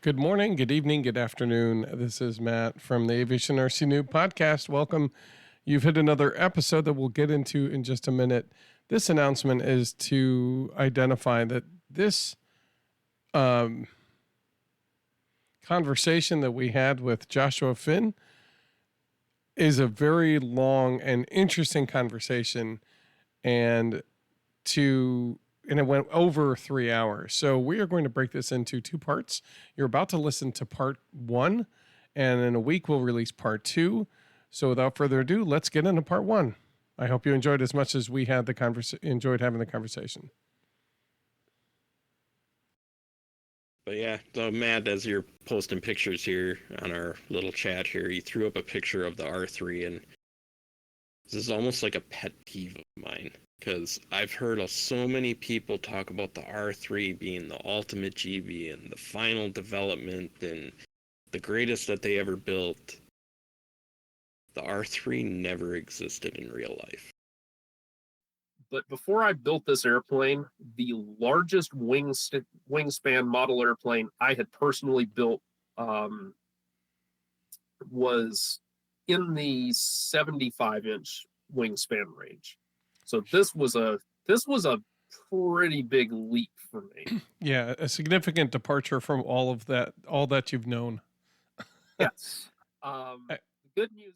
Good morning, good evening, good afternoon. This is Matt from the Aviation RC Noob podcast. Welcome. You've hit another episode that we'll get into in just a minute. This announcement is to identify that this conversation that we had with Joshua Finn is a very long and interesting conversation, and it went over 3 hours. So we are going to break this into two parts. You're about to listen to part one, and in a week we'll release part two. So without further ado, let's get into part one. I hope you enjoyed as much as we had enjoyed having the conversation. But yeah, so Matt, as you're posting pictures here on our little chat here, you threw up a picture of the R3, and this is almost like a pet peeve of mine, because I've heard of so many people talk about the R3 being the ultimate GB and the final development and the greatest that they ever built. The R3 never existed in real life. But before I built this airplane, the largest wingspan model airplane I had personally built was in the 75-inch wingspan range. So this was a pretty big leap for me. Yeah, a significant departure from all that you've known. Yes. Good news.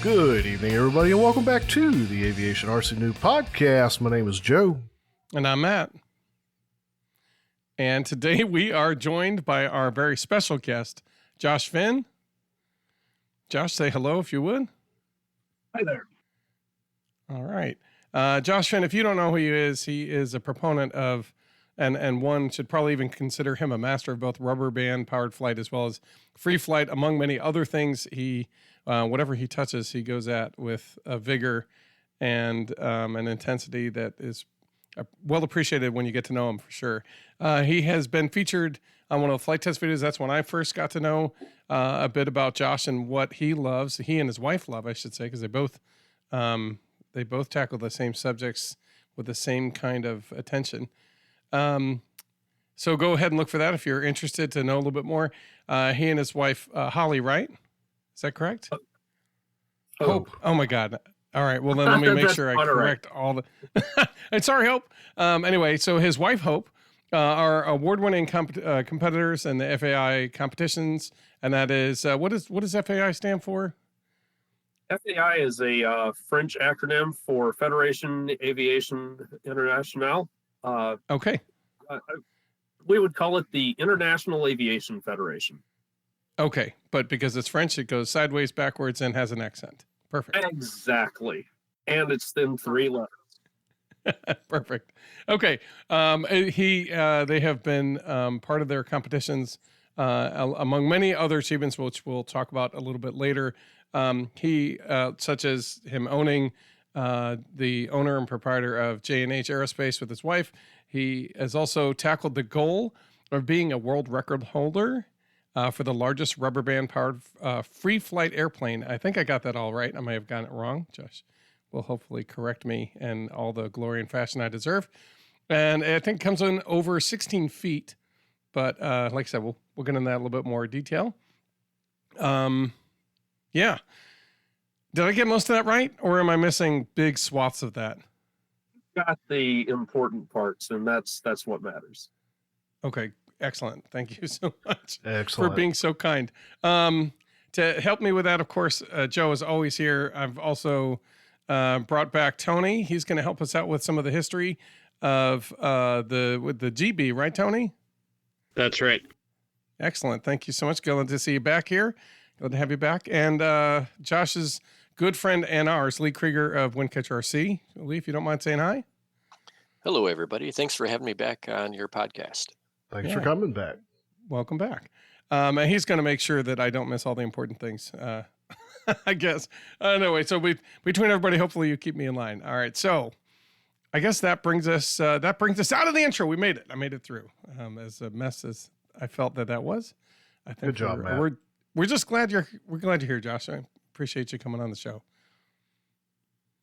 Good evening, everybody, and welcome back to the Aviation RC Noob podcast. My name is Joe. And I'm Matt. And today we are joined by our very special guest, Josh Finn. Josh, say hello if you would. Hi there. All right. Josh Finn, if you don't know who he is a proponent of, and one should probably even consider him a master of both rubber band powered flight as well as free flight, among many other things. Whatever he touches, he goes at with a vigor and an intensity that is well appreciated when you get to know him, for sure. He has been featured on one of the flight test videos. That's when I first got to know a bit about Josh and what he loves. He and his wife love, I should say, because they both tackle the same subjects with the same kind of attention. So go ahead and look for that if you're interested to know a little bit more. He and his wife, Holly, right? Is that correct? Hope. Oh my God. All right. Well, then let me make sure I correct all the. And sorry, Hope. Anyway, so his wife, Hope, are award-winning competitors in the FAI competitions, and that is what does FAI stand for? FAI is a French acronym for Fédération Aviation Internationale. Okay. We would call it the International Aviation Federation. Okay, but because it's French, it goes sideways, backwards, and has an accent. Perfect. Exactly. And it's in 3 letters. Perfect. Okay. They have been part of their competitions among many other achievements, which we'll talk about a little bit later. Such as him owning the owner and proprietor of J&H Aerospace with his wife. He has also tackled the goal of being a world record holder for the largest rubber band powered free flight airplane. I think I got that all right. I may have gotten it wrong. Josh will hopefully correct me and all the glory and fashion I deserve. And I think it comes in over 16 feet. But like I said, we'll get into that a little bit more detail. Yeah. Did I get most of that right? Or am I missing big swaths of that? Got the important parts, and that's what matters. Okay. Excellent. Thank you so much Excellent. for being so kind. To help me with that, of course, Joe is always here. I've also brought back Tony. He's going to help us out with some of the history of the GB, right, Tony? That's right. Excellent. Thank you so much. Glad to see you back here. Glad to have you back. And Josh's good friend and ours, Lee Krieger of Windcatcher RC. Lee, if you don't mind saying hi. Hello, everybody. Thanks for having me back on your podcast. Thanks for coming back. Welcome back. And he's going to make sure that I don't miss all the important things, I guess. Anyway, so between everybody, hopefully you keep me in line. All right, so I guess that brings us out of the intro. We made it. I made it through. As a mess as I felt that was. I think Good job, Matt. We're just glad you're here, Josh. I appreciate you coming on the show.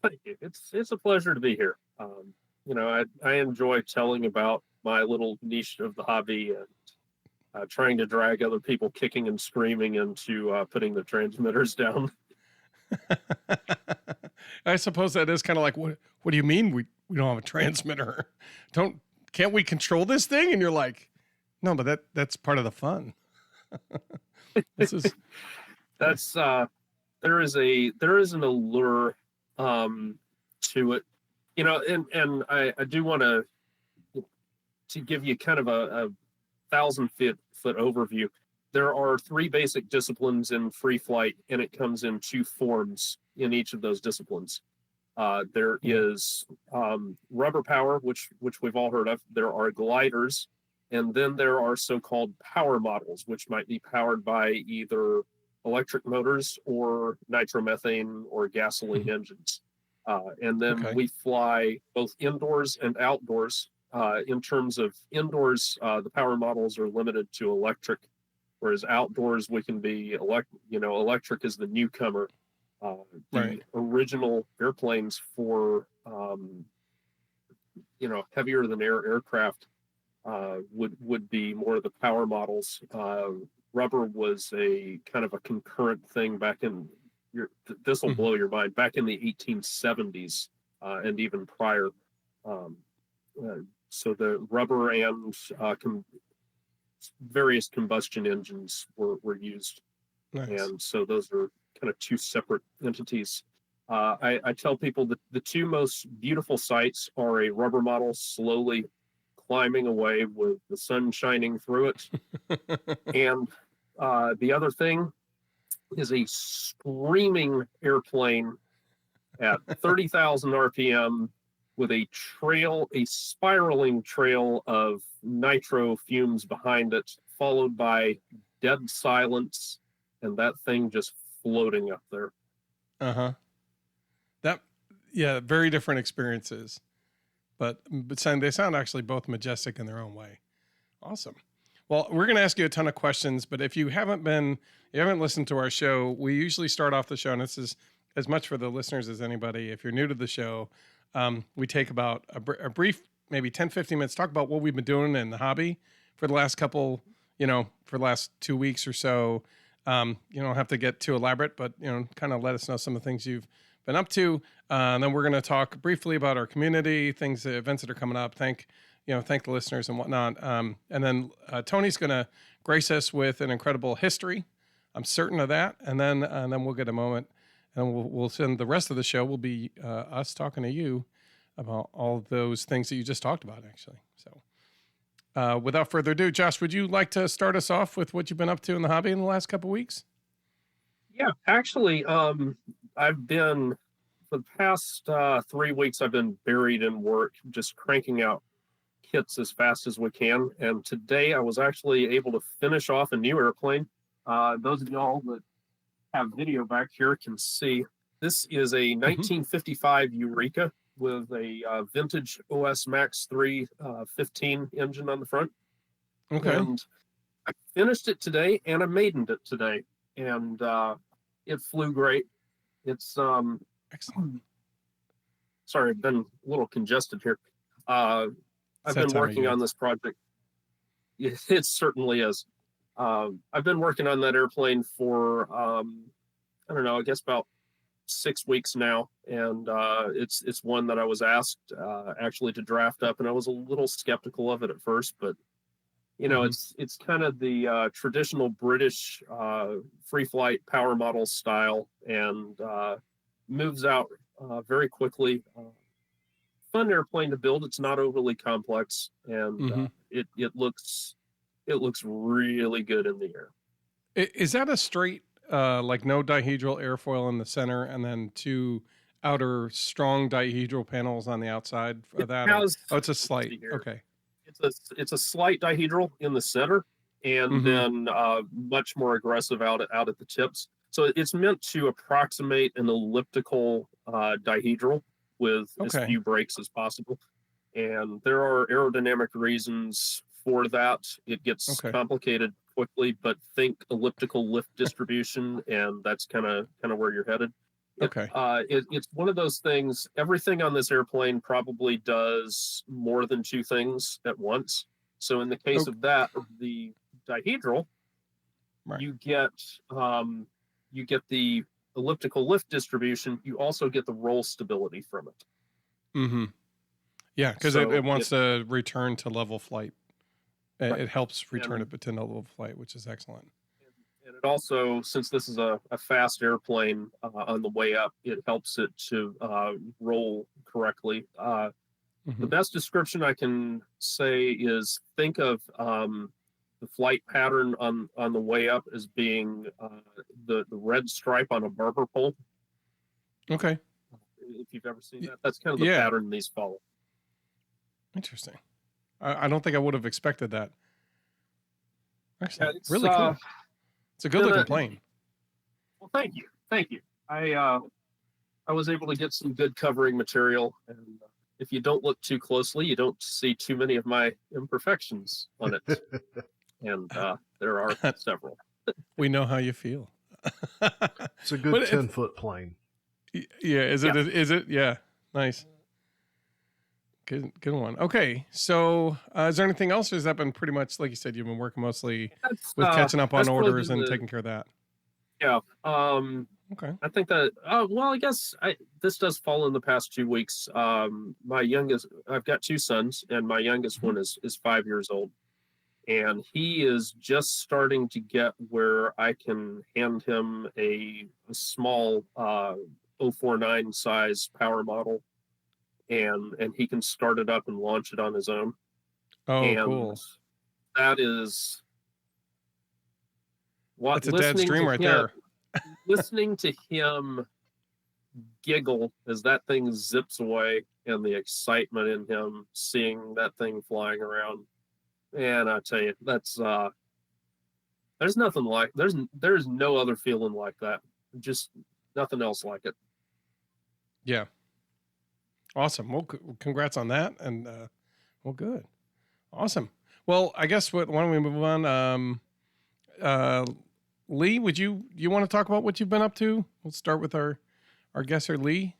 Thank you. It's a pleasure to be here. I enjoy telling about my little niche of the hobby and trying to drag other people kicking and screaming into putting the transmitters down. I suppose that is kind of like, what do you mean we don't have a transmitter? Can't we control this thing? And you're like, no, but that's part of the fun. There is an allure to it, and I do want to give you kind of a 1,000-foot overview. There are 3 basic disciplines in free flight, and it comes in 2 forms in each of those disciplines. There is rubber power, which we've all heard of. There are gliders, and then there are so-called power models, which might be powered by either electric motors or nitromethane or gasoline engines. And then we fly both indoors and outdoors. In terms of indoors, the power models are limited to electric, whereas outdoors we can be electric is the newcomer. The original airplanes for heavier than air aircraft would be more of the power models. Rubber was a kind of a concurrent thing back in this will blow your mind, back in the 1870s and even prior. So the rubber and various combustion engines were used. Nice. And so those are kind of 2 separate entities. I tell people that the 2 most beautiful sights are a rubber model slowly climbing away with the sun shining through it. And the other thing is a screaming airplane at 30,000 RPM with a spiraling trail of nitro fumes behind it, followed by dead silence, and that thing just floating up there. Very different experiences, but they sound actually both majestic in their own way. Awesome. Well, we're going to ask you a ton of questions, but if you haven't listened to our show, we usually start off the show, and this is as much for the listeners as anybody. If you're new to the show, we take about a brief, maybe 10, 15 minutes, talk about what we've been doing in the hobby for the last for the last 2 weeks or so. You don't have to get too elaborate, but, kind of let us know some of the things you've been up to. And then we're going to talk briefly about our community, events that are coming up. Thank the listeners and whatnot. And then Tony's going to grace us with an incredible history. I'm certain of that. And then we'll get a moment, and we'll send the rest of the show will be us talking to you about all those things that you just talked about, actually. So without further ado, Josh, would you like to start us off with what you've been up to in the hobby in the last couple of weeks? Yeah, actually, I've been, for the past 3 weeks, I've been buried in work, just cranking out kits as fast as we can. And today I was actually able to finish off a new airplane. Those of y'all that have video back here can see this is a 1955 Eureka with a vintage OS Max 3 15 engine on the front. Okay. And I finished it today, and I maidened it today, and it flew great. It's excellent. Sorry, I've been a little congested here. I've been working on this project. It certainly is. I've been working on that airplane for I don't know, I guess about 6 weeks now, and it's one that I was asked actually to draft up, and I was a little skeptical of it at first, but it's kind of the traditional British free flight power model style, and moves out very quickly. Fun airplane to build. It's not overly complex, and it looks really good in the air. Is that a straight like no dihedral airfoil in the center, and then 2 outer strong dihedral panels on the outside of that? Has, Oh, it's a let's slight. see here. Okay. It's a slight dihedral in the center, and then much more aggressive out at the tips. So it's meant to approximate an elliptical dihedral with as few breaks as possible. And there are aerodynamic reasons for that. It gets complicated quickly, but think elliptical lift distribution, and that's kind of where you're headed. It's one of those things. Everything on this airplane probably does more than 2 things at once. So in the case of that, the dihedral, you get the elliptical lift distribution. You also get the roll stability from it. Yeah, because it wants to return to level flight. It helps return it to level flight, which is excellent. And it also, since this is a fast airplane on the way up, it helps it to roll correctly. The best description I can say is think of the flight pattern on the way up as being the red stripe on a barber pole. Okay. If you've ever seen that, that's kind of the pattern these follow. Interesting. I don't think I would have expected that. Excellent. It's really cool. It's a good looking plane. Well, thank you. I was able to get some good covering material, and if you don't look too closely, you don't see too many of my imperfections on it. And there are several. We know how you feel. It's a good 10-foot plane. Yeah, is it? Yeah, nice. Good one. Okay, so is there anything else, or has that been pretty much, like you said, you've been working mostly with catching up on orders and taking care of that? Yeah. Okay. I think that. Well, I guess this does fall in the past 2 weeks. My youngest, I've got 2 sons, and my youngest one is 5 years old, and he is just starting to get where I can hand him a small 049 size power model. And he can start it up and launch it on his own. Oh, cool. That is what. That's a dad's dream right there. Listening to him giggle as that thing zips away, and the excitement in him seeing that thing flying around. And I tell you, that's there's nothing like there's no other feeling like that. Just nothing else like it. Yeah. Awesome. Well, congrats on that. And, well, good. Awesome. Well, I guess why don't we move on? Lee, you want to talk about what you've been up to? We'll start with our guest here, Lee.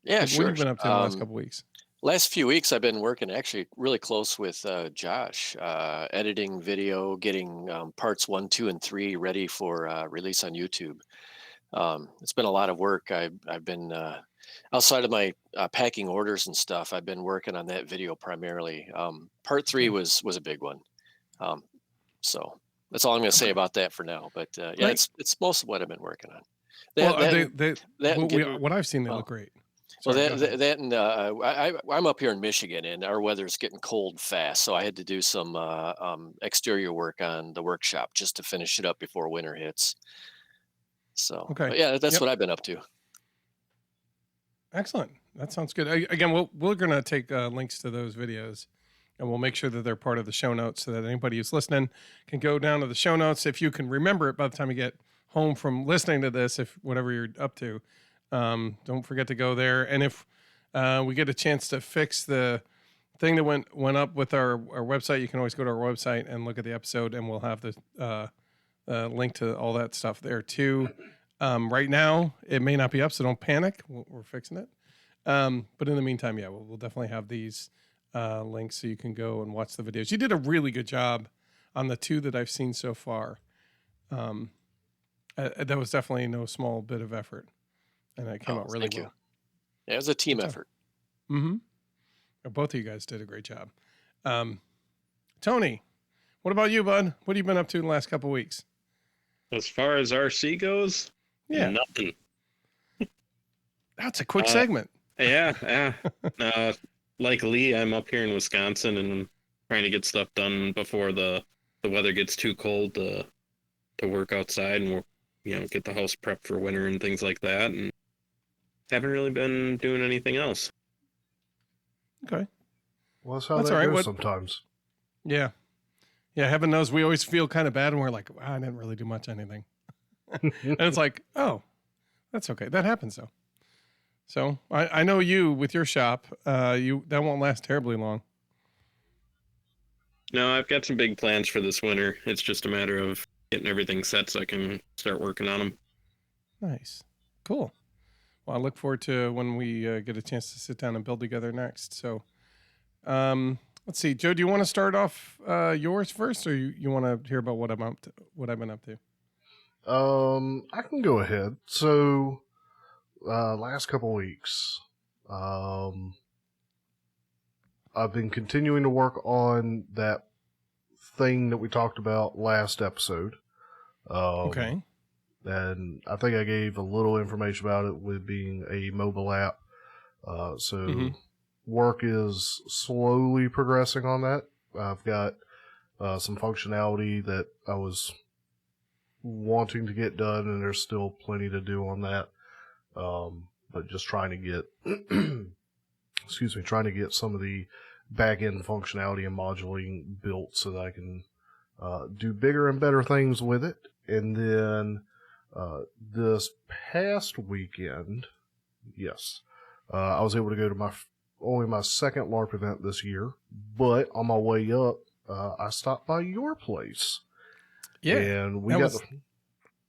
Yeah, sure. What have you been up to the last couple of weeks? Last few weeks, I've been working actually really close with Josh, editing video, getting parts 1, 2, and 3 ready for release on YouTube. It's been a lot of work. I've been outside of my packing orders and stuff. I've been working on that video primarily. Part 3 was a big one. So that's all I'm going to say about that for now. But yeah, it's most of what I've been working on. What I've seen, they look great. Sorry, that and I'm up here in Michigan, and our weather's getting cold fast. So I had to do some exterior work on the workshop just to finish it up before winter hits. So yeah, that's what I've been up to. Excellent. That sounds good. Again, we're going to take links to those videos, and we'll make sure that they're part of the show notes so that anybody who's listening can go down to the show notes. If you can remember it by the time you get home from listening to this, if whatever you're up to, don't forget to go there. And if we get a chance to fix the thing that went up with our website, you can always go to our website and look at the episode, and we'll have the link to all that stuff there too. Right now, it may not be up, so don't panic. We're fixing it. But in the meantime, yeah, we'll definitely have these links so you can go and watch the videos. You did a really good job on the 2 that I've seen so far. That was definitely no small bit of effort, and it came out really well. Yeah, it was a team effort. Mm-hmm. Both of you guys did a great job. Tony, what about you, bud? What have you been up to in the last couple of weeks? As far as RC goes, nothing. That's a quick segment. Yeah. Like Lee, I'm up here in Wisconsin, and I'm trying to get stuff done before the weather gets too cold to work outside, and get the house prepped for winter and things like that, and haven't really been doing anything else. Okay. Well, that's how That's that all right. goes sometimes. Yeah. Yeah, heaven knows we always feel kind of bad and we're like, wow, I didn't really do much anything. And it's like, oh, that's okay. That happens though. So I know you with your shop, that won't last terribly long. No, I've got some big plans for this winter. It's just a matter of getting everything set so I can start working on them. Nice. Cool. Well, I look forward to when we get a chance to sit down and build together next. So, let's see, Joe, do you want to start off yours first, or you want to hear about what I've been up to? I can go ahead. So, last couple weeks, I've been continuing to work on that thing that we talked about last episode. Okay. And I think I gave a little information about it with being a mobile app. Work is slowly progressing on that. I've got some functionality that I was wanting to get done, and there's still plenty to do on that. But just trying to get, trying to get some of the back-end functionality and moduling built so that I can do bigger and better things with it. And then this past weekend, I was able to go to only my second LARP event this year, but on my way up, I stopped by your place. Yeah. And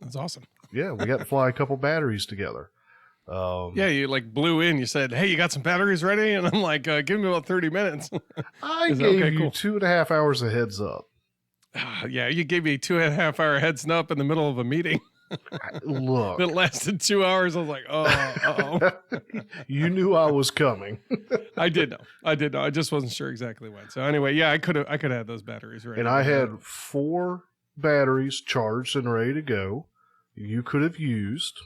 that's awesome. Yeah, we got to fly a couple batteries together. Yeah, you like blew in. You said, "Hey, you got some batteries ready?" And I'm like, "Give me about 30 minutes." I gave you 2.5 hours of heads up. Yeah, you gave me a 2.5 hour heads up in the middle of a meeting. Look, it lasted 2 hours. I was like, "Oh, You knew I was coming." I did know. I just wasn't sure exactly when. So anyway, yeah, I could have had those batteries ready. And I had 4 batteries charged and ready to go. You could have used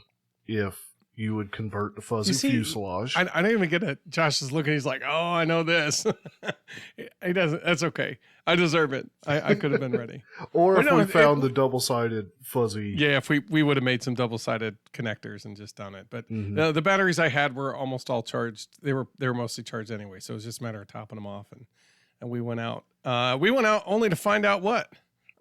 if you would convert the fuzzy fuselage. I don't even get it. Josh is looking. He's like, "Oh, I know this." He doesn't. That's okay. I deserve it. I could have been ready. Or if we found the double-sided fuzzy. Yeah, if we would have made some double-sided connectors and just done it. But the batteries I had were almost all charged. They were mostly charged anyway. So it was just a matter of topping them off, and we went out. We went out only to find out what.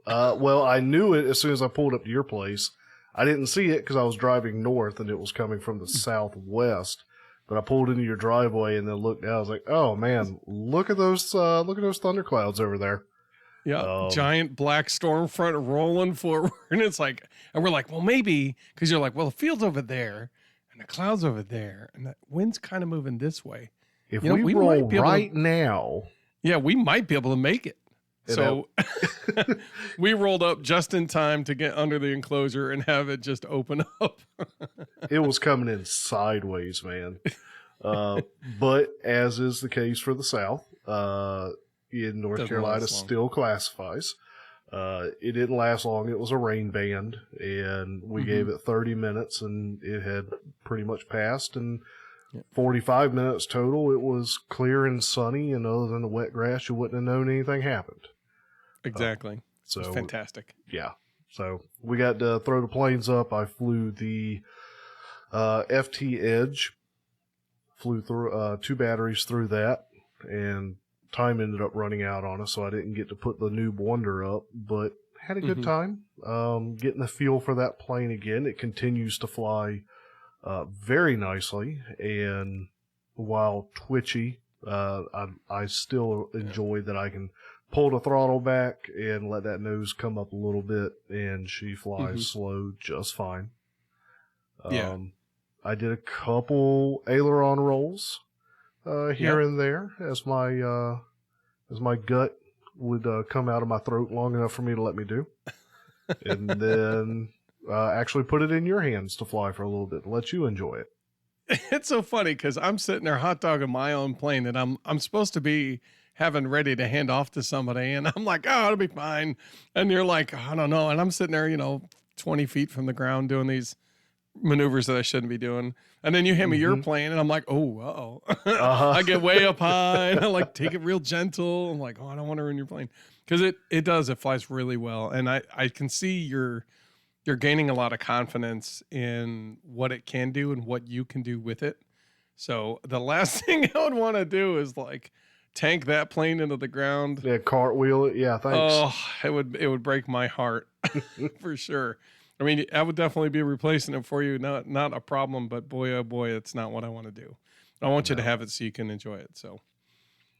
Well, I knew it as soon as I pulled up to your place. I didn't see it because I was driving north and it was coming from the southwest. But I pulled into your driveway and then looked down. I was like, "Oh man, look at those thunderclouds over there." Yeah, giant black storm front rolling forward, and we're like, well, maybe because you're like, well, the field's over there and the clouds over there, and the wind's kind of moving this way. If we roll right now, yeah, we might be able to make it. So we rolled up just in time to get under the enclosure and have it just open up. It was coming in sideways, man. But as is the case for the South, in North Carolina still classifies. It didn't last long. It was a rain band, and we gave it 30 minutes, and it had pretty much passed. And 45 minutes total, it was clear and sunny, and other than the wet grass, you wouldn't have known anything happened. Exactly. So it was fantastic. Yeah. So we got to throw the planes up. I flew the FT Edge, flew through 2 batteries through that, and time ended up running out on us, so I didn't get to put the Noob Wonder up, but had a good time getting the feel for that plane again. It continues to fly very nicely, and while twitchy, I still enjoy that I can pull the throttle back and let that nose come up a little bit, and she flies slow just fine. I did a couple aileron rolls here and there as my gut would come out of my throat long enough for me to let me do, and then actually put it in your hands to fly for a little bit, let you enjoy it. It's so funny because I'm sitting there hot dogging my own plane that I'm supposed to be having ready to hand off to somebody, and I'm like, "Oh, it'll be fine," and you're like, "I don't know," and I'm sitting there, 20 feet from the ground doing these maneuvers that I shouldn't be doing, and then you hand me your plane, and I'm like, "Oh, I get way up high, and I like take it real gentle. I'm like, "Oh, I don't want to ruin your plane," because it flies really well, and I can see your you're gaining a lot of confidence in what it can do and what you can do with it. So the last thing I would want to do is like tank that plane into the ground. Yeah, cartwheel it. Yeah, thanks. Oh, it would break my heart for sure. I mean, I would definitely be replacing it for you. Not a problem, but boy, oh boy, it's not what I want to do. I want you to have it so you can enjoy it. So,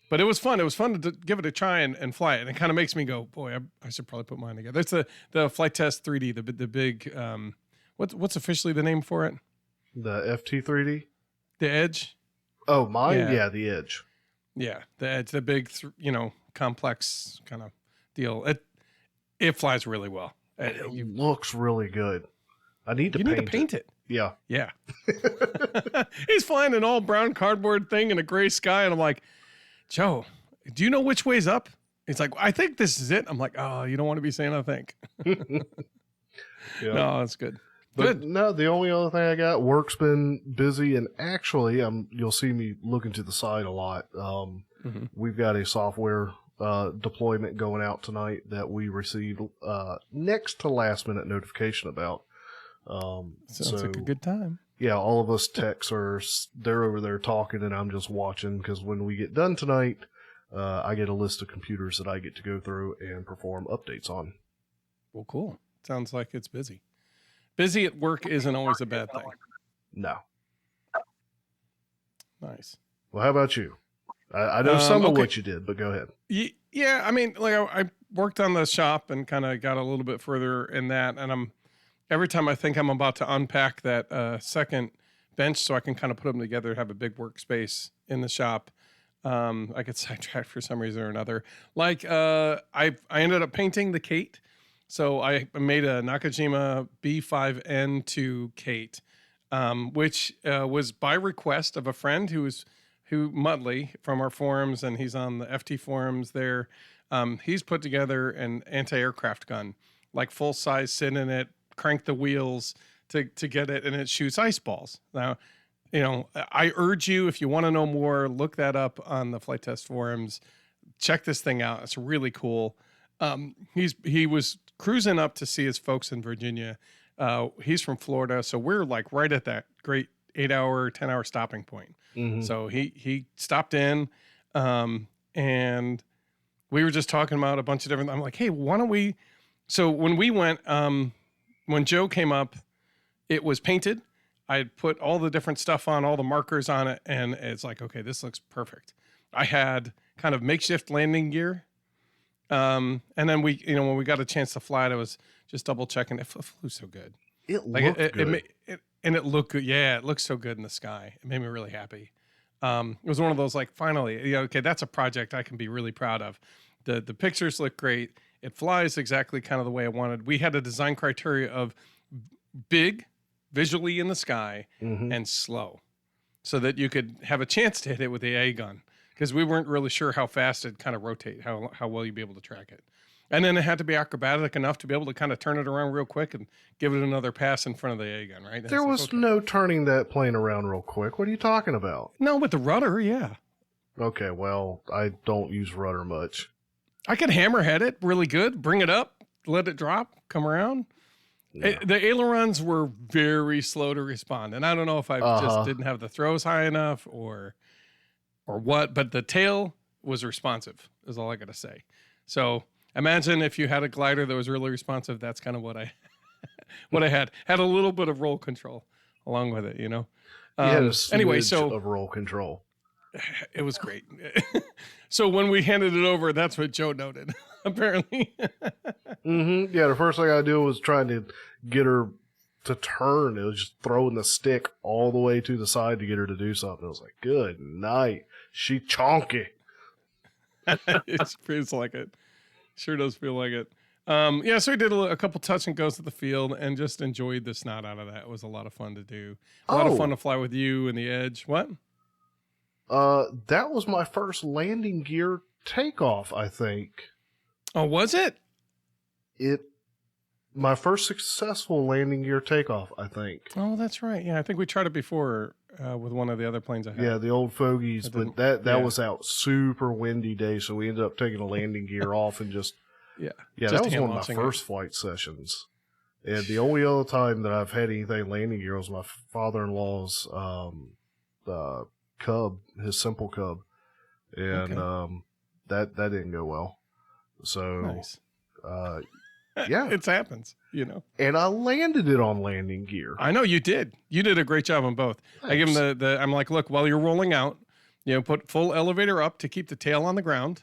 but it was fun. It was fun to give it a try and fly it. And it kind of makes me go, boy, I should probably put mine together. It's the Flight Test 3D, the big, what's officially the name for it? The FT3D? The Edge? Oh, mine? Yeah, the Edge. Yeah, the Edge, the big, complex kind of deal. It flies really well. It looks really good. I need to paint it. You need to paint it. Yeah. Yeah. He's flying an all brown cardboard thing in a gray sky. And I'm like, Joe, do you know which way's up? He's like, I think this is it. I'm like, oh, you don't want to be saying I think. Yeah. No, that's good. But Good. no, the only other thing I got, work's been busy, and actually, you'll see me looking to the side a lot. We've got a software deployment going out tonight that we received next to last minute notification about. Sounds like a good time. Yeah, all of us techs they're over there talking, and I'm just watching, because when we get done tonight, I get a list of computers that I get to go through and perform updates on. Well, cool. Sounds like it's busy. Busy at work isn't always a bad thing. No. Nice. Well, how about you? I know some of what you did, but go ahead. Yeah, I mean, like I worked on the shop and kind of got a little bit further in that, and every time I think I'm about to unpack that second bench so I can kind of put them together, have a big workspace in the shop, I get sidetracked for some reason or another. Like I ended up painting the Kate. So I made a Nakajima B5N2 Kate, which was by request of a friend who Mudley from our forums, and he's on the FT forums there. He's put together an anti-aircraft gun, like full size, sit in it, crank the wheels to get it, and it shoots ice balls. Now, I urge you, if you want to know more, look that up on the Flight Test forums. Check this thing out. It's really cool. He was cruising up to see his folks in Virginia. He's from Florida, so we're like right at that great 8-hour, 10-hour stopping point. Mm-hmm. So he stopped in, and we were just talking about a bunch of different. I'm like, hey, why don't we? So when we went, when Joe came up, it was painted. I had put all the different stuff on, all the markers on it, and it's like, okay, this looks perfect. I had kind of makeshift landing gear. And then we, when we got a chance to fly it, I was just double checking. It flew so good. It looked good. And it looked good. Yeah, it looked so good in the sky. It made me really happy. It was one of those, like, finally, okay, that's a project I can be really proud of. The pictures look great. It flies exactly kind of the way I wanted. We had a design criteria of big, visually in the sky, and slow, so that you could have a chance to hit it with the A gun. Because we weren't really sure how fast it'd kind of rotate, how well you'd be able to track it. And then it had to be acrobatic enough to be able to kind of turn it around real quick and give it another pass in front of the A gun, right? There was no turning that plane around real quick. What are you talking about? No, with the rudder, yeah. Okay, well, I don't use rudder much. I could hammerhead it really good, bring it up, let it drop, come around. No. The ailerons were very slow to respond. And I don't know if I just didn't have the throws high enough or what, but the tail was responsive, is all I got to say. So imagine if you had a glider that was really responsive. That's kind of what I had a little bit of roll control along with it, Anyway, so of roll control, it was great. So when we handed it over, that's what Joe noted, apparently. Yeah, the first thing I did was trying to get her to turn. It was just throwing the stick all the way to the side to get her to do something. I was like, good night. She chonky. It feels like it. Sure does feel like it. So we did a couple touch and goes to the field and just enjoyed the snot out of that. It was a lot of fun to do. A lot of fun to fly with you and the Edge. What? That was my first landing gear takeoff, I think. Oh, was it? My first successful landing gear takeoff, I think. Oh, that's right. Yeah, I think we tried it before with one of the other planes I had. Yeah, the old fogies, but that was out super windy day, so we ended up taking the landing gear off and just that was one of my first flight sessions. And the only other time that I've had anything landing gear was my father-in-law's Cub, his Simple Cub, and that didn't go well. So, Nice. Yeah, It happens, you know. And I landed it on landing gear. I know you did. You did a great job on both. Thanks. I give him I'm like, look, while you're rolling out, you know, put full elevator up to keep the tail on the ground.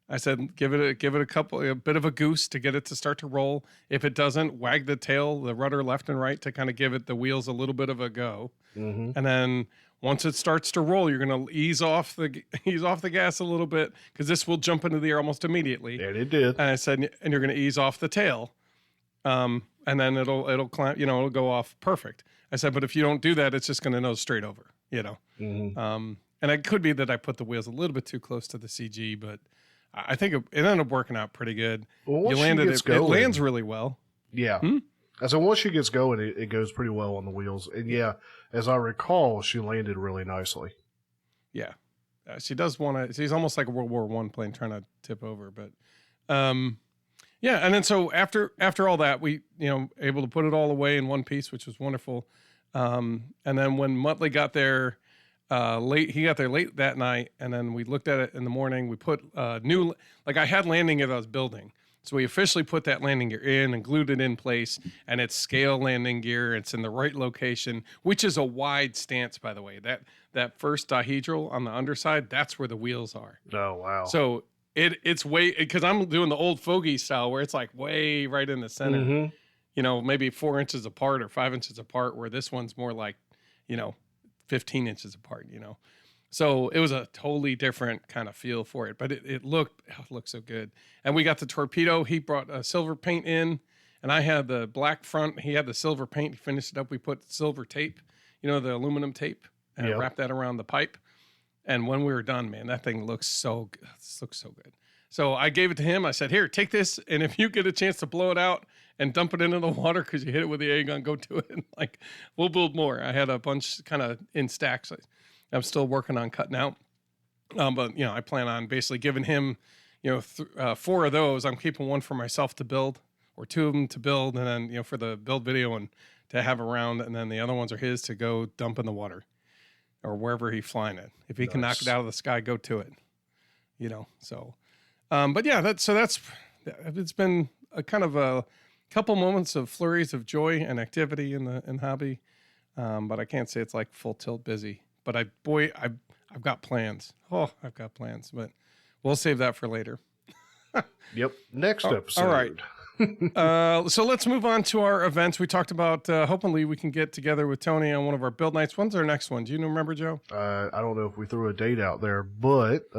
I said, give it a bit of a goose to get it to start to roll. If it doesn't, wag the tail, the rudder left and right to kind of give it the wheels a little bit of a go. Mm-hmm. And then once it starts to roll, you're going to ease off the gas a little bit because this will jump into the air almost immediately. And it did. And I said, and you're going to ease off the tail. And then it'll climb, you know, it'll go off perfect. I said, but if you don't do that, it's just going to nose straight over, you know? Mm-hmm. And it could be that I put the wheels a little bit too close to the CG, but I think it ended up working out pretty good. Well, You landed it. It lands really well. Yeah. So once she gets going, it goes pretty well on the wheels. And yeah, as I recall, she landed really nicely. Yeah. She does want to, she's almost like a World War I plane trying to tip over, but, yeah. And then, so after all that, we, you know, able to put it all away in one piece, which was wonderful. And then when Muttley got there, he got there late that night, and then we looked at it in the morning. We put like I had landing gear that I was building. So we officially put that landing gear in and glued it in place, and it's scale landing gear. It's in the right location, which is a wide stance, by the way. That first dihedral on the underside, that's where the wheels are. Oh, wow. So it's way, because I'm doing the old fogey style where it's like way right in the center, Mm-hmm. you know, maybe 4 inches apart or 5 inches apart, where this one's more like, you know, 15 inches apart, you know. So it was a totally different kind of feel for it, but it looked so good. And we got the torpedo. He brought a silver paint in, and I had the black front. He had the silver paint. He finished it up. We put silver tape, you know, the aluminum tape, and wrapped that around the pipe. And when we were done, man, that thing looks so good. This looks so good. So I gave it to him. I said, here, take this, and if you get a chance to blow it out and dump it into the water because you hit it with the A gun, go do it. And like, we'll build more. I had a bunch kind of in stacks. I'm still working on cutting out. But, you know, I plan on basically giving him, you know, 4 of those. I'm keeping 1 for myself to build, or 2 of them to build, and then, you know, for the build video and to have around. And then the other ones are his to go dump in the water or wherever he's flying it. If he can knock it out of the sky, go to it, you know. So, but yeah, it's been a kind of a couple moments of flurries of joy and activity in hobby. But I can't say it's like full tilt busy. But I've got plans. Oh, I've got plans, but we'll save that for later. Yep. Next episode. All right. So let's move on to our events. We talked about, hopefully we can get together with Tony on one of our build nights. When's our next one? Do you remember, Joe? I don't know if we threw a date out there, but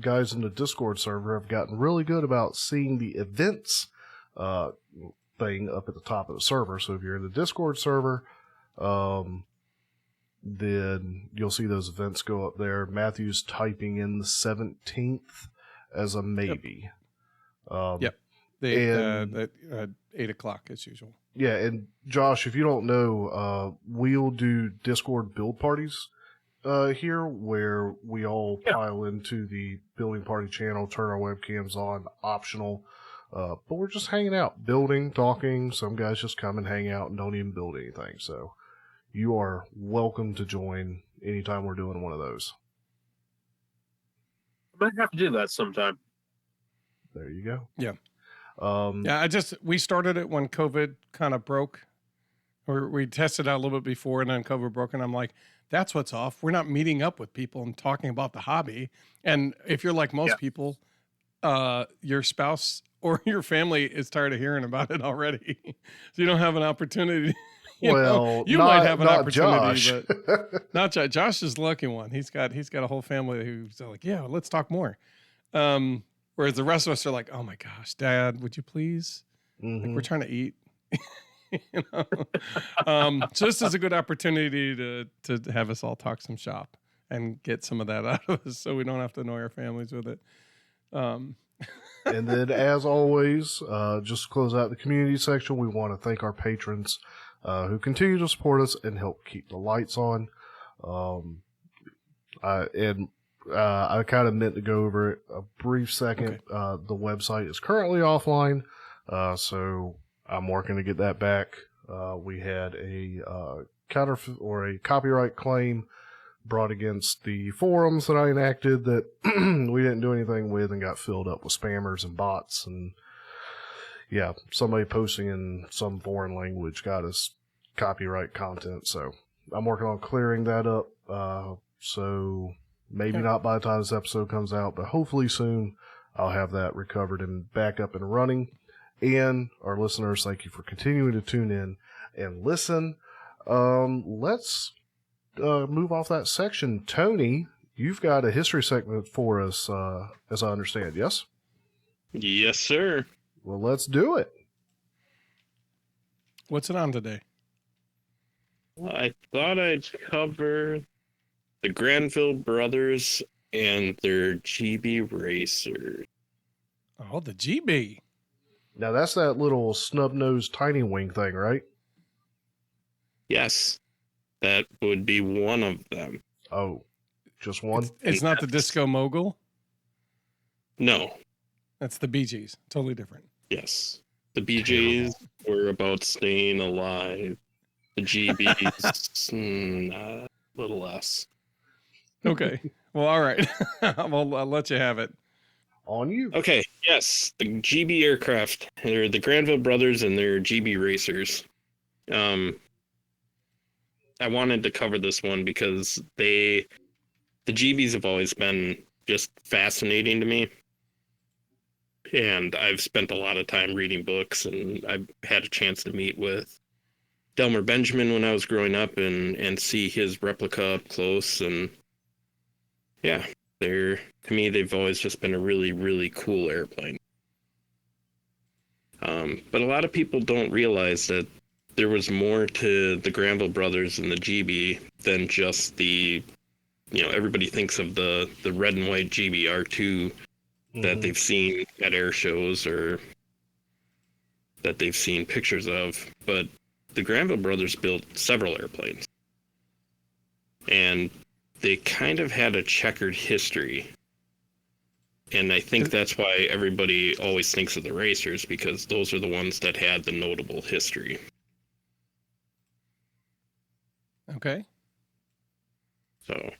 guys in the Discord server have gotten really good about seeing the events thing up at the top of the server. So if you're in the Discord server, then you'll see those events go up there. Matthew's typing in the 17th as a maybe. Yep. At 8 o'clock as usual. Yeah, and Josh, if you don't know, we'll do Discord build parties here where we all pile into the building party channel, turn our webcams on, optional. But we're just hanging out, building, talking. Some guys just come and hang out and don't even build anything. So you are welcome to join anytime we're doing one of those. I might have to do that sometime. There you go. Yeah. We started it when COVID kind of broke, or we tested out a little bit before, and then COVID broke, and I'm like, that's what's off. We're not meeting up with people and talking about the hobby. And if you're like most people, your spouse or your family is tired of hearing about it already. So you don't have an opportunity. You might have an opportunity, Josh. but not Josh. Josh is the lucky one. He's got a whole family who's like, yeah, let's talk more. Whereas the rest of us are like, oh my gosh, Dad, would you please? Mm-hmm. Like, we're trying to eat. You know? So this is a good opportunity to have us all talk some shop and get some of that out of us, so we don't have to annoy our families with it. And then, as always, just to close out the community section, we want to thank our patrons who continue to support us and help keep the lights on. I kind of meant to go over it a brief second. Okay. The website is currently offline, so I'm working to get that back. We had a counterfeit or a copyright claim brought against the forums that I enacted that we didn't do anything with and got filled up with spammers and bots. And yeah, somebody posting in some foreign language got us copyright content. So I'm working on clearing that up. So maybe not by the time this episode comes out, but hopefully soon I'll have that recovered and back up and running. And our listeners, thank you for continuing to tune in and listen. Let's move off that section. Tony, you've got a history segment for us, as I understand, yes? Yes, sir. Well, let's do it. What's it on today? Well, I thought I'd cover the Granville brothers and their GB racers. Oh, the GB. Now, that's that little snub-nosed tiny wing thing, right? Yes, that would be one of them. Oh, just one? It's not the Disco Mogul. No. That's the Bee Gees. Totally different. Yes. The BJs were about staying alive. The GBs, a little less. Okay. Well, all right. Well, I'll let you have it. On you. Okay, yes. The GB aircraft. They're the Granville brothers and their GB racers. I wanted to cover this one because the GBs have always been just fascinating to me. And I've spent a lot of time reading books, and I've had a chance to meet with Delmer Benjamin when I was growing up and see his replica up close. And yeah, to me, they've always just been a really, really cool airplane. But a lot of people don't realize that there was more to the Granville brothers and the GB than just everybody thinks of the red and white GB R2 that they've seen at air shows or that they've seen pictures of. But the Granville brothers built several airplanes. And they kind of had a checkered history. And I think that's why everybody always thinks of the racers, because those are the ones that had the notable history. Okay. So,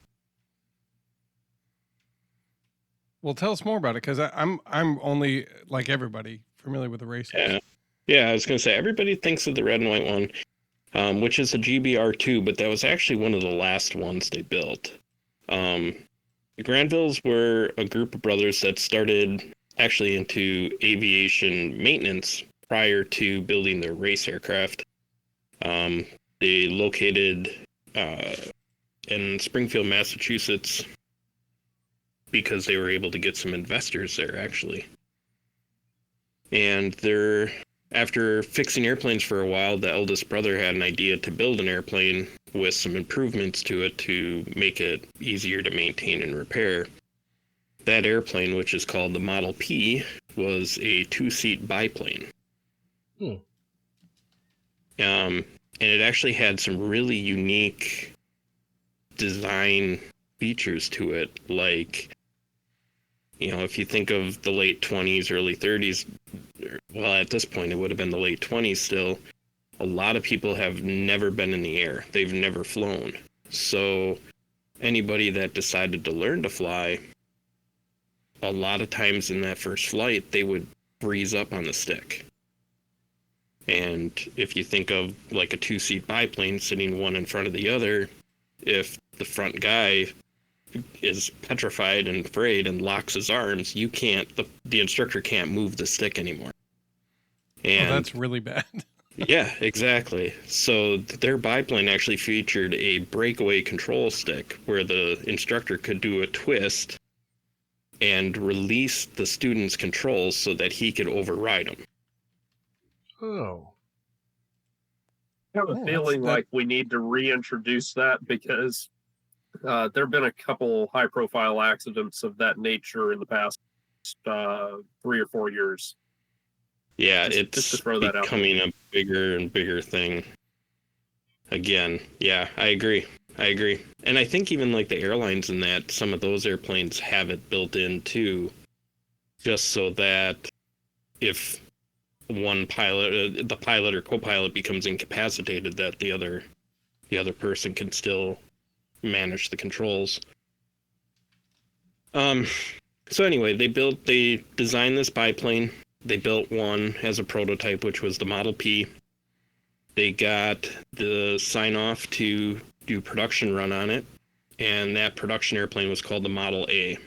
well, tell us more about it, because I'm only, like everybody, familiar with the racers. Yeah, I was going to say, everybody thinks of the red and white one, which is a GBR2, but that was actually one of the last ones they built. The Granvilles were a group of brothers that started actually into aviation maintenance prior to building their race aircraft. They located in Springfield, Massachusetts, because they were able to get some investors there, actually. And after fixing airplanes for a while, the eldest brother had an idea to build an airplane with some improvements to it to make it easier to maintain and repair. That airplane, which is called the Model P, was a 2-seat biplane. And it actually had some really unique design features to it, like, if you think of the late 20s, early 30s, well, at this point, it would have been the late 20s still, a lot of people have never been in the air. They've never flown. So anybody that decided to learn to fly, a lot of times in that first flight, they would freeze up on the stick. And if you think of like a 2-seat biplane sitting one in front of the other, if the front guy is petrified and afraid and locks his arms, the instructor can't move the stick anymore. And that's really bad. Yeah, exactly. So their biplane actually featured a breakaway control stick where the instructor could do a twist and release the student's controls so that he could override them. Oh. I have a feeling like we need to reintroduce that because there have been a couple high-profile accidents of that nature in the past 3 or 4 years. Yeah, just to throw that becoming a bigger and bigger thing. Again, yeah, I agree. And I think even like the airlines in that, some of those airplanes have it built in too, just so that if one pilot, the pilot or co-pilot becomes incapacitated, that the other person can still manage the controls. So anyway, they designed this biplane. They built one as a prototype, which was the Model P. They got the sign off to do production run on it, and that production airplane was called the Model A.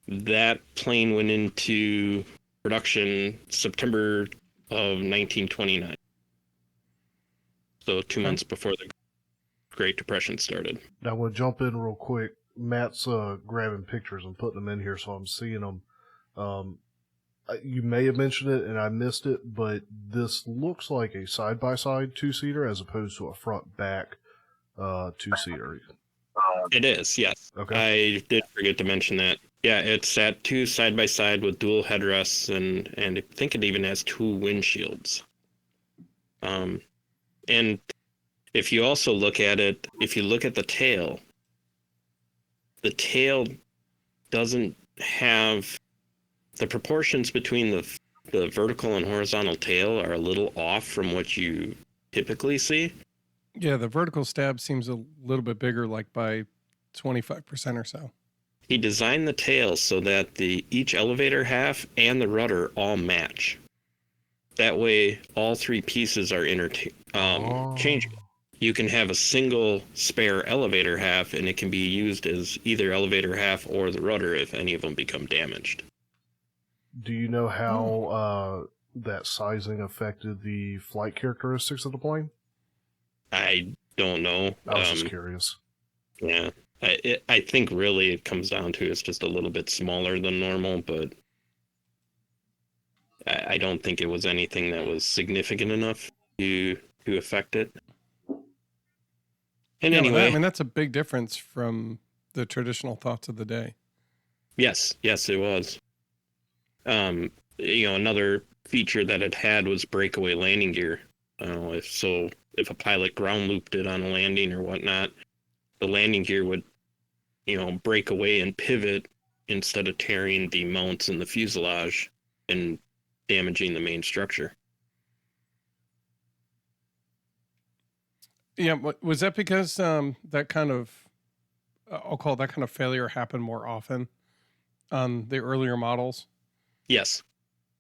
That plane went into production September of 1929. So 2 months before the Great Depression started. Now, I'm going to jump in real quick. Matt's grabbing pictures and putting them in here, so I'm seeing them. You may have mentioned it, and I missed it, but this looks like a side-by-side two-seater as opposed to a front-back two-seater. It is, yes. Okay. I did forget to mention that. Yeah, it's at two side-by-side with dual headrests, and I think it even has two windshields. And if you also look at it, if you look at the tail doesn't have the proportions between the vertical and horizontal tail are a little off from what you typically see. Yeah, the vertical stab seems a little bit bigger, like by 25% or so. He designed the tail so that each elevator half and the rudder all match. That way, all three pieces are changeable. You can have a single spare elevator half, and it can be used as either elevator half or the rudder if any of them become damaged. Do you know how that sizing affected the flight characteristics of the plane? I don't know. I was just curious. Yeah. I think really it comes down to it's just a little bit smaller than normal, but I don't think it was anything that was significant enough to affect it. And yeah, anyway, I mean, that's a big difference from the traditional thoughts of the day. Yes, it was. Another feature that it had was breakaway landing gear. If a pilot ground looped it on a landing or whatnot, the landing gear would, break away and pivot instead of tearing the mounts in the fuselage and damaging the main structure. Yeah, was that because that kind of, I'll call it that kind of failure happened more often on the earlier models? Yes.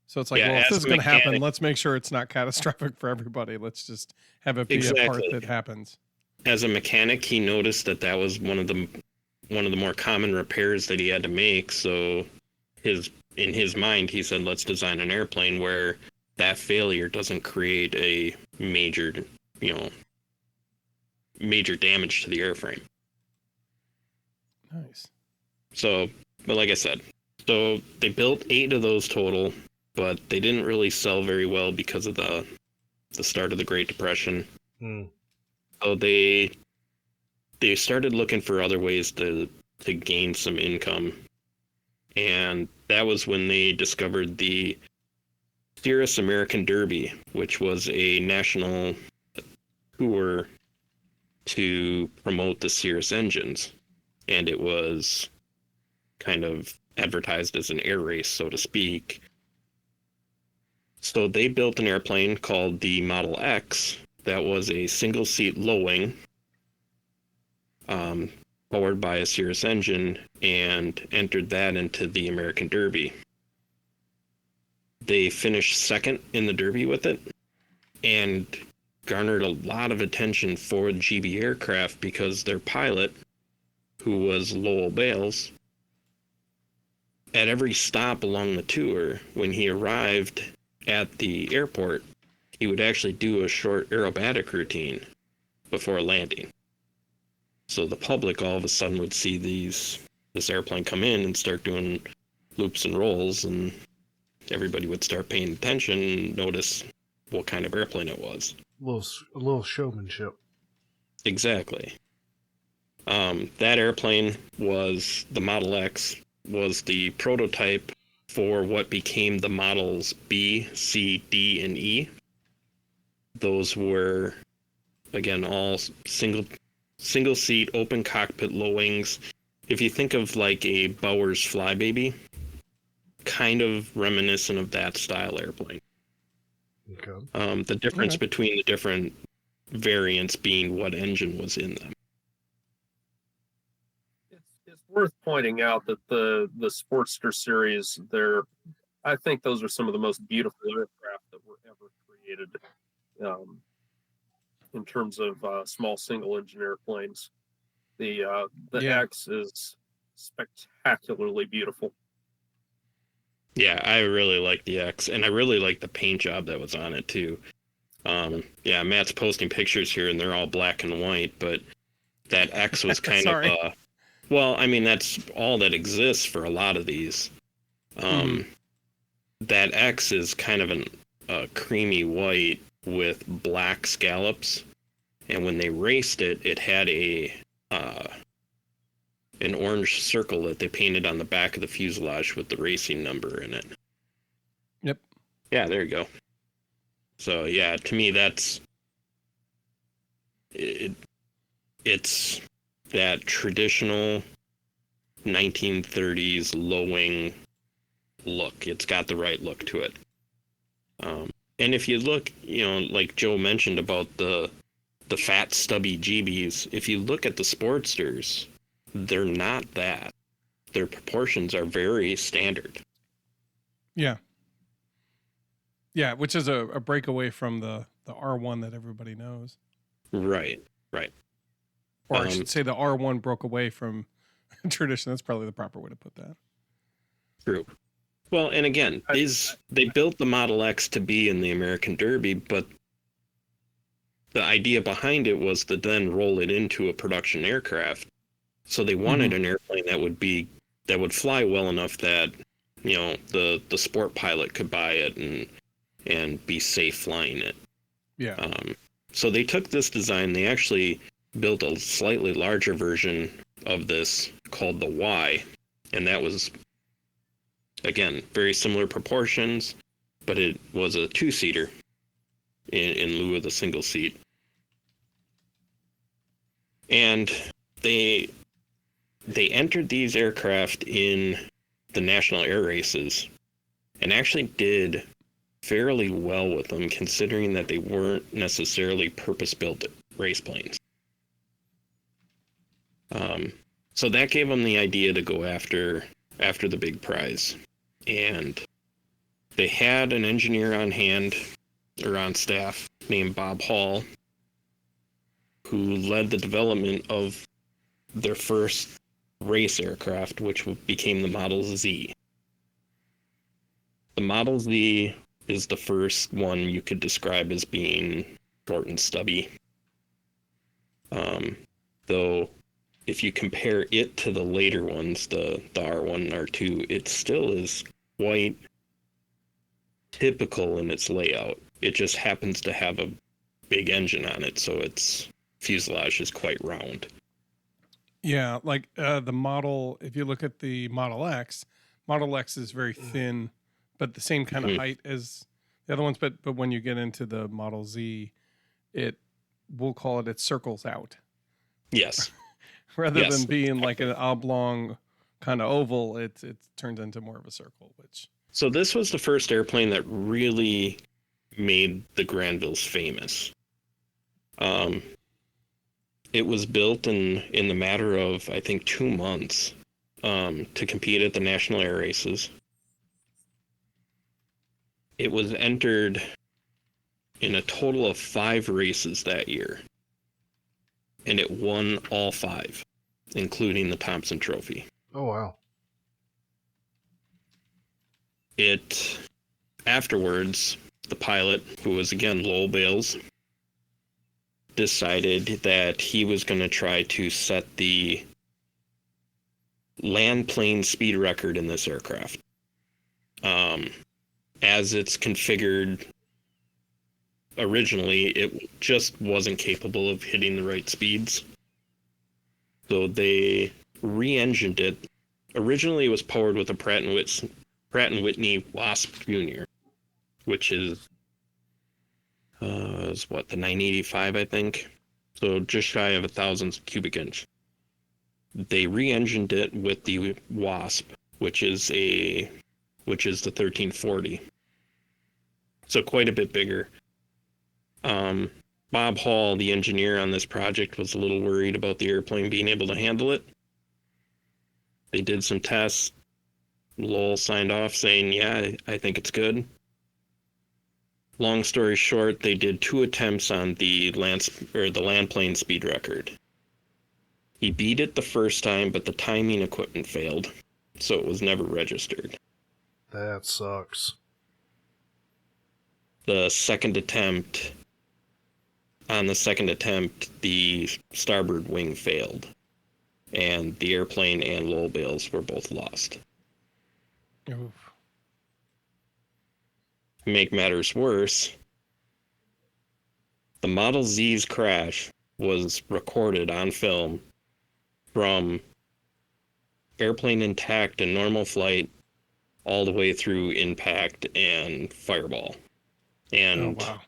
So it's like, well, if this is going to happen, let's make sure it's not catastrophic for everybody. Let's just have it be a part that happens. As a mechanic, he noticed that was one of the more common repairs that he had to make. So in his mind, he said, let's design an airplane where that failure doesn't create a major damage to the airframe. Nice. So, but like I said, so they built 8 of those total, but they didn't really sell very well because of the start of the Great Depression. So they started looking for other ways to gain some income, and that was when they discovered the Cirrus American Derby, which was a national tour to promote the Cirrus engines, and it was kind of advertised as an air race, so to speak. So they built an airplane called the Model X that was a single-seat low-wing, powered by a Cirrus engine, and entered that into the American Derby. They finished second in the Derby with it, and garnered a lot of attention for GB Aircraft because their pilot, who was Lowell Bales, at every stop along the tour, when he arrived at the airport, he would actually do a short aerobatic routine before landing. So the public all of a sudden would see this airplane come in and start doing loops and rolls, and everybody would start paying attention and notice what kind of airplane it was. A little showmanship. Exactly. That airplane was the Model X, was the prototype for what became the Models B, C, D, and E. Those were, again, all single seat, open cockpit, low wings. If you think of like a Bowers Flybaby, kind of reminiscent of that style airplane. Okay. The difference between the different variants being what engine was in them. It's worth pointing out that the Sportster series, I think those are some of the most beautiful aircraft that were ever created, in terms of small single engine airplanes. The X is spectacularly beautiful. Yeah, I really like the X, and I really like the paint job that was on it too. Yeah, Matt's posting pictures here, and they're all black and white, but that X was kind of well, I mean, that's all that exists for a lot of these. That X is kind of a creamy white with black scallops, and when they raced it, it had an orange circle that they painted on the back of the fuselage with the racing number in it. Yep. Yeah, there you go. So yeah, to me that's it's that traditional 1930s low-wing look. It's got the right look to it. And if you look, like Joe mentioned about the fat stubby GBs, if you look at the Sportsters, they're not that. Their proportions are very standard. Yeah. Yeah, which is a breakaway from the R1 that everybody knows. Right. Or I should say the R1 broke away from tradition. That's probably the proper way to put that. True. Well, and again, they built the Model X to be in the American Derby, but the idea behind it was to then roll it into a production aircraft. So they wanted an airplane that would fly well enough that, the sport pilot could buy it and be safe flying it. Yeah. So they took this design, they actually built a slightly larger version of this called the Y, and that was, again, very similar proportions, but it was a two-seater in lieu of the single seat. And they entered these aircraft in the national air races and actually did fairly well with them, considering that they weren't necessarily purpose-built race planes. So that gave them the idea to go after the big prize. And they had an engineer on hand, or on staff, named Bob Hall, who led the development of their first race aircraft, which became the Model Z. The Model Z is the first one you could describe as being short and stubby. Though, if you compare it to the later ones, the R1 and R2, it still is quite typical in its layout. It just happens to have a big engine on it, so its fuselage is quite round. Yeah, like the model, if you look at the Model X is very thin, but the same kind of height as the other ones. But when you get into the Model Z, we'll call it circles out. Yes. Rather than being like an oblong kind of oval, it turns into more of a circle. So this was the first airplane that really made the Granvilles famous. It was built in the matter of, I think, 2 months to compete at the national air races. It was entered in a total of 5 races that year, and it won all 5, including the Thompson Trophy. Oh, wow. Afterwards, the pilot, who was again Lowell Bales, decided that he was going to try to set the land plane speed record in this aircraft. As it's configured originally, it just wasn't capable of hitting the right speeds. So they re-engined it. Originally, it was powered with a Pratt & Whitney Wasp Jr., which is the 985, I think. So just shy of 1,000 cubic inch. They re-engined it with the Wasp, which is a which is the 1340. So quite a bit bigger. Bob Hall, the engineer on this project, was a little worried about the airplane being able to handle it. They did some tests. Lowell signed off saying, yeah, I think it's good. Long story short, they did 2 attempts on the land plane speed record. He beat it the first time, but the timing equipment failed, so it was never registered. That sucks. On the second attempt, the starboard wing failed, and the airplane and Lowell Bales were both lost. Oof. To make matters worse, the Model Z's crash was recorded on film from airplane intact and normal flight all the way through impact and fireball. And wow.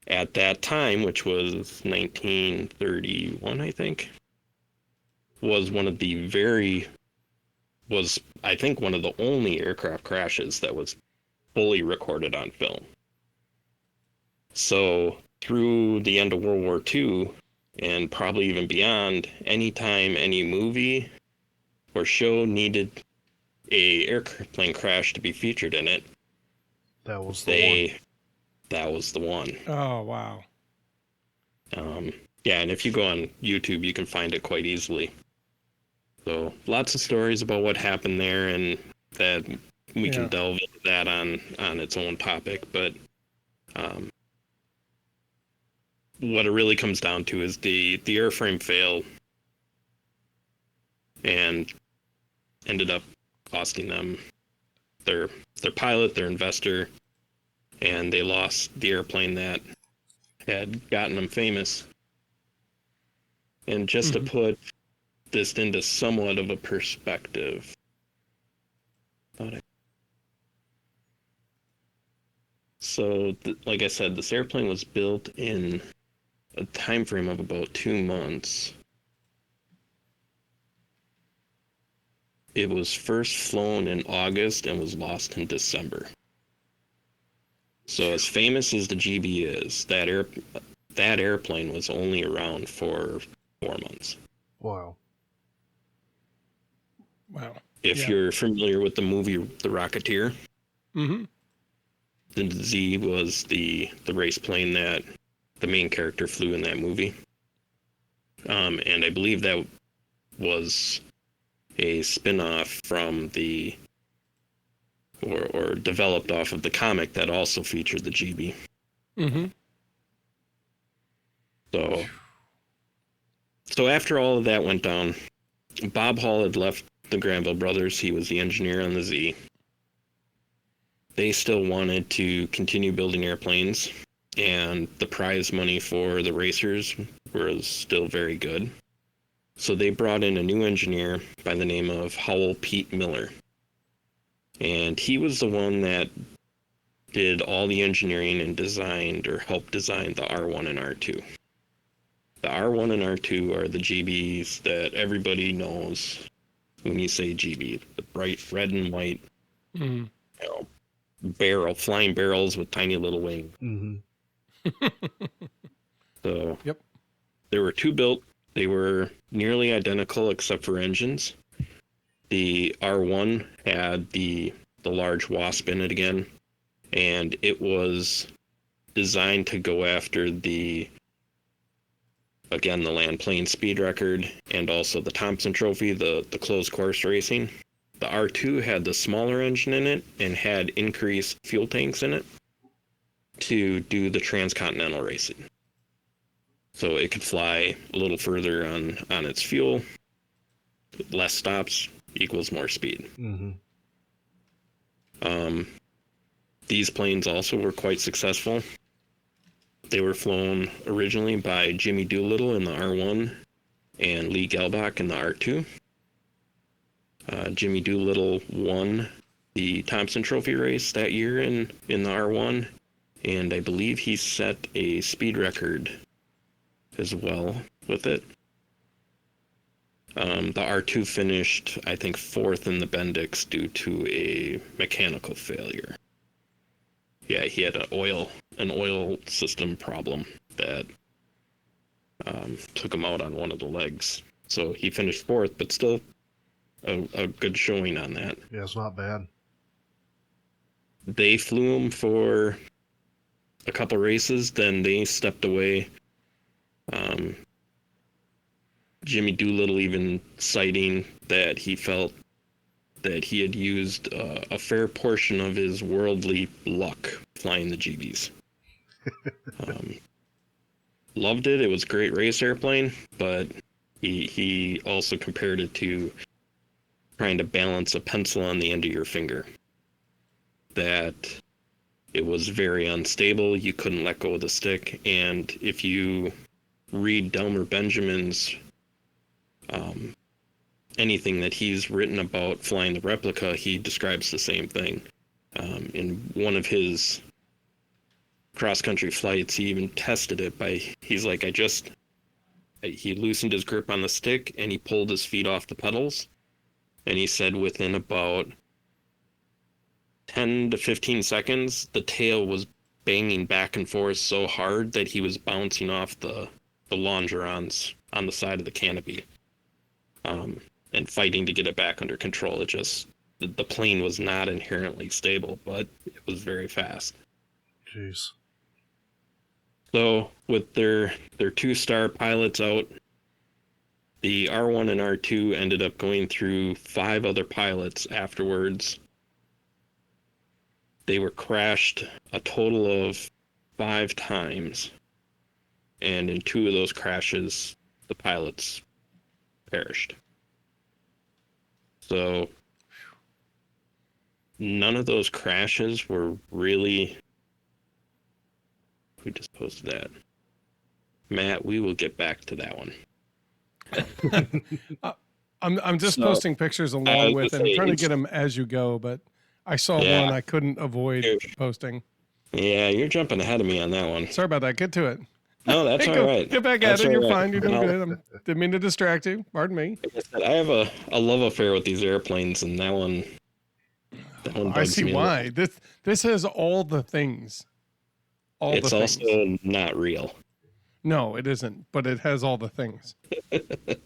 at that time, which was 1931, I think, was I think one of the only aircraft crashes that was fully recorded on film. So through the end of World War II, and probably even beyond, anytime any movie or show needed a airplane crash to be featured in it, that was the one. That was the one. Oh, wow. Yeah, and if you go on YouTube, you can find it quite easily. So lots of stories about what happened there, and that we can delve into that on its own topic. But what it really comes down to is the airframe failed and ended up costing them their pilot, their investor, and they lost the airplane that had gotten them famous. And just to put this into somewhat of a perspective, like I said, this airplane was built in a time frame of about 2 months. It was first flown in August and was lost in December. So as famous as the GB is, that airplane was only around for 4 months. Wow. Wow. If you're familiar with the movie The Rocketeer, the Z was the race plane that the main character flew in that movie. And I believe that was a spin-off from the or developed off of the comic that also featured the GB. So after all of that went down, Bob Hall had left the Granville brothers. He was the engineer on the Z. They still wanted to continue building airplanes, and the prize money for the racers was still very good. So they brought in a new engineer by the name of Howell Pete Miller. And he was the one that did all the engineering and designed or helped design the R1 and R2. The R1 and R2 are the GBs that everybody knows when you say GB, the bright red and white, flying barrels with tiny little wings. So there were 2 built. They were nearly identical except for engines. The R1 had the large Wasp in it again, and it was designed to go after the land plane speed record and also the Thompson Trophy, the closed course racing. The R2 had the smaller engine in it and had increased fuel tanks in it to do the transcontinental racing. So it could fly a little further on its fuel. Less stops equals more speed. These planes also were quite successful. They were flown originally by Jimmy Doolittle in the R1 and Lee Gelbach in the R2. Jimmy Doolittle won the Thompson Trophy race that year in the R1, and I believe he set a speed record as well with it. The R2 finished, I think, 4th in the Bendix due to a mechanical failure. Yeah, he had an oil system problem that took him out on one of the legs. So he finished 4th, but still a good showing on that. Yeah, it's not bad. They flew him for a couple races, then they stepped away. Jimmy Doolittle even citing that he felt that he had used a fair portion of his worldly luck flying the GBs. Loved it. It was a great race airplane, but he also compared it to trying to balance a pencil on the end of your finger. That it was very unstable. You couldn't let go of the stick. And if you read Delmer Benjamin's anything that he's written about flying the replica, he describes the same thing. In one of his cross-country flights, he even tested it by, he's like, he loosened his grip on the stick and he pulled his feet off the pedals. And he said within about 10 to 15 seconds, the tail was banging back and forth so hard that he was bouncing off the longerons on the side of the canopy. And fighting to get it back under control. It just, the plane was not inherently stable, but it was very fast. Jeez. So with their 2-star pilots out, the R1 and R2 ended up going through 5 other pilots afterwards. They were crashed a total of 5 times. And in 2 of those crashes, the pilots perished. So none of those crashes were really... Who just posted that? Matt, we will get back to that one. I'm just posting pictures along with, and I'm trying to get them as you go, but I saw one I couldn't avoid posting. Yeah, you're jumping ahead of me on that one. Sorry about that. Get to it. No, that's all right. Get back at it. You're fine. You're doing good. Didn't mean to distract you. Pardon me. Like I said, I have a love affair with these airplanes, and that one I see why. This has all the things. It's also not real. No, it isn't, but it has all the things. But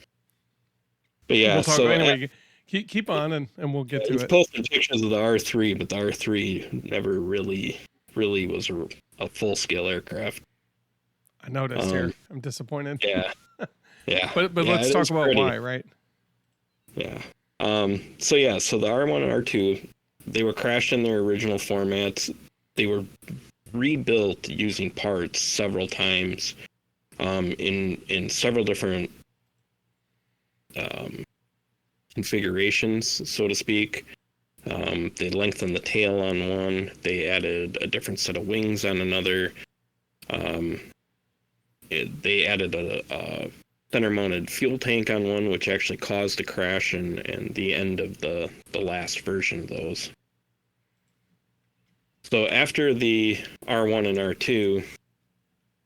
yeah, we'll talk, so anyway, keep on and we'll get to it. He's posting pictures of the R3, but the R3 never really was a full-scale aircraft. I noticed here. I'm disappointed. Yeah. Yeah. but let's talk about why, right? Yeah. So the R1 and R2, they were crashed in their original formats. They were rebuilt using parts several times in several different configurations, so to speak. They lengthened the tail on one. They added a different set of wings on another. They added a center-mounted fuel tank on one, which actually caused a crash and the end of the last version of those. So after the R1 and R2,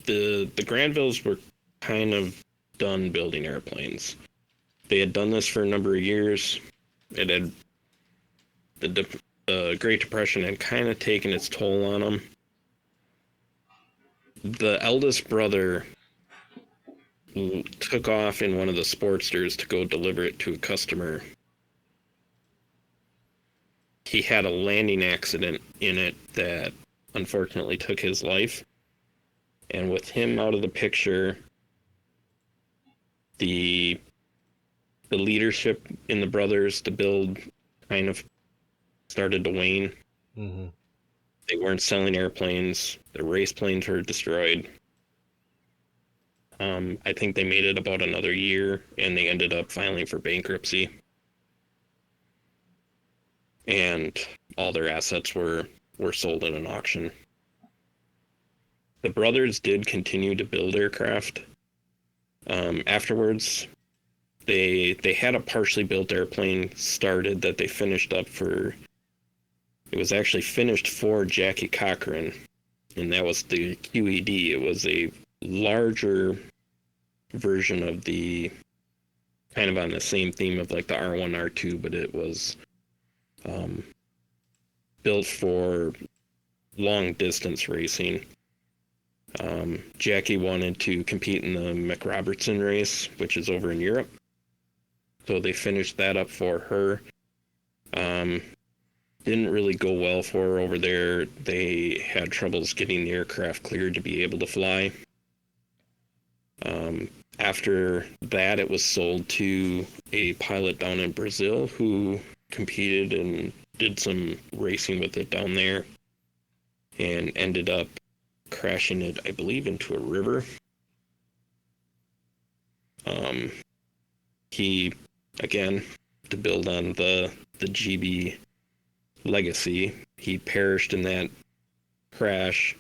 the Granvilles were kind of done building airplanes. They had done this for a number of years. It had the Great Depression had kind of taken its toll on them. The eldest brother took off in one of the Sportsters to go deliver it to a customer. He had a landing accident in it that unfortunately took his life. And with him out of the picture, the leadership in the brothers to build kind of started to wane. Mm-hmm. They weren't selling airplanes. The race planes were destroyed. I think they made it about another year, and they ended up filing for bankruptcy. And all their assets were sold in an auction. The brothers did continue to build aircraft. Afterwards, they had a partially built airplane started that they finished up for. It was actually finished for Jackie Cochran, and that was the QED. It was a larger version of the kind of on the same theme of like the R1, R2, but it was built for long distance racing. Jackie wanted to compete in the McRobertson race, which is over in Europe. So they finished that up for her. Didn't really go well for her over there. They had troubles getting the aircraft cleared to be able to fly. After that, it was sold to a pilot down in Brazil who competed and did some racing with it down there and ended up crashing it, I believe, into a river. He, again, to build on the GB legacy, he perished in that crash,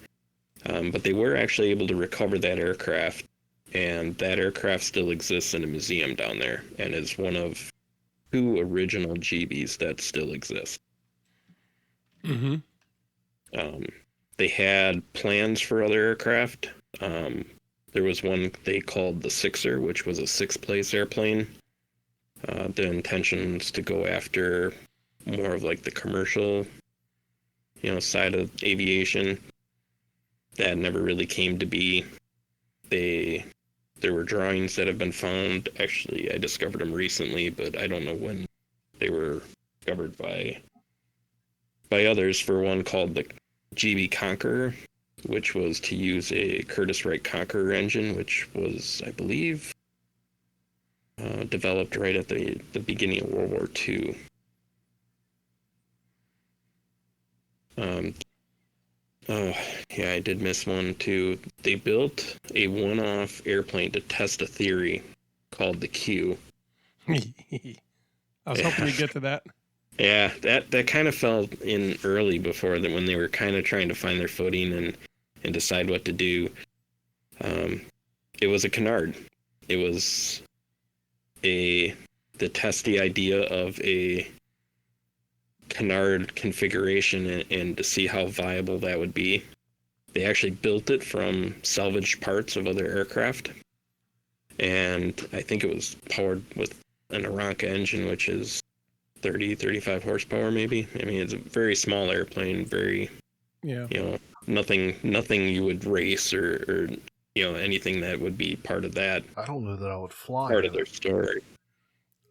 but they were actually able to recover that aircraft, and that aircraft still exists in a museum down there and is one of 2 original GBs that still exist. Mm-hmm. They had plans for other aircraft. There was one they called the Sixer, which was a 6-place airplane. The intentions to go after more of like the commercial, side of aviation. That never really came to be. There were drawings that have been found. Actually, I discovered them recently, but I don't know when they were discovered by others, for one called the GB Conqueror, which was to use a Curtiss-Wright Conqueror engine, which was, I believe, developed right at the beginning of World War II. Oh, yeah, I did miss one too. They built a one-off airplane to test a theory called the Q. I was hoping you'd get to that. Yeah, that kind of fell in early before that, when they were kind of trying to find their footing and decide what to do. It was a canard. It was to test the idea of a canard configuration and to see how viable that would be. They actually built it from salvaged parts of other aircraft, and I think it was powered with an Aranca engine, which is 35 horsepower maybe. I mean, it's a very small airplane, very, nothing you would race or anything that would be part of that. I don't know that I would fly part it. of their story.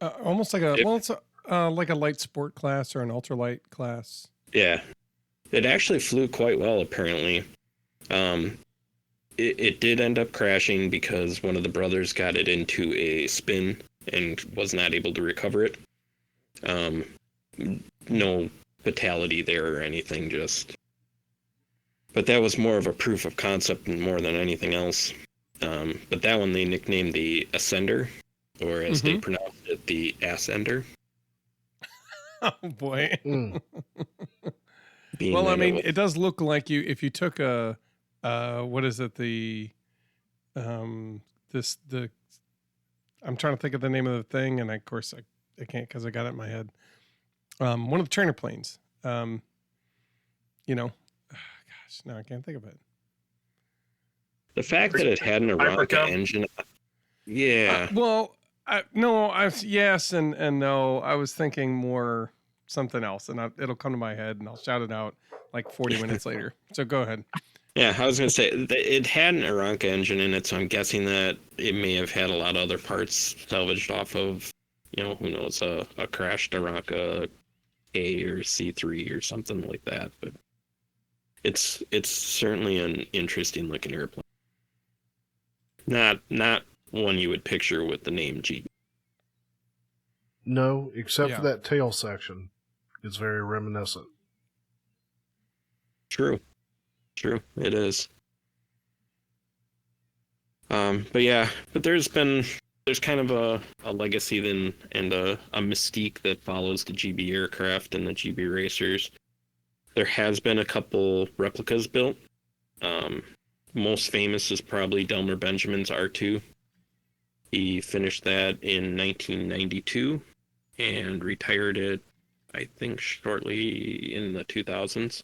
Almost like it's like a light sport class or an ultralight class. Yeah, it actually flew quite well, apparently. It did end up crashing because one of the brothers got it into a spin and was not able to recover it. No fatality there or anything, but that was more of a proof of concept more than anything else. But that one they nicknamed the Ascender, or as they pronounced it, the Ascender. Oh boy. Well, I mean, it does look like if you took what is it, I'm trying to think of the name of the thing, and of course I can't because I got it in my head. One of the trainer planes. Gosh, no, I can't think of it. The fact that it had an Aranca engine. Yeah. Yes and no. I was thinking more something else, and it'll come to my head, and I'll shout it out like 40 minutes later. So go ahead. Yeah, I was going to say, it had an Aranca engine in it, so I'm guessing that it may have had a lot of other parts salvaged off of, who knows, a crashed Aranca A or C3 or something like that. But it's certainly an interesting looking airplane. Not one you would picture with the name G. No, except for that tail section. It's very reminiscent. True, it is. But there's kind of a legacy then, and a mystique that follows the GB aircraft and the GB racers. There has been a couple replicas built. Most famous is probably Delmer Benjamin's R2. He finished that in 1992 and retired it, I think, shortly in the 2000s.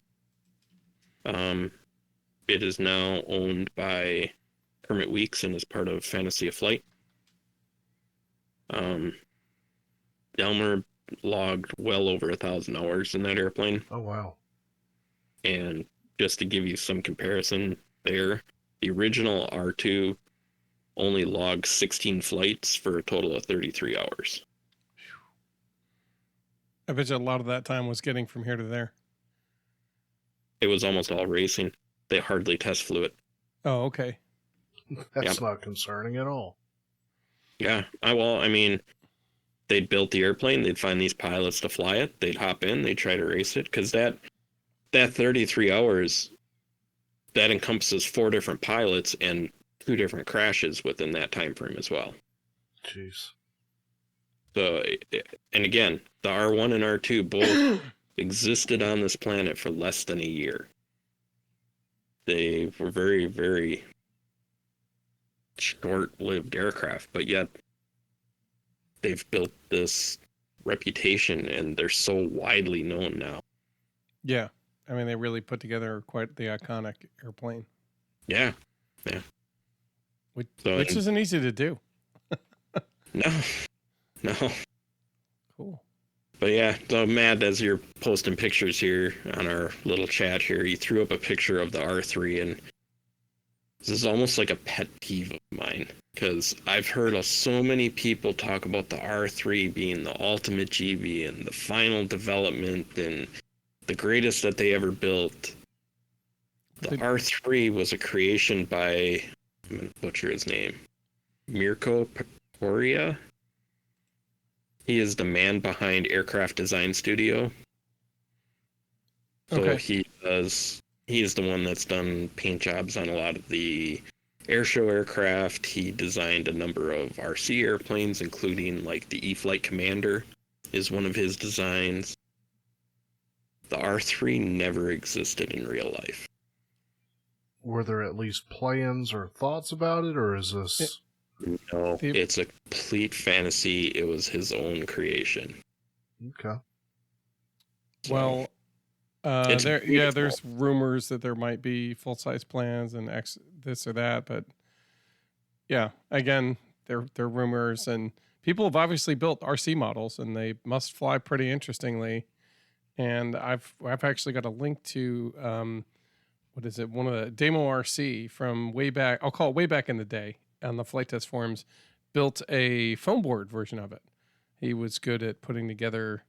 It is now owned by Kermit Weeks and is part of Fantasy of Flight. Elmer logged well over 1,000 hours in that airplane. Oh, wow. And just to give you some comparison there, the original R2 only logged 16 flights for a total of 33 hours. I bet you a lot of that time was getting from here to there. It was almost all racing. They hardly test flew it. Oh, okay. That's not concerning at all. Yeah. I mean, they'd built the airplane. They'd find these pilots to fly it. They'd hop in. They'd try to race it. Because that 33 hours, that encompasses 4 different pilots and 2 different crashes within that time frame as well. Jeez. So, and again, the R1 and R2 both existed on this planet for less than a year. They were very, very short-lived aircraft, but yet they've built this reputation and they're so widely known now. Yeah. I mean, they really put together quite the iconic airplane. Yeah. Which isn't easy to do. No. Cool. But yeah, so Matt, as you're posting pictures here on our little chat here, you threw up a picture of the R3, and this is almost like a pet peeve of mine, because I've heard of so many people talk about the R3 being the ultimate GB and the final development and the greatest that they ever built. The R3 was a creation by, I'm going to butcher his name, Mirko Pakoria. He is the man behind Aircraft Design Studio. So Okay. he is the one that's done paint jobs on a lot of the airshow aircraft. He designed a number of RC airplanes, including like the E-Flight Commander is one of his designs. The R3 never existed in real life. Were there at least plans or thoughts about it, or is this... No, it's a complete fantasy. It was his own creation. Okay. Well, It's there's beautiful. rumors that there might be full-size plans and this or that, but yeah, again, they're rumors, and people have obviously built RC models, and they must fly pretty interestingly. And I've actually got a link to what is it? One of the Demo RC from way back. I'll call it way back in the day on the flight test forums. Built a foam board version of it. He was good at putting together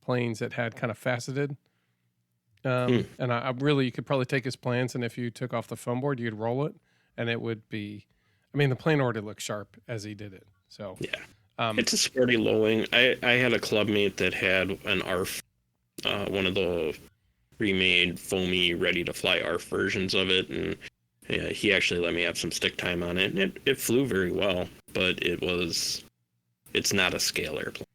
planes that had kind of faceted. And I really, you could probably take his plans, and if you took off the foam board, you could roll it, and it would be. I mean, the plane already looked sharp as he did it. So yeah, it's a sporty low wing. I had a clubmate that had an ARF, one of the remade foamy, ready to fly ARF versions of it, and yeah, he actually let me have some stick time on it, and it flew very well, but it's not a scale airplane.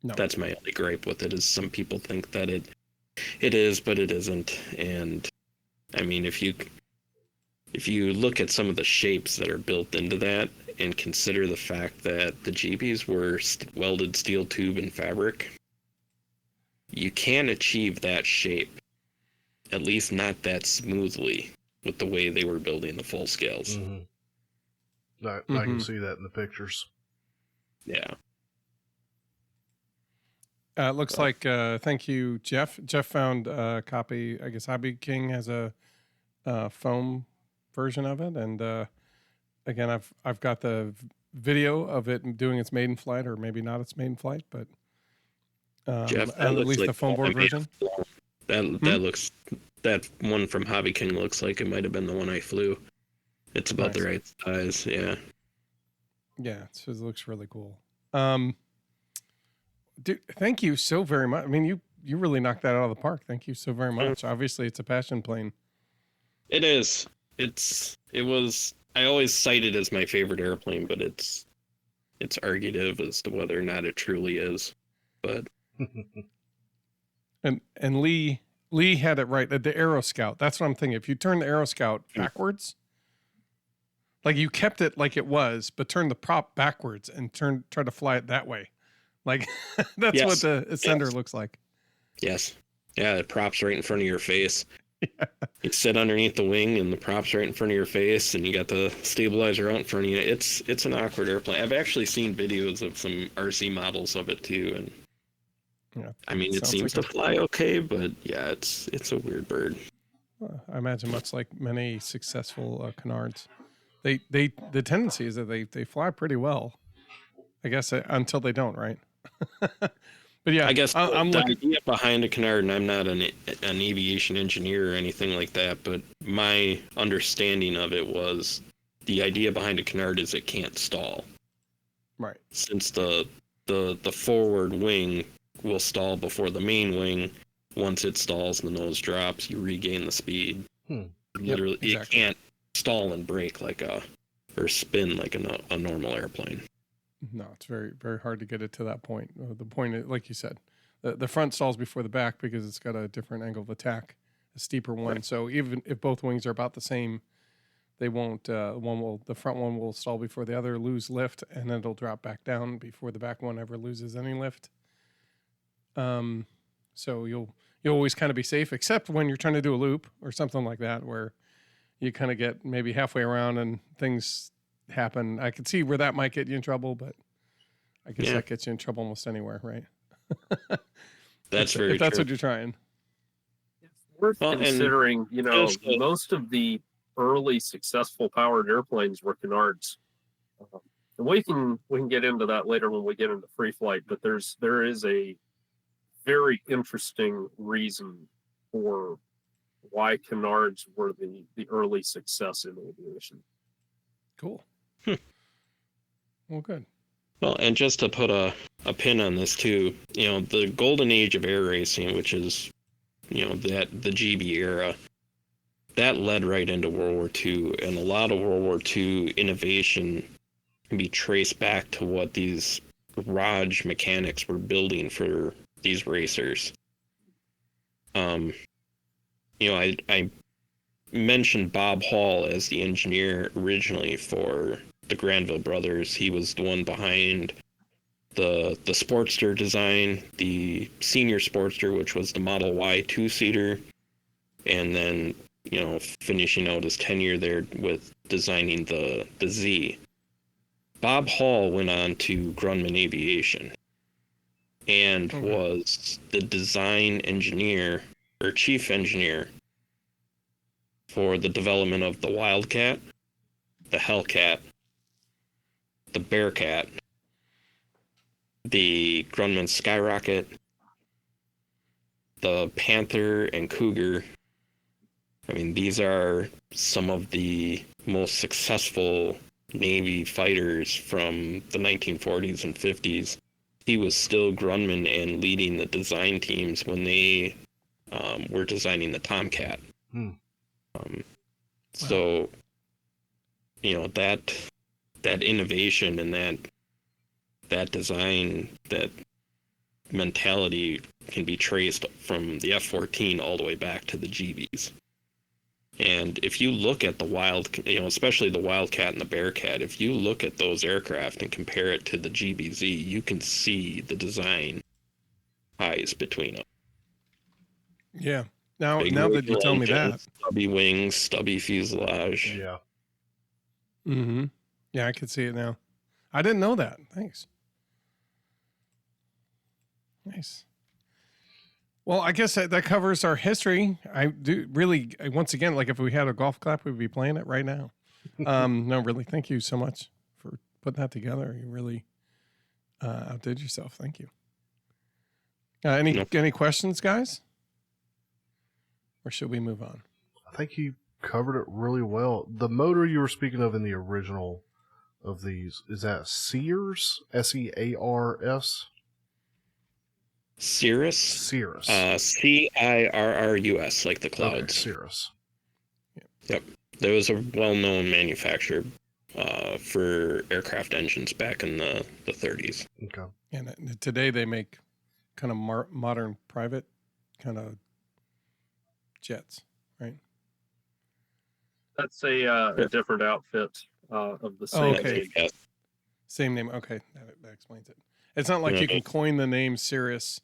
no. That's my only gripe with it, is some people think that it is, but it isn't. And I mean, if you look at some of the shapes that are built into that and consider the fact that the GBs were welded steel tube and fabric, you can't achieve that shape, at least not that smoothly, with the way they were building the full scales. Mm-hmm. I can see that in the pictures. Yeah. It looks like, thank you, Jeff. Jeff found a copy. I guess Hobby King has a foam version of it, and again, I've got the video of it doing its maiden flight, or maybe not its maiden flight, but Jeff, at least like the foam board version. That one from Hobby King looks like it might have been the one I flew. It's about the right size. Yeah. Yeah, it looks really cool. Dude, thank you so very much. I mean, you really knocked that out of the park. Thank you so very much. Obviously, it's a passion plane. It is. It was. I always cite it as my favorite airplane, but it's arguable as to whether or not it truly is. But and Lee had it right. The Aero Scout. That's what I'm thinking. If you turn the Aero Scout backwards, like you kept it like it was, but turned the prop backwards and try to fly it that way. Like that's what the Ascender looks like. Yes. Yeah, it props right in front of your face. You sit underneath the wing and the prop's right in front of your face, and you got the stabilizer out in front of you. It's an awkward airplane. I've actually seen videos of some RC models of it too, and Yeah, I mean it seems to fly okay, but yeah, it's a weird bird. I imagine much like many successful canards, the tendency is that they fly pretty well. I guess until they don't, right? But yeah, I guess I'm the looking. idea behind a canard, and I'm not an aviation engineer or anything like that, but my understanding of it was the idea behind a canard is it can't stall. Right. Since the forward wing will stall before the main wing. Once it stalls, the nose drops, you regain the speed. Literally, exactly. It can't stall and brake or spin like a normal airplane. No, it's very, very hard to get it to that point. The point, like you said, the front stalls before the back because it's got a different angle of attack, a steeper one. Right. So even if both wings are about the same, they won't. The front one will stall before the other, lose lift, and then it'll drop back down before the back one ever loses any lift. So you'll always kind of be safe, except when you're trying to do a loop or something like that, where you kind of get maybe halfway around and things happen. I could see where that might get you in trouble, but I guess that gets you in trouble almost anywhere, right? That's very if that's true. what you're trying. It's worth considering, most of the early successful powered airplanes were canards. And we can get into that later when we get into free flight, but there is a very interesting reason for why canards were the early success in aviation. Cool. Well, good. Well, and just to put a pin on this too, the golden age of air racing, which is, the GB era, that led right into World War II, and a lot of World War II innovation can be traced back to what these Raj mechanics were building for these racers. I mentioned Bob Hall as the engineer originally for the Granville brothers. He was the one behind the Sportster design, the Senior Sportster, which was the Model Y 2-seater, and then finishing out his tenure there with designing the Z. Bob Hall went on to Grumman Aviation and was the design engineer or chief engineer for the development of the Wildcat, the Hellcat, the Bearcat, the Grumman Skyrocket, the Panther and Cougar. I mean, these are some of the most successful Navy fighters from the 1940s and 50s. He was still Grumman and leading the design teams when they were designing the Tomcat. So, that innovation and that design, that mentality can be traced from the F-14 all the way back to the GBs. And if you look at the especially the Wildcat and the Bearcat, if you look at those aircraft and compare it to the GBZ, you can see the design ties between them. Yeah. Now that you tell me that. Stubby wings, stubby fuselage. Yeah. Mm-hmm. Yeah, I can see it now. I didn't know that. Thanks. Nice. Well, I guess that covers our history. I do really, once again, like if we had a golf clap, we'd be playing it right now. No, really, thank you so much for putting that together. You really outdid yourself. Thank you. Any questions, guys? Or should we move on? I think you covered it really well. The motor you were speaking of in the original of these, is that Sears? S-E-A-R-S? Cirrus? Cirrus. C-I-R-R-U-S, like the clouds. Okay, Cirrus. Yep. There was a well-known manufacturer for aircraft engines back in the 30s. Okay. And today they make kind of modern private kind of jets, right? That's a different outfit of the same name. Yes. Same name. Okay, that explains it. It's not like you can coin the name Cirrus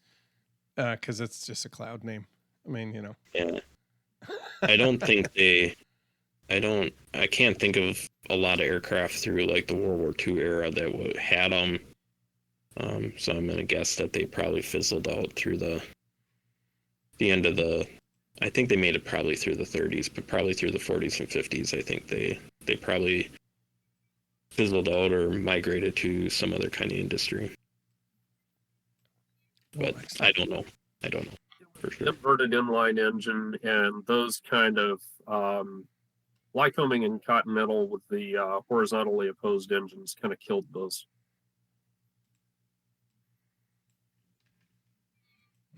because it's just a cloud name. I mean, Yeah. I don't think they. I can't think of a lot of aircraft through like the World War II era that had them. So I'm gonna guess that they probably fizzled out through the end of the. I think they made it probably through the 30s, but probably through the 40s and 50s. I think they probably fizzled out or migrated to some other kind of industry. But I don't know. For sure. Inverted inline engine and those kind of Lycoming and Continental with the horizontally opposed engines kind of killed those.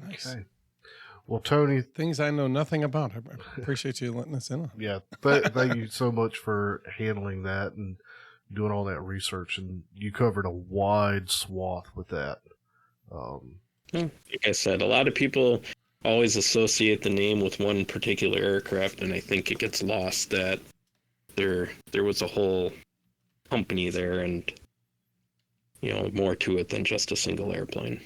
Nice. Okay. Well, Tony, Things I know nothing about. I appreciate you letting us in on. yeah, thank you so much for handling that and doing all that research. And you covered a wide swath with that. Like I said, a lot of people always associate the name with one particular aircraft, and I think it gets lost that there was a whole company there, and more to it than just a single airplane.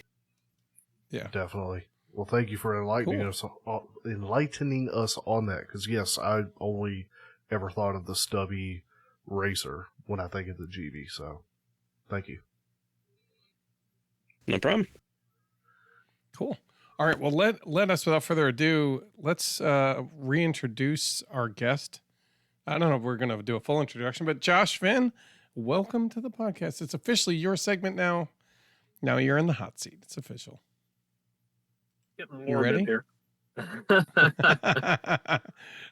Yeah, Definitely. Well, thank you for enlightening us on that. Because yes, I only ever thought of the stubby racer when I think of the GB. So, thank you. No problem. cool. All right. Well, let us, without further ado, let's reintroduce our guest. I don't know if we're going to do a full introduction, but Josh Finn, welcome to the podcast. It's officially your segment now. Now you're in the hot seat. It's official. Getting You warm in ready? here.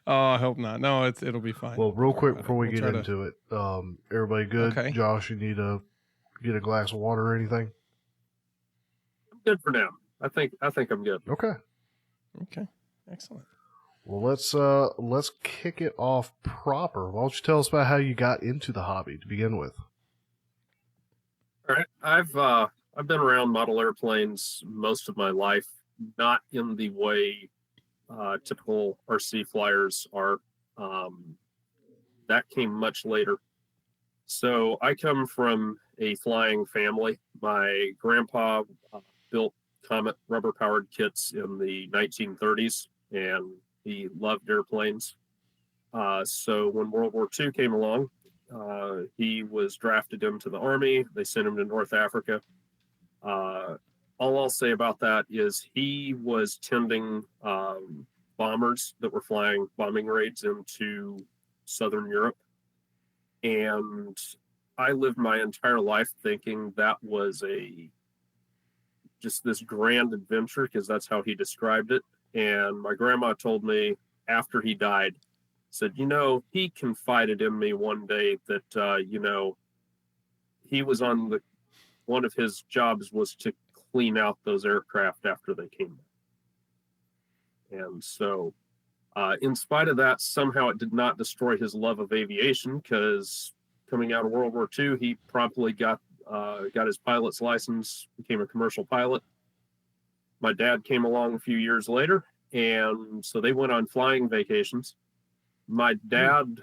Oh, I hope not. No, it'll be fine. Well, real quick About it. before we We'll get try to- into it, everybody good? Okay. Josh, you need to get a glass of water or anything? I'm good for now. I think I'm good. Okay. Okay. Excellent. Well, let's kick it off proper. Why don't you tell us about how you got into the hobby to begin with? All right. I've been around model airplanes most of my life, not in the way typical RC flyers are. That came much later. So I come from a flying family. My grandpa built Comet rubber-powered kits in the 1930s, and he loved airplanes. So when World War II came along, he was drafted into the Army. They sent him to North Africa. All I'll say about that is he was tending bombers that were flying bombing raids into Southern Europe. And I lived my entire life thinking that was just this grand adventure, because that's how he described it. And my grandma told me after he died, said, he confided in me one day that, he was on one of his jobs was to clean out those aircraft after they came back. And so, in spite of that, somehow it did not destroy his love of aviation, because coming out of World War II, he promptly got his pilot's license, became a commercial pilot. My dad came along a few years later, and so they went on flying vacations. My dad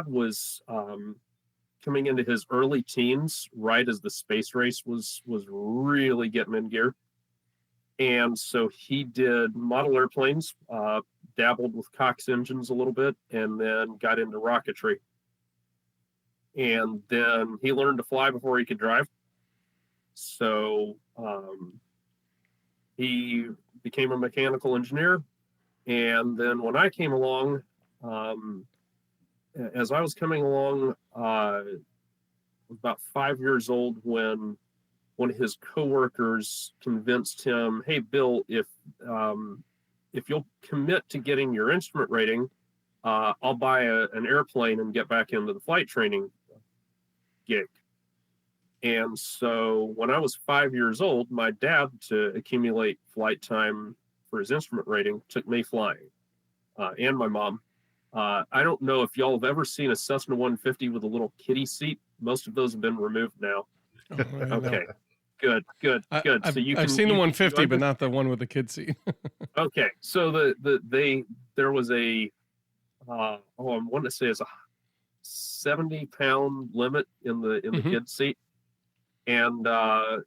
was coming into his early teens, right as the space race was really getting in gear. And so he did model airplanes, dabbled with Cox engines a little bit, and then got into rocketry. And then he learned to fly before he could drive. So he became a mechanical engineer. And then when I came along, as I was coming along, I was about 5 years old when one of his coworkers convinced him, "Hey, Bill, if you'll commit to getting your instrument rating, I'll buy an airplane and get back into the flight training gig." And so when I was 5 years old, my dad, to accumulate flight time for his instrument rating, took me flying, and my mom. I don't know if y'all have ever seen a Cessna 150 with a little kiddie seat. Most of those have been removed now. Oh, I know. Okay, good. I've, So I've seen the 150, but not the one with the kid seat. Okay, so there was I want to say it's a 70-pound limit in the Mhm. kid seat, and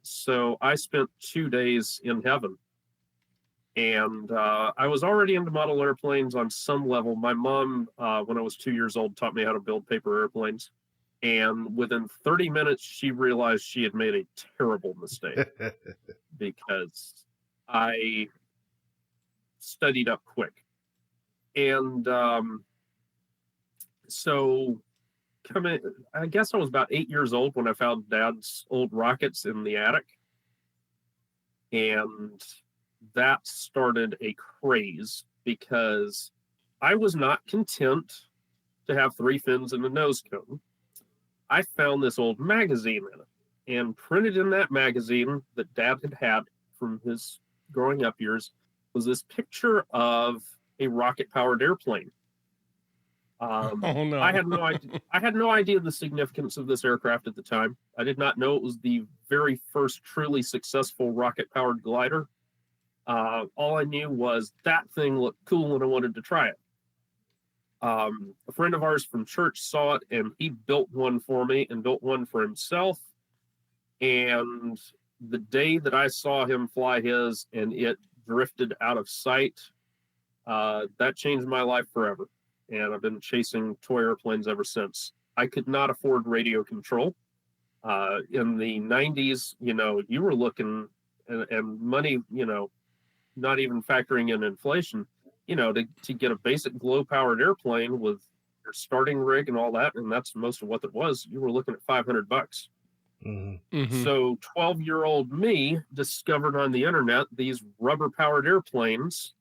so I spent 2 days in heaven, And I was already into model airplanes on some level. My mom, when I was 2 years old, taught me how to build paper airplanes. And within 30 minutes, she realized she had made a terrible mistake because I studied up quick. And so I guess I was about 8 years old when I found Dad's old rockets in the attic. And that started a craze because I was not content to have 3 fins and a nose cone. I found this old magazine in it, and printed in that magazine that Dad had from his growing up years was this picture of a rocket-powered airplane. Oh no! I had no idea. I had no idea the significance of this aircraft at the time. I did not know it was the very first truly successful rocket-powered glider. All I knew was that thing looked cool and I wanted to try it. A friend of ours from church saw it and he built one for me and built one for himself. And the day that I saw him fly his and it drifted out of sight, that changed my life forever. And I've been chasing toy airplanes ever since. I could not afford radio control. In the 90s, you were looking and money, not even factoring in inflation, to get a basic glow-powered airplane with your starting rig and all that, and that's most of what it was, you were looking at $500. Mm-hmm. Mm-hmm. So 12-year-old me discovered on the internet these rubber-powered airplanes,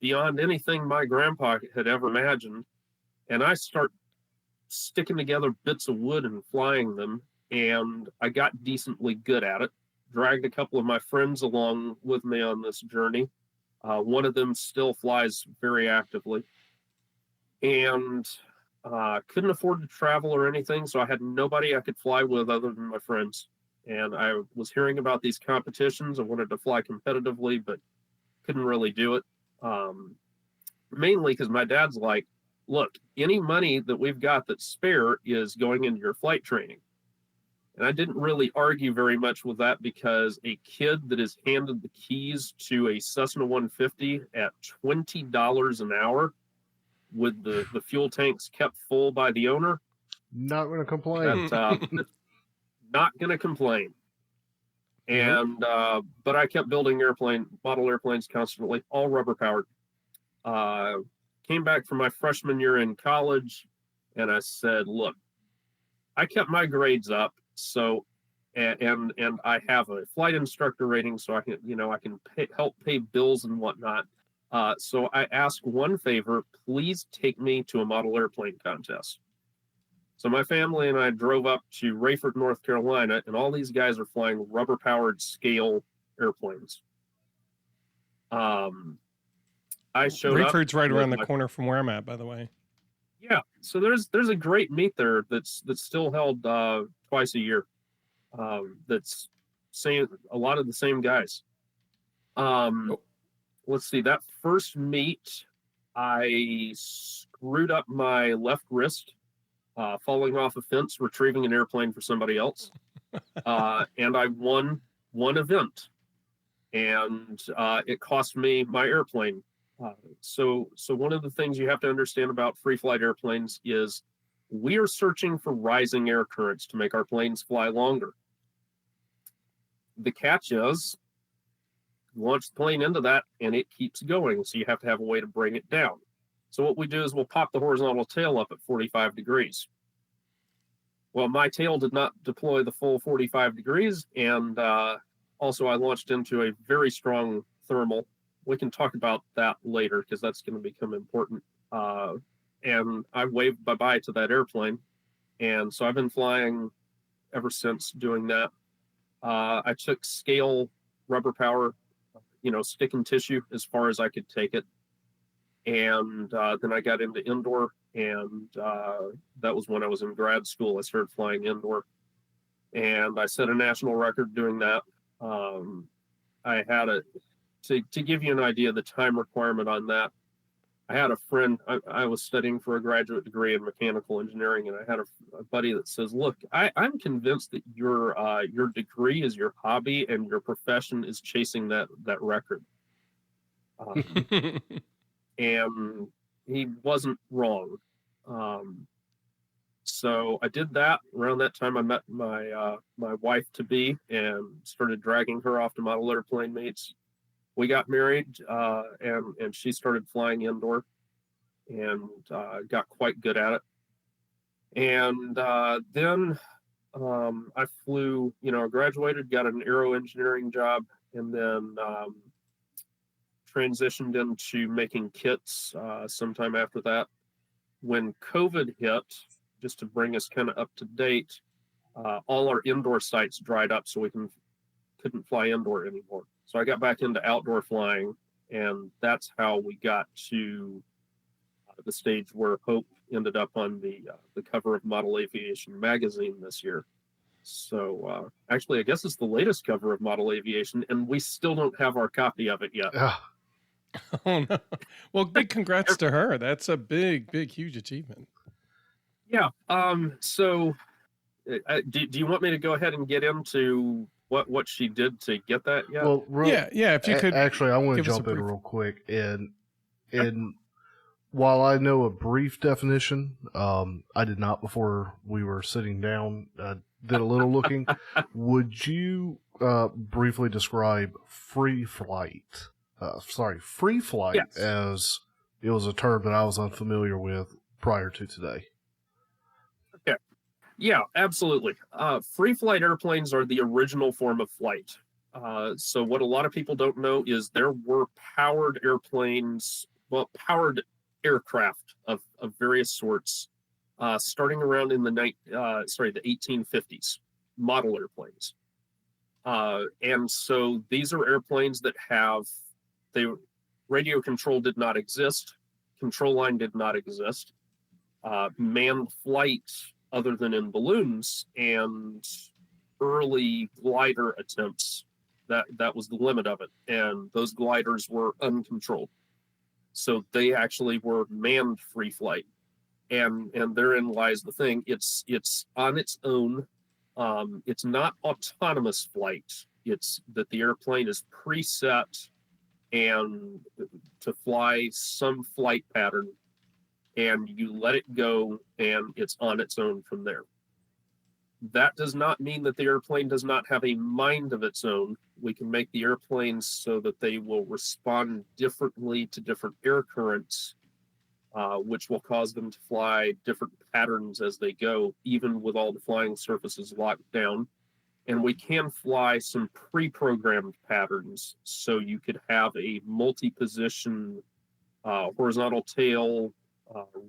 beyond anything my grandpa had ever imagined, and I start sticking together bits of wood and flying them, and I got decently good at it. Dragged a couple of my friends along with me on this journey. One of them still flies very actively. And couldn't afford to travel or anything, so I had nobody I could fly with other than my friends. And I was hearing about these competitions. I wanted to fly competitively, but couldn't really do it. Mainly because my dad's like, look, any money that we've got that's spare is going into your flight training. And I didn't really argue very much with that because a kid that is handed the keys to a Cessna 150 at $20 an hour with the fuel tanks kept full by the owner, Not going to complain. not going to complain. And but I kept building model airplanes constantly, all rubber powered. Came back from my freshman year in college, and I said, look, I kept my grades up. So, and I have a flight instructor rating, so I can help pay bills and whatnot. So I asked one favor: please take me to a model airplane contest. So my family and I drove up to Rayford, North Carolina, and all these guys are flying rubber-powered scale airplanes. I showed up. Rayford's right around the corner from where I'm at, by the way. Yeah, so there's a great meet there that's still held twice a year. That's a lot of the same guys. Let's see, that first meet, I screwed up my left wrist, falling off a fence, retrieving an airplane for somebody else, and I won one event, and it cost me my airplane. So one of the things you have to understand about free flight airplanes is we are searching for rising air currents to make our planes fly longer. The catch is, launch the plane into that and it keeps going, so you have to have a way to bring it down. So what we do is we'll pop the horizontal tail up at 45 degrees. Well, my tail did not deploy the full 45 degrees, and also I launched into a very strong thermal. We can talk about that later because that's going to become important. And I waved bye-bye to that airplane. And so I've been flying ever since doing that. I took scale rubber power, stick and tissue as far as I could take it. And then I got into indoor, and that was when I was in grad school. I started flying indoor. And I set a national record doing that. I had to give you an idea of the time requirement on that, I had a friend, I was studying for a graduate degree in mechanical engineering, and I had a buddy that says, look, I'm convinced that your degree is your hobby and your profession is chasing that record. And he wasn't wrong. So I did that. Around that time, I met my wife to be and started dragging her off to model airplane meets. We got married, and she started flying indoor, and got quite good at it. And then I flew. I graduated, got an aero engineering job, and then transitioned into making kits sometime after that. When COVID hit, just to bring us kind of up to date, all our indoor sites dried up, so we couldn't fly indoor anymore. So I got back into outdoor flying, and that's how we got to the stage where Hope ended up on the cover of Model Aviation magazine this year. So actually, I guess it's the latest cover of Model Aviation, and we still don't have our copy of it yet. Oh no! Well, big congrats to her. That's a big, huge achievement. Yeah. So, do you want me to go ahead and get into what she did to get that yet? Well, yeah. If you could, actually, I want to give us a jump in brief- real quick, and while I know a brief definition, I did not before we were sitting down. Did a little looking. Would you briefly describe free flight? Free flight, Yes. as it was a term that I was unfamiliar with prior to today. Okay. Yeah, absolutely. Free flight airplanes are the original form of flight. So what a lot of people don't know is there were powered airplanes, powered aircraft of various sorts, starting around in the 1850s, model airplanes. And so these are airplanes that radio control did not exist, control line did not exist, manned flight other than in balloons and early glider attempts, that was the limit of it, and those gliders were uncontrolled, so they actually were manned free flight, and therein lies the thing. It's on its own. It's not autonomous flight. It's that the airplane is preset and to fly some flight pattern, and you let it go, and it's on its own from there. That does not mean that the airplane does not have a mind of its own. We can make the airplanes so that they will respond differently to different air currents, which will cause them to fly different patterns as they go, even with all the flying surfaces locked down. And we can fly some pre-programmed patterns, so you could have a multi-position horizontal tail,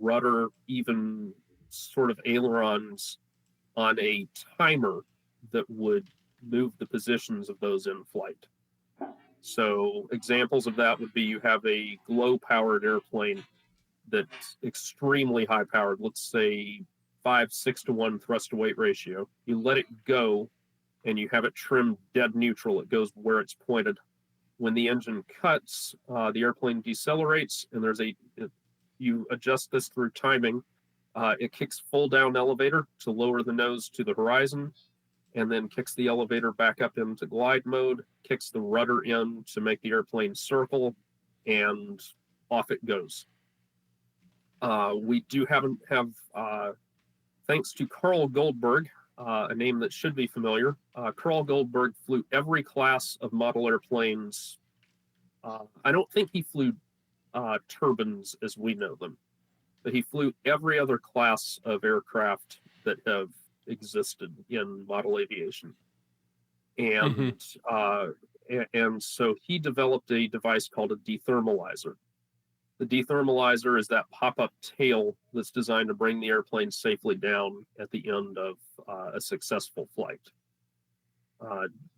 rudder, even sort of ailerons on a timer that would move the positions of those in flight. So examples of that would be you have a glow-powered airplane that's extremely high-powered, let's say 5-6 to 1 thrust-to-weight ratio. You let it go, and you have it trimmed dead neutral. It goes where it's pointed. When the engine cuts, the airplane decelerates, and you adjust this through timing. It kicks full down elevator to lower the nose to the horizon, and then kicks the elevator back up into glide mode, kicks the rudder in to make the airplane circle, and off it goes. We do have thanks to Carl Goldberg, a name that should be familiar. Carl Goldberg flew every class of model airplanes. I don't think he flew turbines as we know them, but he flew every other class of aircraft that have existed in model aviation. And and so he developed a device called a De-Thermalizer. The De-Thermalizer is that pop-up tail that's designed to bring the airplane safely down at the end of a successful flight.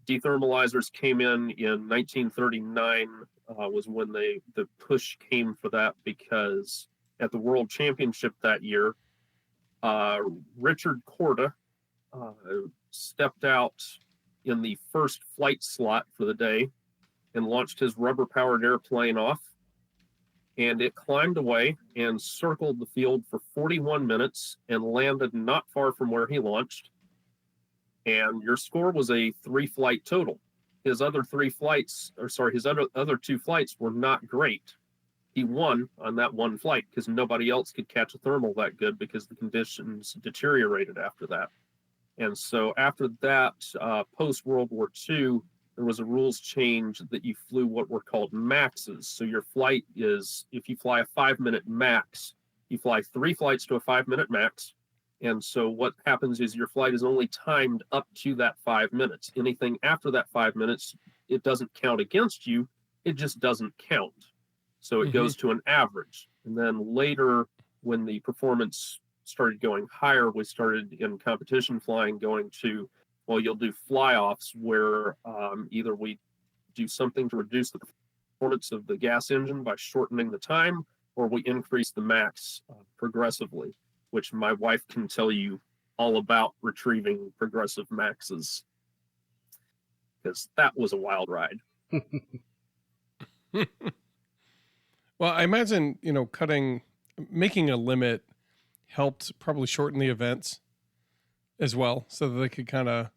De-Thermalizers came in 1939, was when the push came for that, because at the World Championship that year, Richard Korda stepped out in the first flight slot for the day and launched his rubber-powered airplane off. And it climbed away and circled the field for 41 minutes and landed not far from where he launched. And your score was a 3-flight total. his other three flights, or sorry, his other two flights were not great. He won on that one flight because nobody else could catch a thermal that good because the conditions deteriorated after that. And so after that, post World War II, there was a rules change that you flew what were called maxes. So your flight is, if you fly a 5-minute max, you fly 3 flights to a 5-minute max. And so what happens is your flight is only timed up to that 5 minutes. Anything after that 5 minutes, it doesn't count against you. It just doesn't count. So it goes to an average. And then later, when the performance started going higher, we started in competition flying going to, well, you'll do fly-offs where either we do something to reduce the performance of the gas engine by shortening the time, or we increase the max progressively, which my wife can tell you all about retrieving progressive maxes, because that was a wild ride. Well, I imagine, making a limit helped probably shorten the events as well, so that they could kind of,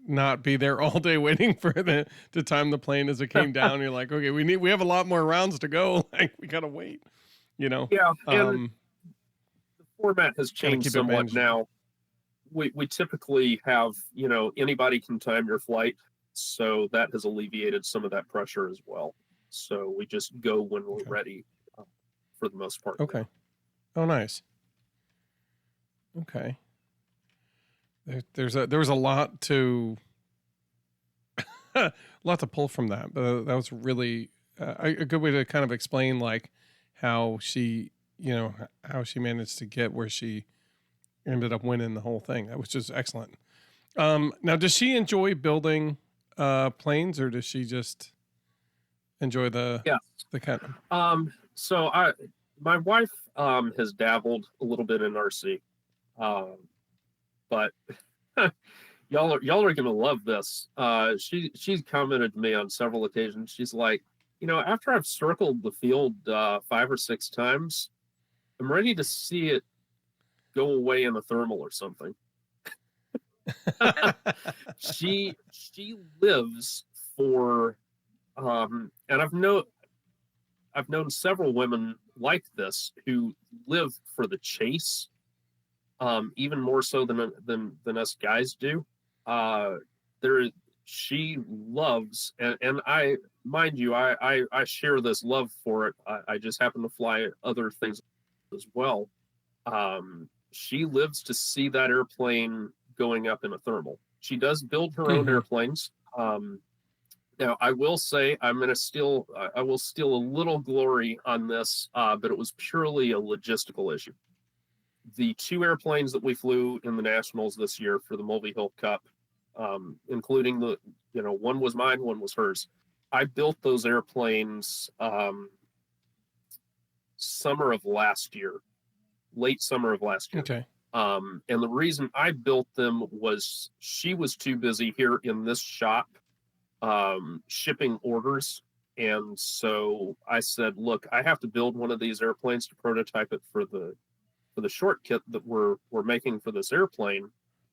not be there all day waiting for to time the plane as it came down. You're like, okay, we have a lot more rounds to go. Like, we gotta wait, Yeah, and the format has changed somewhat now. We typically have, anybody can time your flight, so that has alleviated some of that pressure as well. So we just go when we're ready, for the most part. Okay. Oh, nice. Okay. There was a lot to pull from that, but that was really a good way to kind of explain like how she managed to get where she ended up winning the whole thing. That was just excellent. Now, does she enjoy building planes, or does she just enjoy the kind of... So my wife has dabbled a little bit in RC, but y'all are gonna love this. She's commented to me on several occasions. She's like, after I've circled the field 5 or 6 times, I'm ready to see it go away in a thermal or something. She lives for, and I've known several women like this who live for the chase, even more so than us guys do. She loves, and I, mind you, I share this love for it. I just happen to fly other things as well. She lives to see that airplane going up in a thermal. She does build her own airplanes. Now, I will say I will steal a little glory on this, but it was purely a logistical issue. The 2 airplanes that we flew in the Nationals this year for the Mulvey Hill Cup, including one was mine, one was hers. I built those airplanes summer of last year, late summer of last year. Okay. And the reason I built them was she was too busy here in this shop shipping orders. And so I said, look, I have to build one of these airplanes to prototype it for the short kit that we're making for this airplane.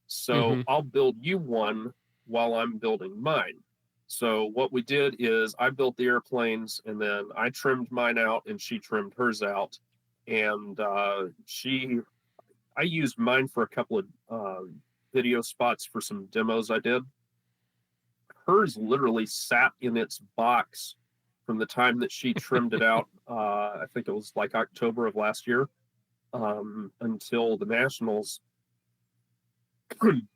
So I'll build you one while I'm building mine. So what we did is I built the airplanes, and then I trimmed mine out and she trimmed hers out. And I used mine for a couple of video spots for some demos I did. Hers literally sat in its box from the time that she trimmed it out. I think it was like October of last year, until the Nationals. She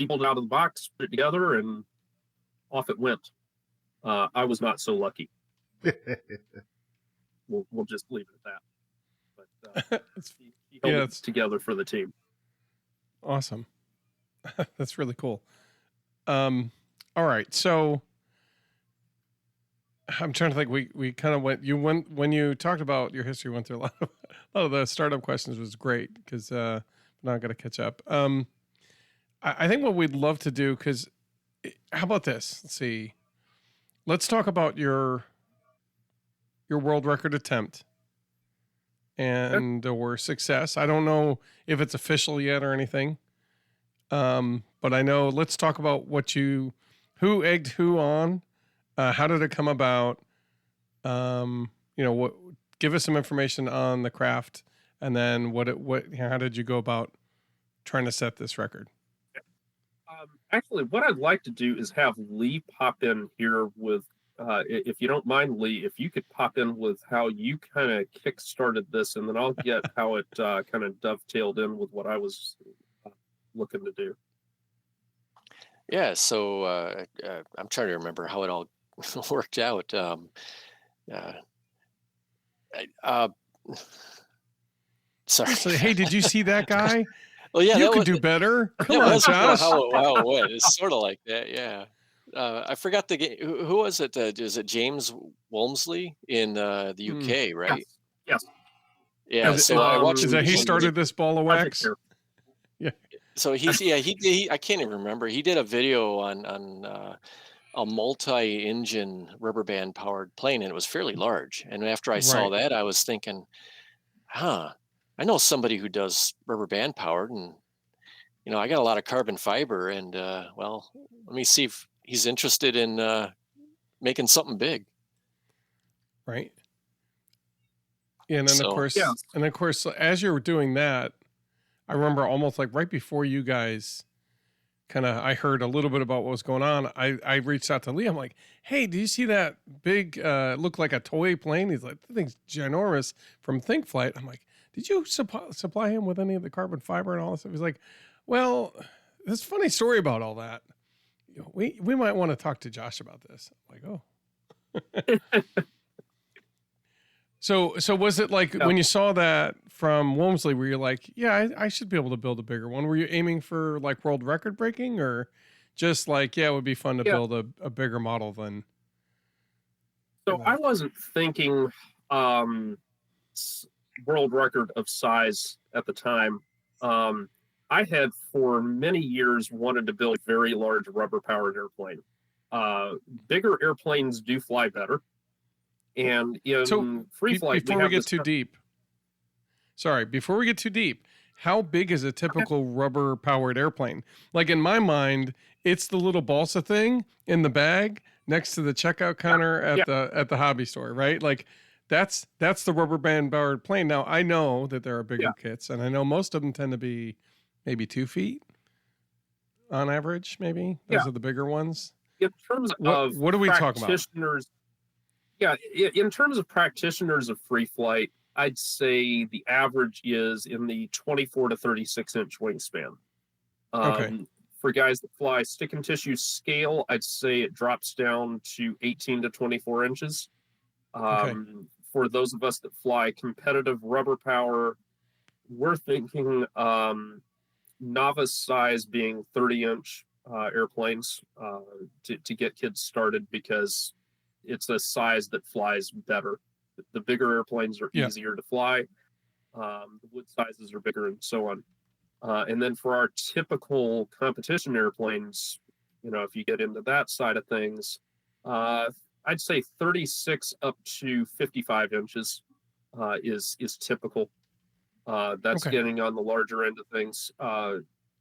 pulled it out of the box, put it together, and off it went. I was not so lucky. We'll just leave it at that. But she held it together for the team. Awesome. That's really cool. All right, so I'm trying to think. We kind of went when you talked about your history. Went through a lot of the startup questions. Was great because now I got to catch up. I think what we'd love to do, because how about this? Let's see. Let's talk about your world record attempt and or success. I don't know if it's official yet or anything. But but I know. Let's talk about who egged who on. How did it come about? Give us some information on the craft, and then how did you go about trying to set this record? Actually, what I'd like to do is have Lee pop in here with, if you don't mind, Lee, if you could pop in with how you kind of kick-started this, and then I'll get how it kind of dovetailed in with what I was looking to do. Yeah, so I'm trying to remember how it all worked out. Sorry. So, hey, did you see that guy? Well, yeah, you could do better. Come on, Josh. How it went. It's sort of like that, yeah. I forgot the game. Who was it? Is it James Whomsley in the UK, right? Yes. Yeah. I watched. He started this ball of wax. Yeah. So he I can't even remember. He did a video on a multi-engine rubber band powered plane, and it was fairly large. And after I saw that, I was thinking, I know somebody who does rubber band powered, and I got a lot of carbon fiber, and let me see if he's interested in making something big. Right. And then of course, as you were doing that, I remember almost like right before you guys I heard a little bit about what was going on. I reached out to Lee. I'm like, hey, do you see that big, look like a toy plane? He's like, the thing's ginormous, from Thinkflight. I'm like, did you supply him with any of the carbon fiber and all this stuff? He's like, well, there's a funny story about all that. We might want to talk to Josh about this. I'm like, oh. So was it like when you saw that from Whomsley, were you like, yeah, I should be able to build a bigger one? Were you aiming for like world record breaking, or just like, yeah, it would be fun to build a bigger model than? So I wasn't thinking world record of size at the time. I had for many years wanted to build a very large rubber powered airplane. Bigger airplanes do fly better. And in free flight, before we get too deep, how big is a typical rubber powered airplane? Like in my mind, it's the little balsa thing in the bag next to the checkout counter at the hobby store, right? Like that's the rubber band powered plane. Now I know that there are bigger kits, and I know most of them tend to be maybe 2 feet on average. Maybe those are the bigger ones. In terms of what are we talking about? Yeah, in terms of practitioners of free flight, I'd say the average is in the 24 to 36 inch wingspan. For guys that fly stick and tissue scale, I'd say it drops down to 18 to 24 inches. For those of us that fly competitive rubber power, we're thinking novice size being 30-inch airplanes to get kids started, because it's a size that flies better. The bigger airplanes are easier to fly. The wood sizes are bigger, and so on. And then for our typical competition airplanes, if you get into that side of things, I'd say 36 up to 55 inches is typical. That's getting on the larger end of things.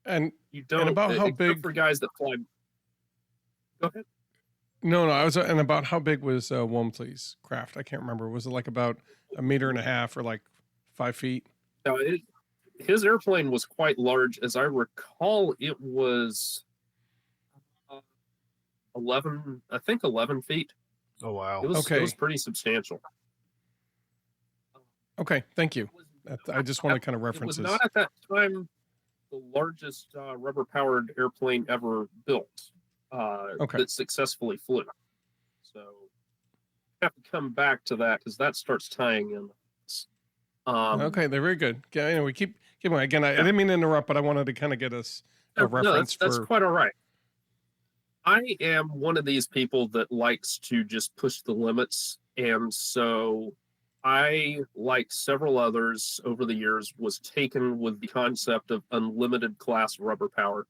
And about how big for guys that fly? Go ahead. No, and about how big was Whomsley's craft? I can't remember. Was it like about 1.5 meters or like 5 feet? No, his airplane was quite large. As I recall, it was 11 feet. Oh, wow. It was pretty substantial. Okay, thank you. I just want to kind of references. It was not at that time the largest rubber-powered airplane ever built. That successfully flew. So I have to come back to that, because that starts tying in. Okay, they're very good. We keep going. Again, I didn't mean to interrupt, but I wanted to kind of get us a reference. That's quite all right. I am one of these people that likes to just push the limits, and so I, like several others over the years, was taken with the concept of unlimited class rubber power.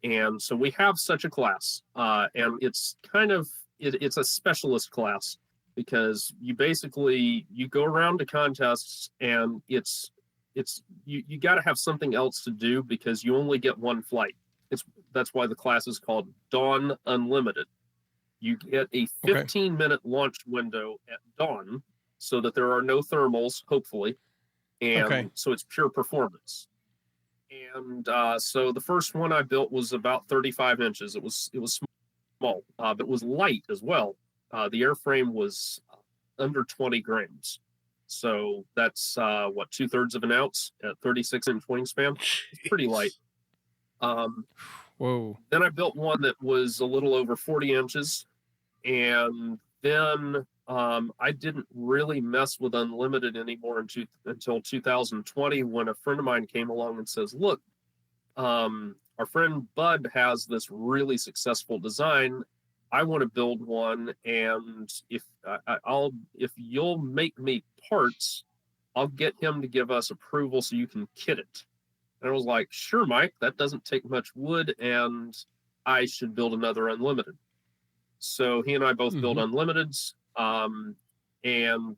And so we have such a class, and it's it's a specialist class, because you go around to contests, and you got to have something else to do, because you only get one flight. That's why the class is called Dawn Unlimited. You get a 15-minute launch window at dawn, so that there are no thermals, hopefully, and so it's pure performance. And so the first one I built was about 35 inches. It was small, but it was light as well. The airframe was under 20 grams. So that's 2/3 of an ounce at 36-inch wingspan. It's pretty light. Whoa. Then I built one that was a little over 40 inches. And then I didn't really mess with unlimited anymore until 2020, when a friend of mine came along and says, look, our friend Bud has this really successful design. I want to build one, and if you'll make me parts, I'll get him to give us approval so you can kit it. And I was like, sure, Mike, that doesn't take much wood, and I should build another unlimited. So he and I both built unlimiteds, and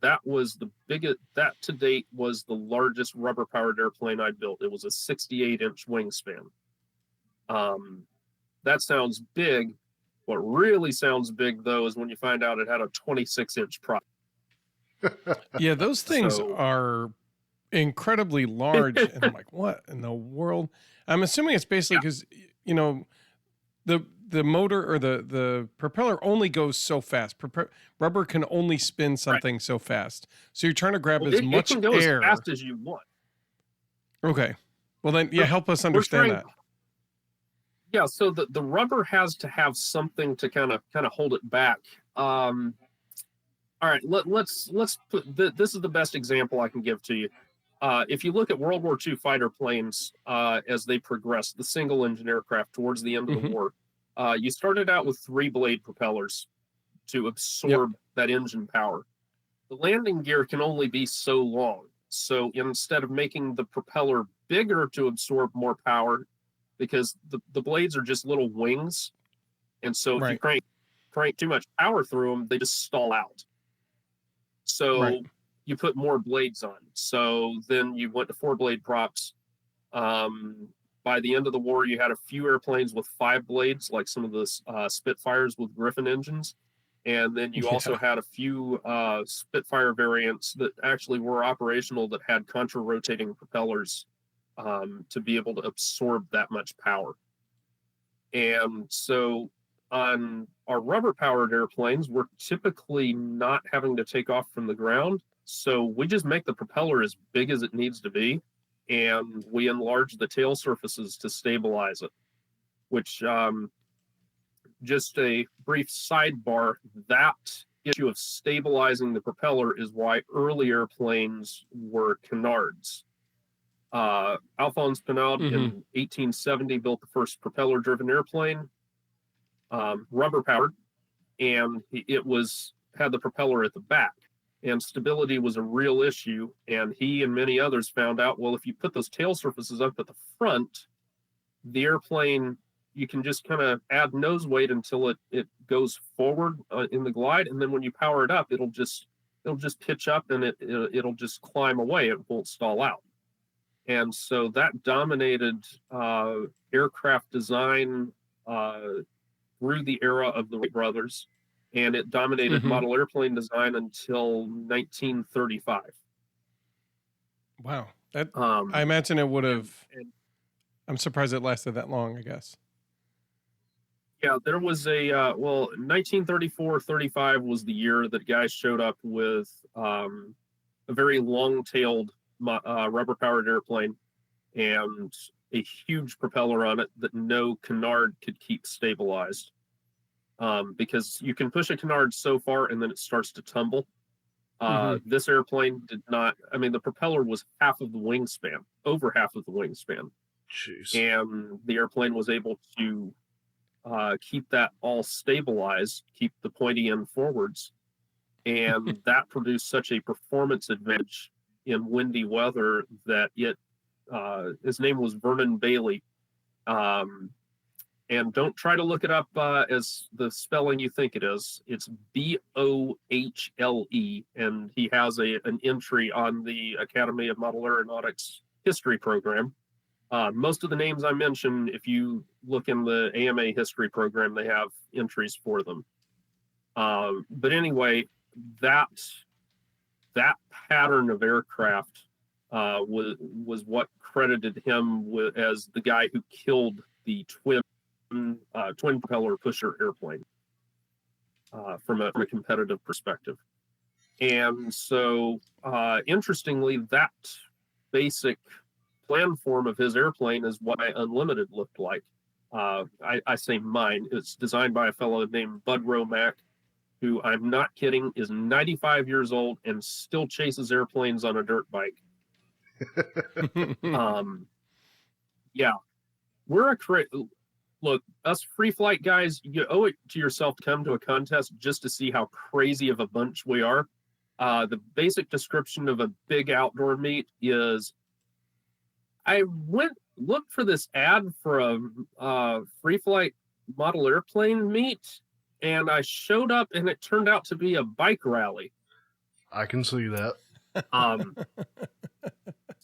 that was the biggest. That to date was the largest rubber-powered airplane I built. It was a 68-inch wingspan. That sounds big. What really sounds big, though, is when you find out it had a 26-inch prop. Yeah, those things are incredibly large, and I'm like, what in the world? I'm assuming it's basically because the motor or the propeller only goes so fast. Rubber can only spin something so fast. So you're trying to grab as much it can go air as fast as you want. Okay. Well then, help us understand that. Yeah, so the rubber has to have something to kind of hold it back. All right, let's put this is the best example I can give to you. If you look at World War II fighter planes as they progressed, the single engine aircraft towards the end of the war, you started out with 3-blade propellers to absorb that engine power. The landing gear can only be so long. So instead of making the propeller bigger to absorb more power, because the blades are just little wings, and so if you crank too much power through them, they just stall out. So you put more blades on. So then you went to 4-blade props. By the end of the war, you had a few airplanes with 5 blades, like some of the Spitfires with Griffin engines. And then you also had a few Spitfire variants that actually were operational that had contra-rotating propellers to be able to absorb that much power. And so on our rubber-powered airplanes, we're typically not having to take off from the ground. So we just make the propeller as big as it needs to be, and we enlarge the tail surfaces to stabilize it, which, just a brief sidebar, that issue of stabilizing the propeller is why early airplanes were canards. Alphonse Pinard in 1870 built the first propeller-driven airplane, rubber-powered, and it had the propeller at the back. And stability was a real issue, and he and many others found out, well, if you put those tail surfaces up at the front, the airplane, you can just kind of add nose weight until it goes forward in the glide, and then when you power it up, it'll just pitch up and it'll just climb away. It won't stall out. And so that dominated aircraft design through the era of the Wright brothers, and it dominated model airplane design until 1935. Wow. That I imagine it would have. I'm surprised it lasted that long, I guess. Yeah, there was 1934-35 was the year that guys showed up with a very long-tailed rubber-powered airplane and a huge propeller on it that no canard could keep stabilized. Because you can push a canard so far and then it starts to tumble. This airplane did not. I mean, the propeller was half of the wingspan, over half of the wingspan. Jeez. And the airplane was able to keep that all stabilized, keep the pointy end forwards. And that produced such a performance advantage in windy weather that his name was Vernon Bailey. And don't try to look it up as the spelling you think it is. It's Bohle, and he has an entry on the Academy of Model Aeronautics history program. Most of the names I mentioned, if you look in the AMA history program, they have entries for them. But anyway, that pattern of aircraft was what credited him as the guy who killed the twin propeller pusher airplane from a competitive perspective. And so, interestingly, that basic plan form of his airplane is what my Unlimited looked like. I say mine. It's designed by a fellow named Bud Romack, who, I'm not kidding, is 95 years old and still chases airplanes on a dirt bike. Yeah, we're look, us free flight guys, you owe it to yourself to come to a contest just to see how crazy of a bunch we are. The basic description of a big outdoor meet is, I looked for this ad for a free flight model airplane meet, and I showed up and it turned out to be a bike rally. I can see that.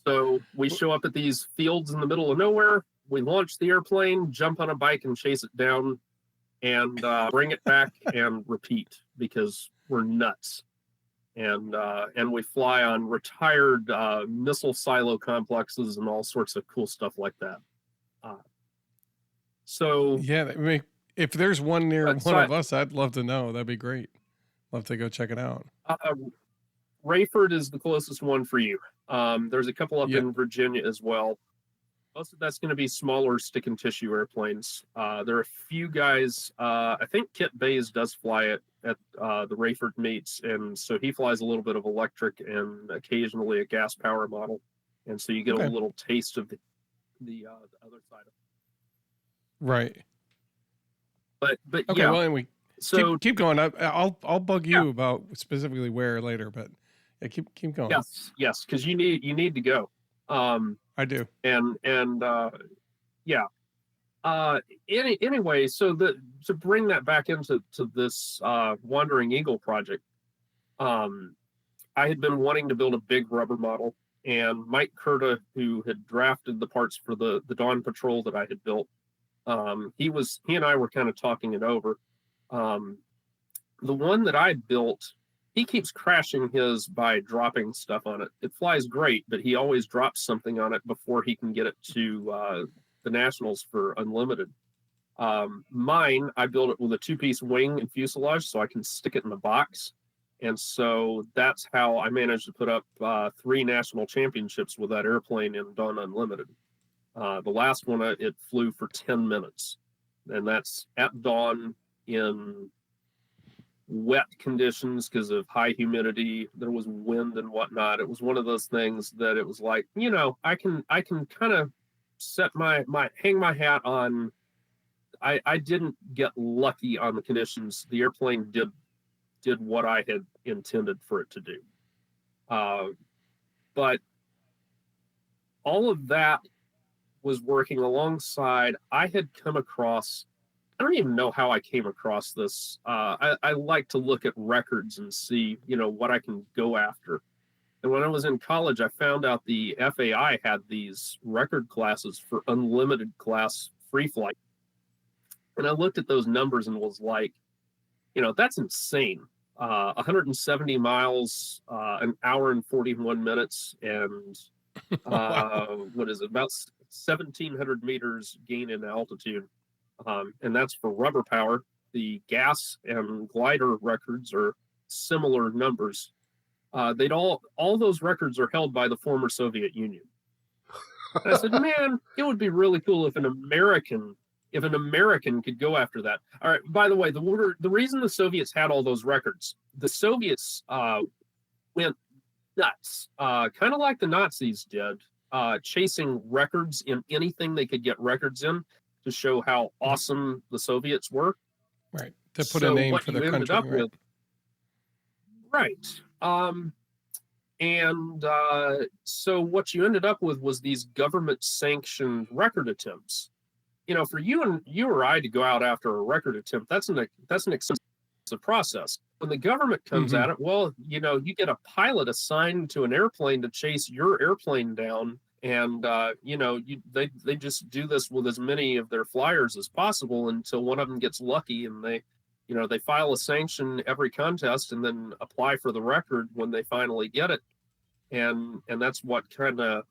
So we show up at these fields in the middle of nowhere. We launch the airplane, jump on a bike and chase it down, and bring it back and repeat, because we're nuts. And we fly on retired missile silo complexes and all sorts of cool stuff like that. So yeah, I mean, if there's one near one of us, I'd love to know. That'd be great. Love to go check it out. Rayford is the closest one for you. There's a couple up in Virginia as well. Most of that's going to be smaller stick and tissue airplanes. There are a few guys. I think Kit Bays does fly it at the Rayford meets, and so he flies a little bit of electric and occasionally a gas power model, and so you get a little taste of the other side of it. Right. But okay, yeah. Well, and keep going. I'll bug you about specifically where later, but yeah, keep going. Yes, because you need to go. I do. Anyway, so to bring that back into this Wandering Eagle project, I had been wanting to build a big rubber model, and Mike Curta, who had drafted the parts for the Dawn Patrol that I had built, he and I were kind of talking it over. The one that I built, he keeps crashing his by dropping stuff on it. It flies great, but he always drops something on it before he can get it to the Nationals for Unlimited. Mine, I built it with a 2-piece wing and fuselage so I can stick it in the box. And so that's how I managed to put up 3 national championships with that airplane in Dawn Unlimited. The last one, it flew for 10 minutes. And that's at dawn in wet conditions because of high humidity. There was wind and whatnot. It was one of those things that it was like, I can kind of set hang my hat on. I didn't get lucky on the conditions. The airplane did what I had intended for it to do. But all of that was working alongside. I had come across, I don't even know how I came across this. I like to look at records and see, what I can go after. And when I was in college, I found out the FAI had these record classes for unlimited class free flight. And I looked at those numbers and was like, that's insane. 170 miles, an hour and 41 minutes, and what is it, about 1,700 meters gain in altitude. And that's for rubber power. The gas and glider records are similar numbers. All those records are held by the former Soviet Union. And I said, man, it would be really cool if an American could go after that. All right, by the way, the reason the Soviets had all those records, the Soviets went nuts, kind of like the Nazis did, chasing records in anything they could get records in to show how awesome the Soviets were. Right, to put a name for the country. Right. So what you ended up with was these government-sanctioned record attempts. For you or I to go out after a record attempt, that's an expensive process. When the government comes at it, well, you get a pilot assigned to an airplane to chase your airplane down And they just do this with as many of their flyers as possible until one of them gets lucky, and they file a sanction every contest and then apply for the record when they finally get it. And that's what kind of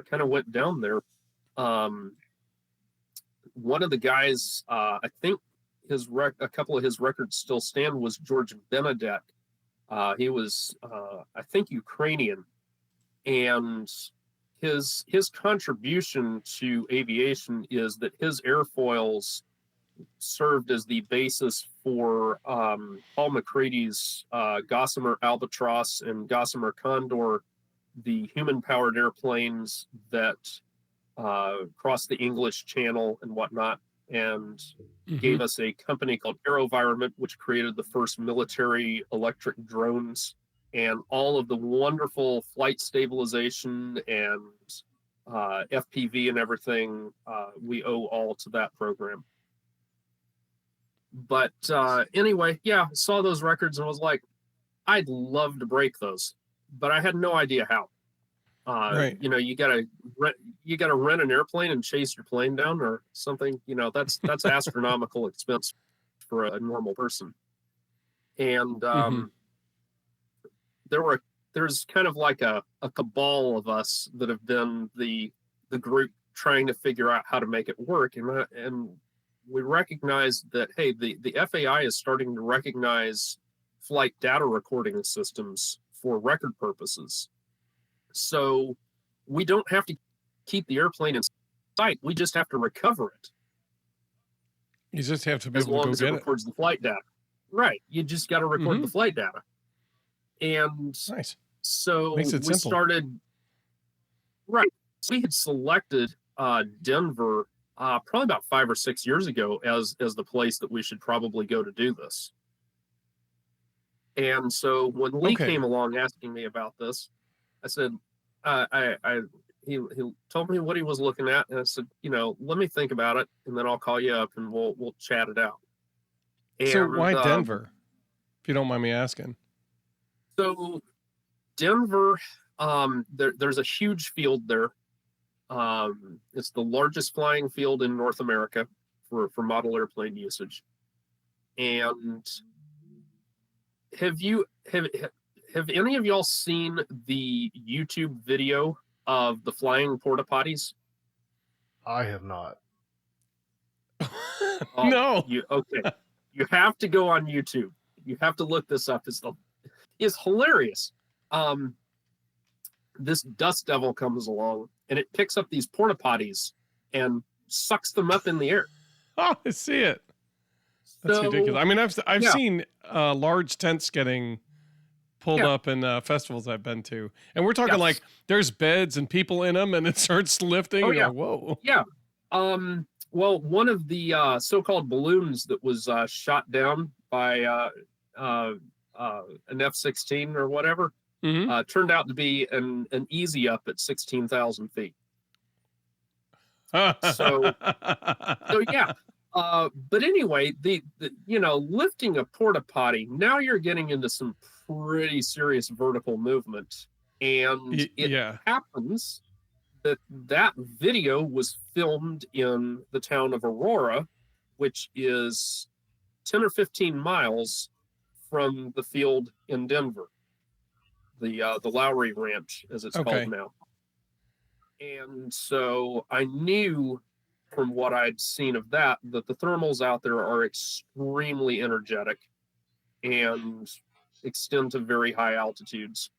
went down there. One of the guys, I think a couple of his records still stand, was George Benedek. He was, I think, Ukrainian, and his contribution to aviation is that his airfoils served as the basis for Paul McCrady's Gossamer Albatross and Gossamer Condor, the human-powered airplanes that crossed the English Channel and whatnot, and gave us a company called AeroVironment, which created the first military electric drones, and all of the wonderful flight stabilization and FPV and everything. We owe all to that program. But anyway, yeah, saw those records and was like, I'd love to break those, but I had no idea how. Right. You gotta rent an airplane and chase your plane down or something. That's astronomical expense for a normal person. And there's kind of like a cabal of us that have been the group trying to figure out how to make it work, and we recognize that, hey, the FAI is starting to recognize flight data recording systems for record purposes. So we don't have to keep the airplane in sight. We just have to recover it. You just have to be as able to long go as get it records the flight data. Right. You just got to record the flight data. And nice. So Makes it we simple. started. Right. So we had selected Denver probably about 5 or 6 years ago as the place that we should probably go to do this. And so when Lee came along asking me about this, I said, he told me what he was looking at, and I said, let me think about it, and then I'll call you up and we'll chat it out. And, so why Denver, if you don't mind me asking? So Denver, there's a huge field there. It's the largest flying field in North America for model airplane usage. And have any of y'all seen the YouTube video of the flying porta potties? I have not. No. Okay. You have to go on YouTube. You have to look this up. It's hilarious. This dust devil comes along and it picks up these porta potties and sucks them up in the air. Oh, I see it. That's ridiculous. I mean, I've seen large tents getting pulled up in festivals I've been to, and we're talking like there's beds and people in them, and it starts lifting. Oh, and you're like, whoa. Yeah. Well, one of the so-called balloons that was shot down by an F-16 or whatever turned out to be an easy up at 16,000 feet. So yeah. But anyway, the lifting a porta potty, now you're getting into some pretty serious vertical movement, and it happens that video was filmed in the town of Aurora, which is 10 or 15 miles from the field in Denver, the Lowry Ranch, as it's called now. And so I knew from what I'd seen of that the thermals out there are extremely energetic and extend to very high altitudes.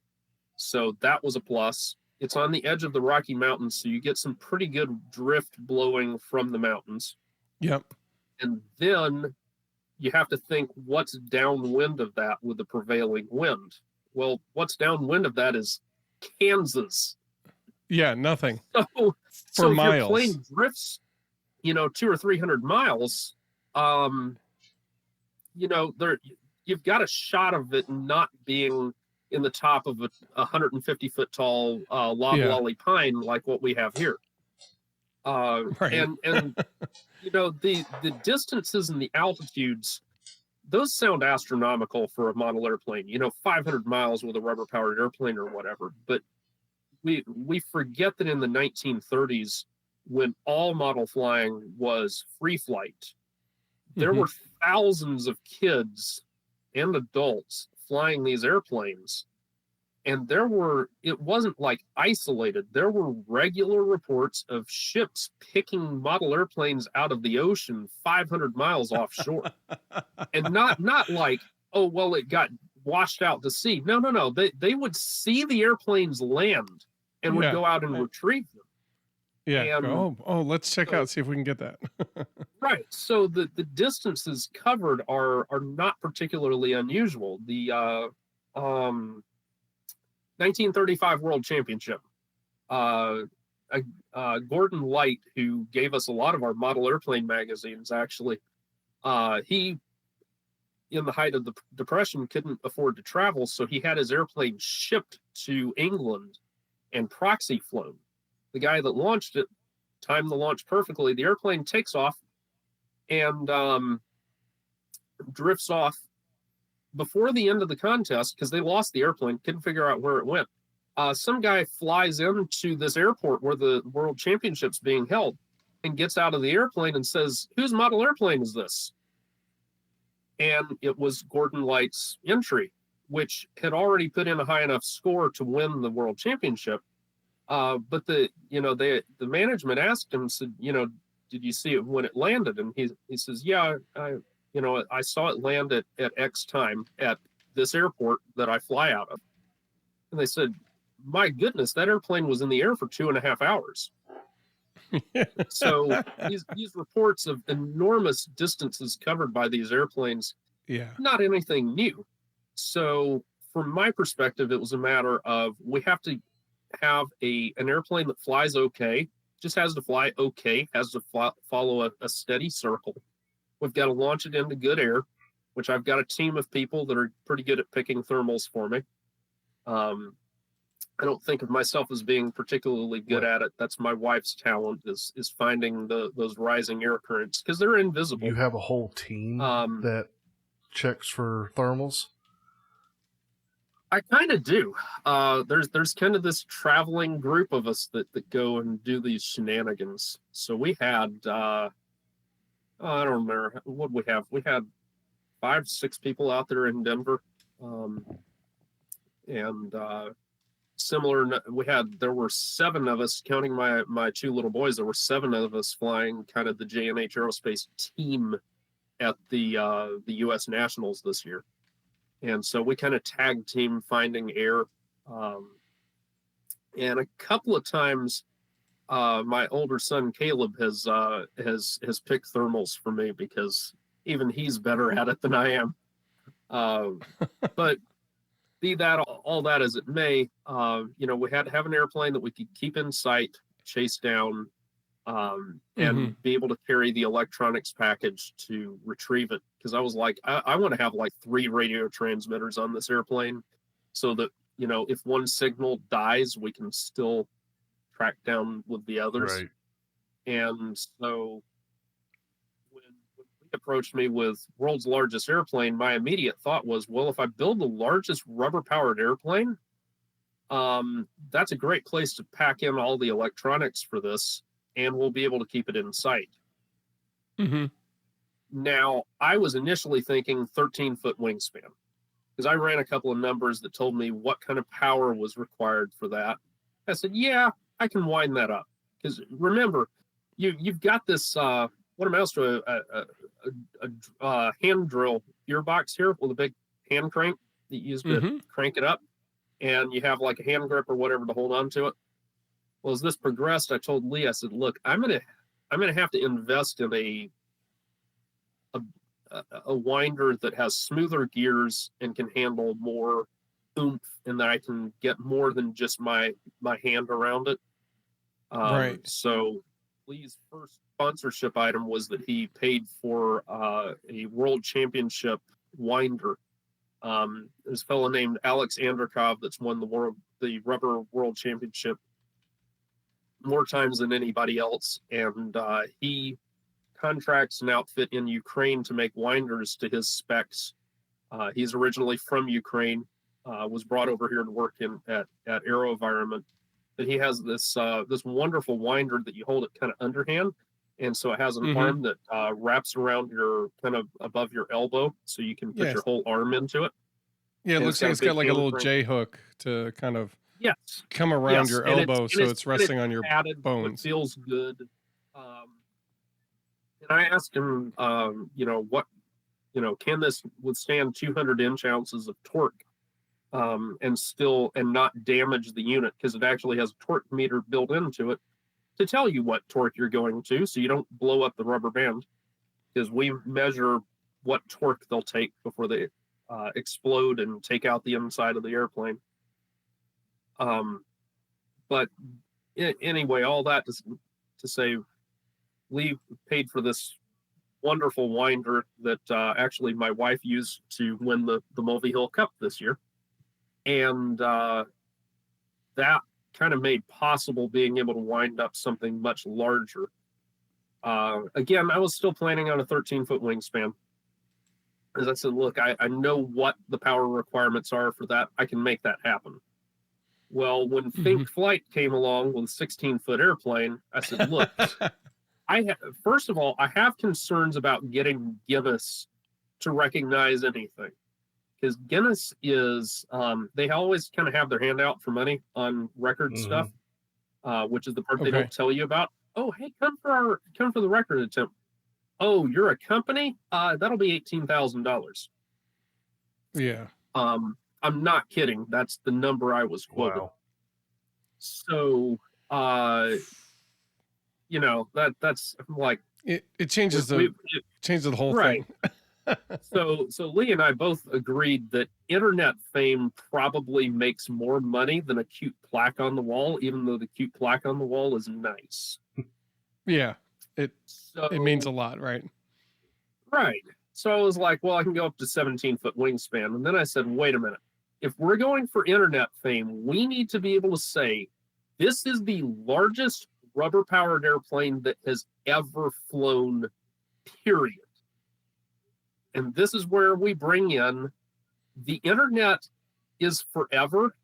So that was a plus. It's on the edge of the Rocky Mountains, so you get some pretty good drift blowing from the mountains. Yep. And then you have to think what's downwind of that with the prevailing wind. Well, what's downwind of that is Kansas. Yeah, nothing. So miles. If your plane drifts, 200 or 300 miles, you've got a shot of it not being in the top of a 150-foot tall loblolly pine like what we have here. Right. And the distances and the altitudes, those sound astronomical for a model airplane. 500 miles with a rubber-powered airplane or whatever. But we forget that in the 1930s, when all model flying was free flight, there were thousands of kids and adults flying these airplanes. And it wasn't like isolated. There were regular reports of ships picking model airplanes out of the ocean 500 miles offshore. And not like, oh, well, it got washed out to sea. No. They would see the airplanes land and would go out and retrieve them. Yeah. And let's check out, see if we can get that. right. So the distances covered are not particularly unusual. The 1935 World Championship. Gordon Light, who gave us a lot of our model airplane magazines, actually, he, in the height of the Depression, couldn't afford to travel, so he had his airplane shipped to England and proxy flown. The guy that launched it timed the launch perfectly. The airplane takes off and drifts off before the end of the contest, because they lost the airplane, couldn't figure out where it went. Some guy flies into this airport where the World Championship's being held and gets out of the airplane and says, "Whose model airplane is this?" And it was Gordon Light's entry, which had already put in a high enough score to win the World Championship. But the management asked him, said, "Did you see it when it landed?" And he says, "Yeah, I saw it land at X time at this airport that I fly out of." And they said, "My goodness, that airplane was in the air for 2.5 hours." So these reports of enormous distances covered by these airplanes, not anything new. So from my perspective, it was a matter of, we have to have an airplane that flies okay, just has to fly okay, has to follow a steady circle. We've got to launch it into good air, which I've got a team of people that are pretty good at picking thermals for me. I don't think of myself as being particularly good at it. That's my wife's talent, is finding those rising air currents, because they're invisible. You have a whole team that checks for thermals? I kind of do. There's kind of this traveling group of us that go and do these shenanigans. So we had, I don't remember, what we have. We had 5-6 people out there in Denver. Similar, there were 7 of us, counting my 2 little boys. There were 7 of us flying kind of the J&H Aerospace team at the U.S. Nationals this year. And so we kind of tag team finding air. And a couple of times, my older son Caleb has picked thermals for me, because even he's better at it than I am. But be that all that as it may, we had to have an airplane that we could keep in sight, chase down, and be able to carry the electronics package to retrieve it. Because I was like, I want to have like 3 radio transmitters on this airplane, so that, if one signal dies, we can still track down with the others. Right. And so when he approached me with world's largest airplane, my immediate thought was, well, if I build the largest rubber-powered airplane, that's a great place to pack in all the electronics for this, and we'll be able to keep it in sight. Now, I was initially thinking 13-foot wingspan, because I ran a couple of numbers that told me what kind of power was required for that. I said, yeah, I can wind that up. Because remember, you've got this, what amounts to a hand drill gearbox here with a big hand crank that you use to crank it up. And you have like a hand grip or whatever to hold on to it. Well, as this progressed, I told Lee, I said, look, I'm gonna have to invest in a winder that has smoother gears and can handle more oomph, and that I can get more than just my hand around it. Right. So Lee's first sponsorship item was that he paid for a world championship winder. There's a fellow named Alex Andrikov that's won the rubber world championship more times than anybody else, and he contracts an outfit in Ukraine to make winders to his specs. He's originally from Ukraine, was brought over here to work at AeroVironment. but he has this this wonderful winder that you hold it kind of underhand, and so it has an Mhm. arm that wraps around your kind of above your elbow, so you can put Yes. your whole arm into it. Yeah, it And looks like a it's got big like a hammer little frame. J hook to kind of Yes, come around yes, your and elbow, so it's resting on your padded, so it bones. feels good. And I asked him, can this withstand 200 ounces of torque, and not damage the unit, because it actually has a torque meter built into it to tell you what torque you're going to, so you don't blow up the rubber band, because we measure what torque they'll take before they explode and take out the inside of the airplane. But anyway, all that to say, Lee paid for this wonderful winder that actually my wife used to win the Mulvey Hill Cup this year. And that kind of made possible being able to wind up something much larger. Again, I was still planning on a 13-foot wingspan. As I said, look, I know what the power requirements are for that. I can make that happen. Well, when Thinkflight came along with a 16-foot airplane, I said, look, first of all, I have concerns about getting Guinness to recognize anything. Because Guinness is, they always kind of have their hand out for money on record stuff, which is the part they don't tell you about. Oh, hey, come for the record attempt. Oh, you're a company? That'll be $18,000. Yeah. I'm not kidding. That's the number I was quoted. Wow. So, that's like it changes changes the whole right. thing. So Lee and I both agreed that internet fame probably makes more money than a cute plaque on the wall, even though the cute plaque on the wall is nice. Yeah, it means a lot, right? Right. So I was like, well, I can go up to 17-foot wingspan. And then I said, wait a minute. If we're going for internet fame, we need to be able to say, this is the largest rubber-powered airplane that has ever flown, period. And this is where we bring in the internet is forever,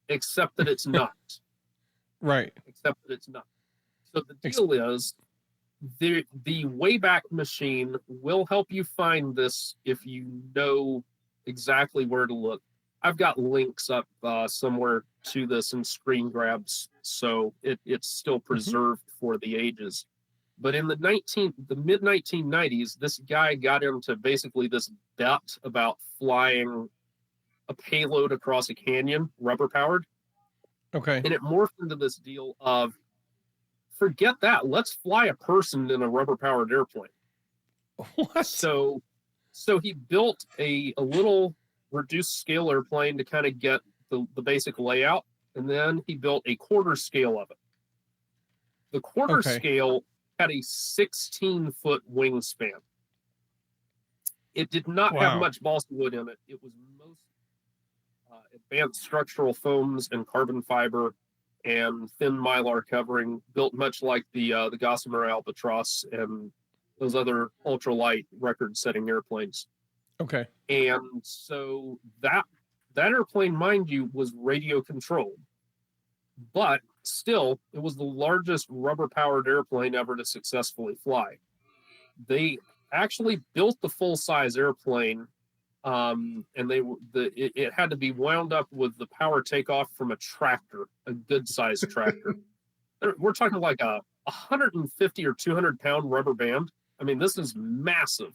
except that it's not. Right. Except that it's not. So the deal is, the Wayback Machine will help you find this if you know exactly where to look. I've got links up somewhere to this in screen grabs, so it's still preserved for the ages. But in the mid-1990s, this guy got into basically this bet about flying a payload across a canyon, rubber-powered. Okay. And it morphed into this deal of, forget that, let's fly a person in a rubber-powered airplane. What? So he built a little reduced scale airplane to kind of get the basic layout, and then he built a quarter scale of it. The quarter scale had a 16-foot wingspan. It did not have much balsa wood in it. It was most advanced structural foams and carbon fiber and thin mylar covering, built much like the Gossamer Albatross and those other ultralight record-setting airplanes. Okay. And so that airplane, mind you, was radio controlled, but still, it was the largest rubber-powered airplane ever to successfully fly. They actually built the full-size airplane, and it had to be wound up with the power takeoff from a tractor, a good-sized tractor. We're talking like a 150 or 200-pound rubber band. I mean, this is massive.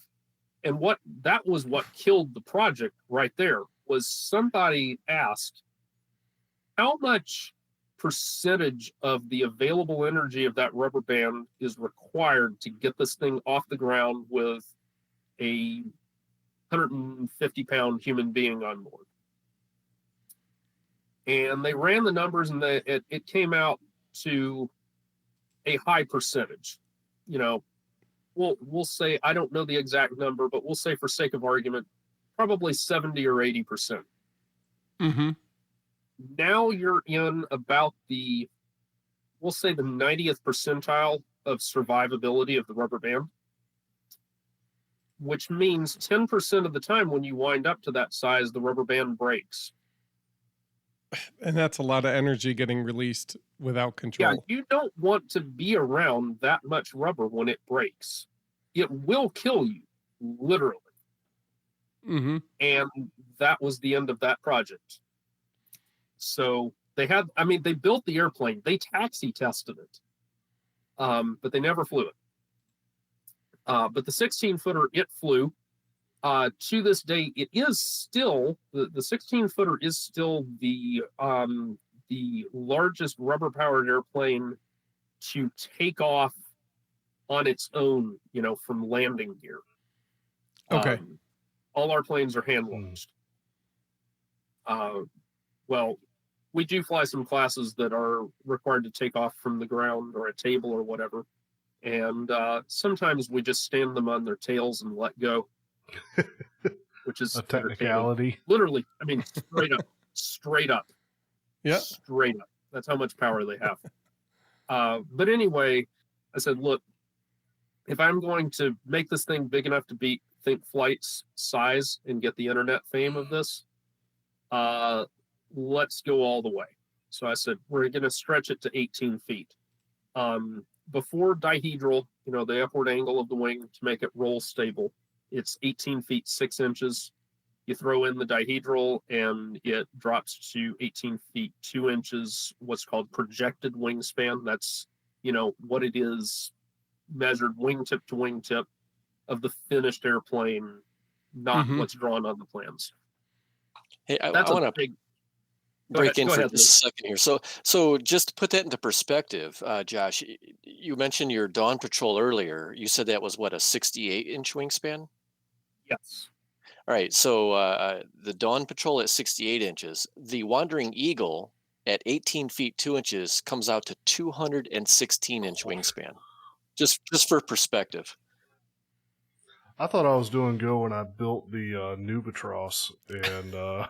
And that was what killed the project right there, was somebody asked, how much percentage of the available energy of that rubber band is required to get this thing off the ground with a 150-pound human being on board? And they ran the numbers, and it came out to a high percentage. We'll say, I don't know the exact number, but we'll say, for sake of argument, probably 70 or 80%. Mm-hmm. Now you're in about we'll say the 90th percentile of survivability of the rubber band, which means 10% of the time when you wind up to that size, the rubber band breaks. And that's a lot of energy getting released without Yeah, control. you don't want to be around that much rubber when it breaks. It will kill you, literally. Mm-hmm. And that was the end of that project. So they built the airplane, they taxi tested it, but they never flew it. But the 16-footer, it flew. To this day, it is still the 16-footer is still the largest rubber-powered airplane to take off on its own, from landing gear. Okay. All our planes are hand launched. Well, we do fly some classes that are required to take off from the ground or a table or whatever, and sometimes we just stand them on their tails and let go, which is A technicality. Literally, straight up. Yeah. Straight up. That's how much power they have. But anyway, I said, look, if I'm going to make this thing big enough to beat Thinkflight's size and get the internet fame of this, let's go all the way. So I said, we're going to stretch it to 18 feet. Before dihedral, the upward angle of the wing to make it roll stable, it's 18 feet 6 inches. You throw in the dihedral and it drops to 18 feet 2 inches, what's called projected wingspan. That's, what it is measured wingtip to wingtip of the finished airplane, not what's drawn on the plans. Hey, I want to break in for just a second here. So just to put that into perspective, Josh, you mentioned your Dawn Patrol earlier. You said that was what, a 68-inch wingspan? Yes. All right. So the Dawn Patrol at 68 inches, the Wandering Eagle at 18 feet 2 inches comes out to 216-inch wingspan. Just for perspective. I thought I was doing good when I built the Nubatros, and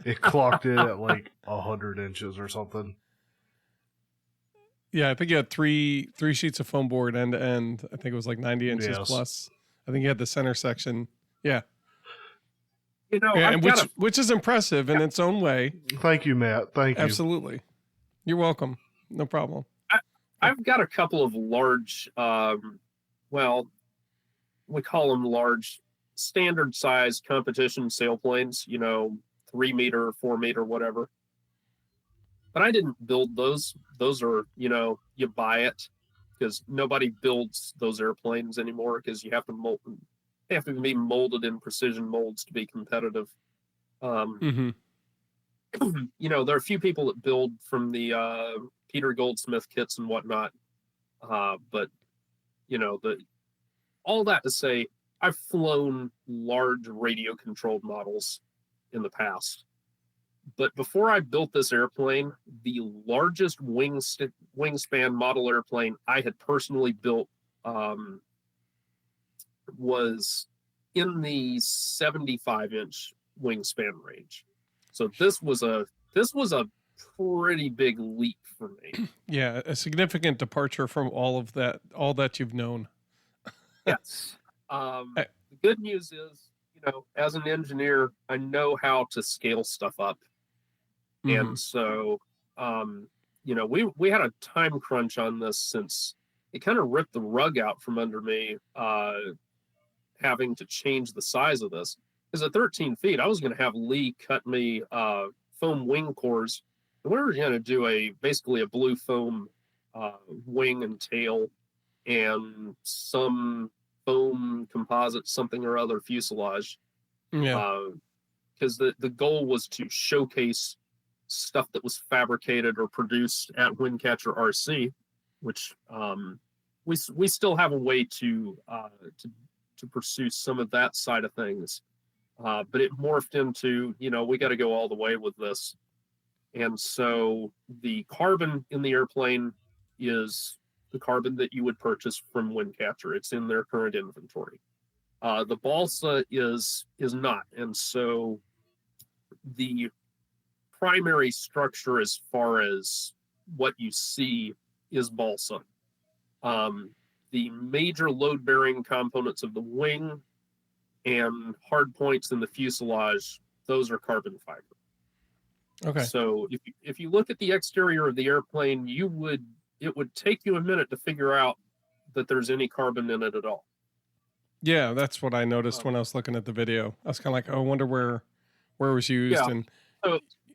it clocked in at like 100 inches or something. Yeah, I think you had three sheets of foam board end to end. I think it was like 90 inches plus. I think you had the center section. Yeah. Which is impressive in its own way. Thank you, Matt. Thank you. Absolutely. You're welcome. No problem. I've got a couple of large, we call them large, standard size competition sailplanes, 3 meter, 4 meter, whatever. But I didn't build those. Those are, you buy it, because nobody builds those airplanes anymore, because you have to mold them. They have to be molded in precision molds to be competitive. There are a few people that build from the Peter Goldsmith kits and whatnot. But all that to say, I've flown large radio controlled models in the past. But before I built this airplane, the largest wingspan model airplane I had personally built was in the 75-inch wingspan range. So this was a pretty big leap for me. Yeah, a significant departure from all that you've known. Yes. The good news is, as an engineer, I know how to scale stuff up. And so, we had a time crunch on this, since it kind of ripped the rug out from under me, having to change the size of this. Because at 13 feet, I was going to have Lee cut me foam wing cores. And we were going to do basically a blue foam wing and tail, and some foam composite something or other fuselage. Yeah. Because the goal was to showcase stuff that was fabricated or produced at Windcatcher RC, which we still have a way to pursue some of that side of things. But it morphed into, we got to go all the way with this. And so the carbon in the airplane is the carbon that you would purchase from Windcatcher. It's in their current inventory. The balsa is not. And so the primary structure, as far as what you see, is balsa. The major load-bearing components of the wing and hard points in the fuselage, those are carbon fiber. Okay. So if you look at the exterior of the airplane, it would take you a minute to figure out that there's any carbon in it at all. Yeah, that's what I noticed when I was looking at the video. I was kind of like, oh, I wonder where it was used. Yeah. And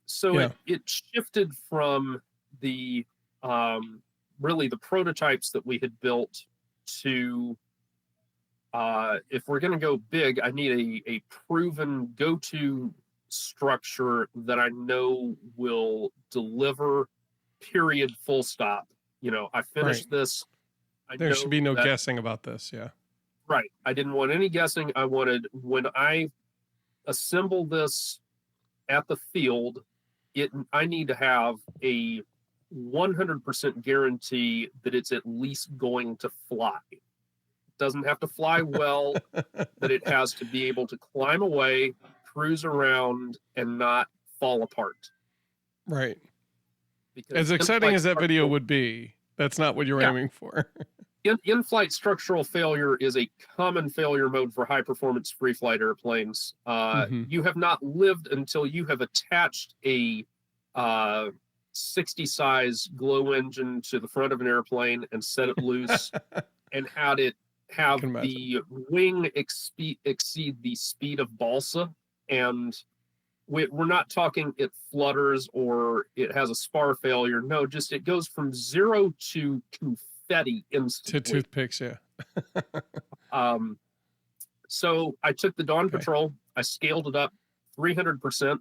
So yeah. it shifted from the really the prototypes that we had built to if we're going to go big, I need a proven go-to structure that I know will deliver, period, full stop. You know, I finished this. I There should be no that, guessing about this. Yeah. right. I didn't want any guessing. I wanted, when I assemble this at the field, I need to have a 100% guarantee that it's at least going to fly. It doesn't have to fly well, but it has to be able to climb away, cruise around, and not fall apart. Right. Because as exciting as that video would be, that's not what you're aiming for. In-flight structural failure is a common failure mode for high-performance free-flight airplanes. You have not lived until you have attached a 60-size glow engine to the front of an airplane and set it loose and had it have the wing exceed the speed of balsa. And we're not talking it flutters or it has a spar failure. No, just it goes from 0 to confetti instantly. To toothpicks, yeah. So I took the Dawn Patrol, I scaled it up 300%,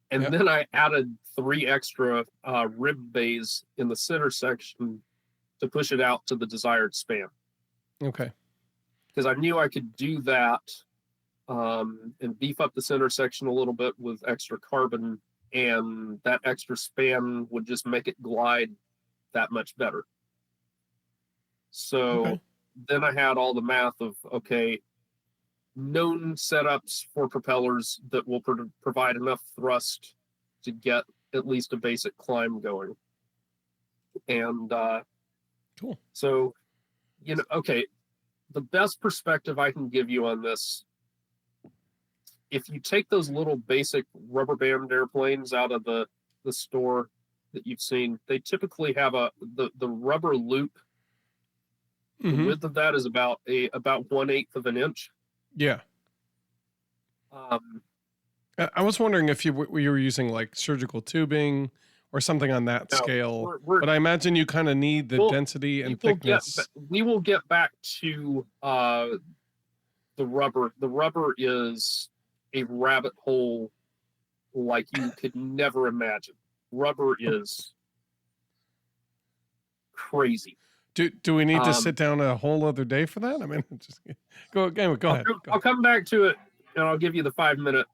and then I added 3 extra rib bays in the center section to push it out to the desired span. Okay. Because I knew I could do that and beef up the center section a little bit with extra carbon, and that extra span would just make it glide that much better. So then I had all the math of, okay, known setups for propellers that will provide enough thrust to get at least a basic climb going. And cool. So, you know, okay, the best perspective I can give you on this, if you take those little basic rubber band airplanes out of the store that you've seen, they typically have the rubber loop. The width of that is about 1/8 of an inch. Yeah. I was wondering if you were using like surgical tubing or something on that scale, but I imagine you kind of need the density and thickness. We will get back to the rubber. The rubber is a rabbit hole like you could never imagine. Rubber is crazy. Do we need to sit down a whole other day for that? I mean, just go ahead. I'll come back to it, and I'll give you the 5 minute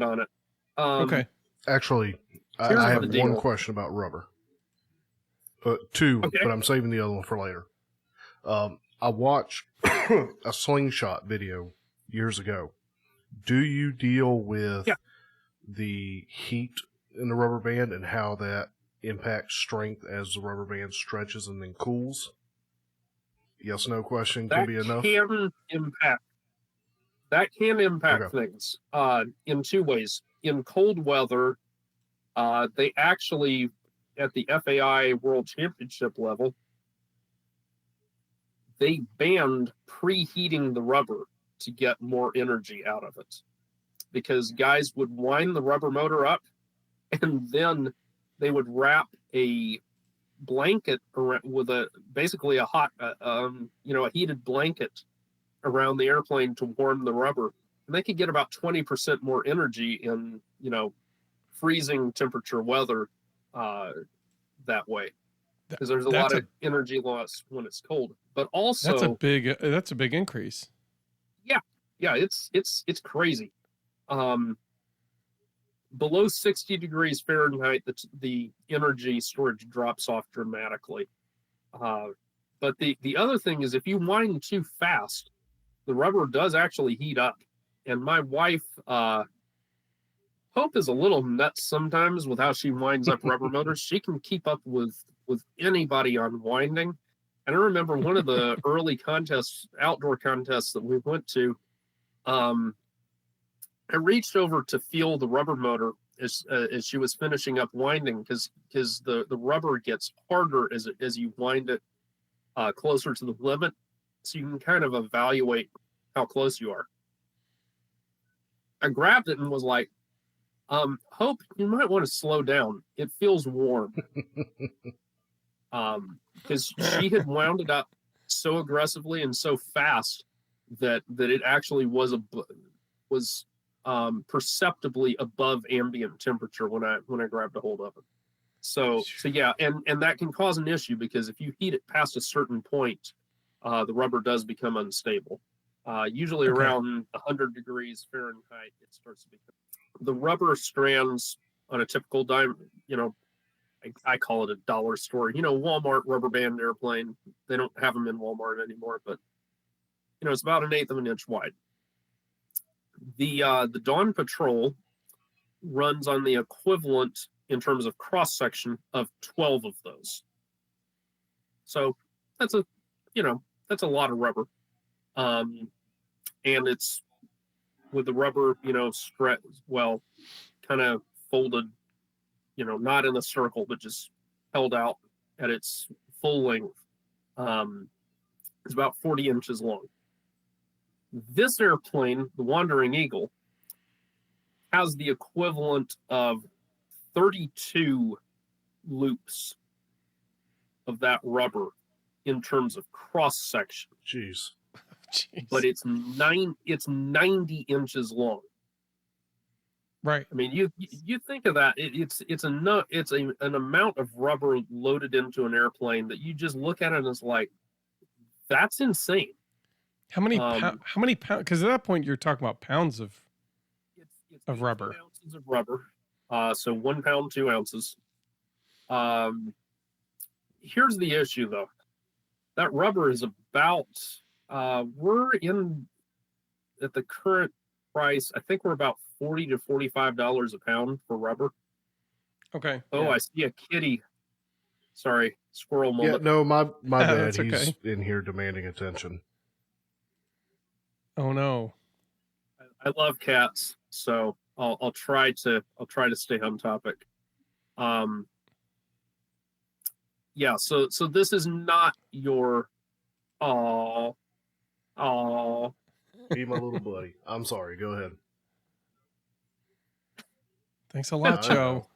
on it. Okay. Actually, I have one question about rubber. Two, but I'm saving the other one for later. I watched a slingshot video years ago. Do you deal with the heat in the rubber band and how that impacts strength as the rubber band stretches and then cools? Yes, no question can be enough. That can impact things in 2 ways. In cold weather, they actually, at the FAI World Championship level, they banned preheating the rubber to get more energy out of it, because guys would wind the rubber motor up and then they would wrap a blanket around with basically a hot, a heated blanket around the airplane to warm the rubber. And they could get about 20% more energy in, freezing temperature weather that way. Because there's a lot of energy loss when it's cold. But also that's a big increase. Yeah, it's crazy. Below 60 degrees Fahrenheit, the energy storage drops off dramatically. But the other thing is, if you wind too fast, the rubber does actually heat up. And my wife, Hope, is a little nuts sometimes with how she winds up rubber motors. She can keep up with anybody on winding. And I remember one of the early outdoor contests that we went to, I reached over to feel the rubber motor, as she was finishing up winding, because the rubber gets harder as you wind it closer to the limit, so you can kind of evaluate how close you are. I grabbed it and was like, Hope, you might want to slow down. It feels warm. Because she had wound it up so aggressively and so fast that it actually was perceptibly above ambient temperature when I grabbed a hold of it. So yeah, and that can cause an issue, because if you heat it past a certain point, the rubber does become unstable. Usually around 100 degrees Fahrenheit, it starts to become. The rubber strands on a typical diamond, I call it a dollar store. Walmart rubber band airplane. They don't have them in Walmart anymore, but it's about 1/8 of an inch wide. The Dawn Patrol runs on the equivalent in terms of cross section of 12 of those. So that's a lot of rubber. And it's with the rubber, kind of folded, not in a circle, but just held out at its full length. It's about 40 inches long. This airplane, the Wandering Eagle, has the equivalent of 32 loops of that rubber in terms of cross section. Jeez. But it's 90 inches long. Right. I mean, you think of that. It's an amount of rubber loaded into an airplane that you just look at it and it's like, that's insane. How many pounds? Because at that point you're talking about pounds of rubber. Ounces of rubber. So 1 pound, 2 ounces. Here's the issue, though. That rubber is about. We're in at the current price. I think we're about $40 to $45 a pound for rubber. Okay. Oh, yeah. I see a kitty. Sorry, squirrel moment. Yeah, no, my bad. That's He's okay. in here demanding attention. Oh no. I love cats, so I'll try to stay on topic. Yeah, so this is not your Be my little buddy. I'm sorry. Go ahead. Thanks a lot, Joe.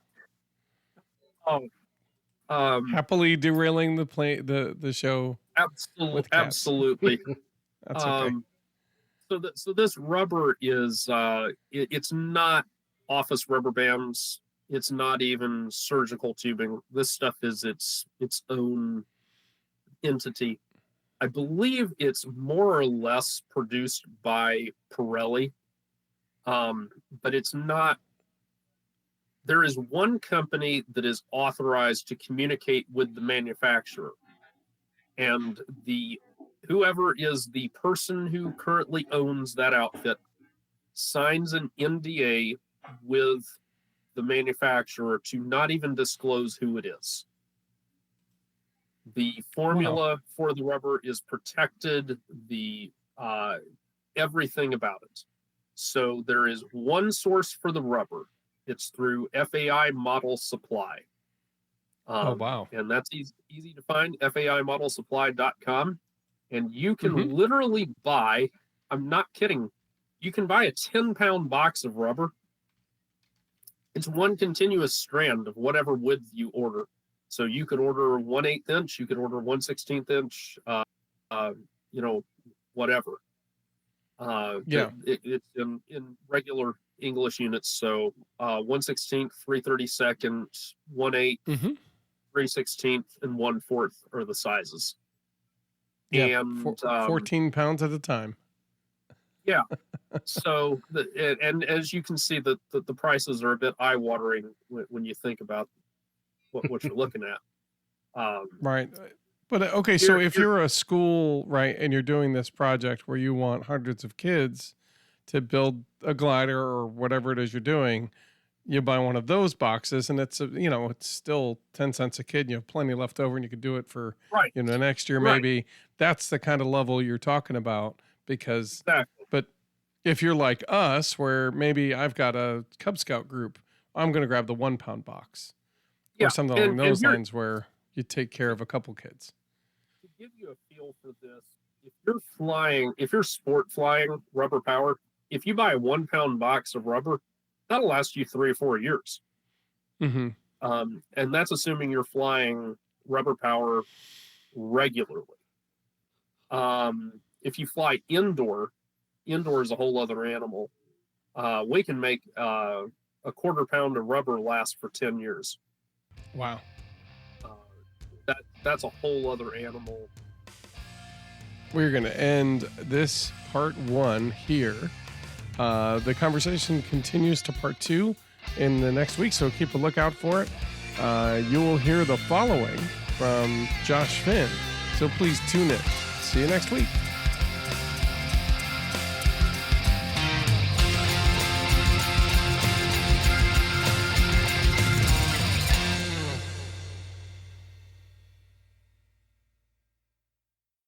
Happily derailing the show. Absolutely. That's okay. So this rubber is it's not office rubber bands. It's not even surgical tubing. This stuff is its own entity. I believe it's more or less produced by Pirelli, but it's not. There is one company that is authorized to communicate with the manufacturer, and whoever is the person who currently owns that outfit signs an NDA with the manufacturer to not even disclose who it is. The formula for the rubber is protected, everything about it. So there is one source for the rubber. It's through FAI Model Supply. Oh, wow. And that's easy to find, faimodelsupply.com. And you can literally buy, I'm not kidding, you can buy a 10-pound box of rubber. It's one continuous strand of whatever width you order. So you could order 1/8 inch, you could order 1/16 inch, whatever. It's in regular English units. So 1/16, 3/32, 1/8, 3/16, and 1/4 are the sizes. Yeah, And 14 pounds at a time. Yeah. So and as you can see, the prices are a bit eye-watering when you think about what you're looking at. Right. But okay, so if you're a school, right, and you're doing this project where you want hundreds of kids to build a glider or whatever it is you're doing, you buy one of those boxes, and it's still 10 cents a kid, and you have plenty left over, and you could do it for next year maybe. That's the kind of level you're talking about, because exactly. But if you're like us, where maybe I've got a Cub Scout group I'm going to grab the 1 pound box Yeah, or something along and those here- lines where you take care of a couple kids. To give you a feel for this, if you're sport flying rubber power, if you buy a 1 pound box of rubber, that'll last you 3 or 4 years. Mm-hmm. And that's assuming you're flying rubber power regularly. If you fly indoor is a whole other animal. We can make a 1/4 pound of rubber last for 10 years. Wow. That's a whole other animal. We're going to end this part 1 here. The conversation continues to part 2 in the next week, so keep a lookout for it. You will hear the following from Josh Finn, so please tune in. See you next week.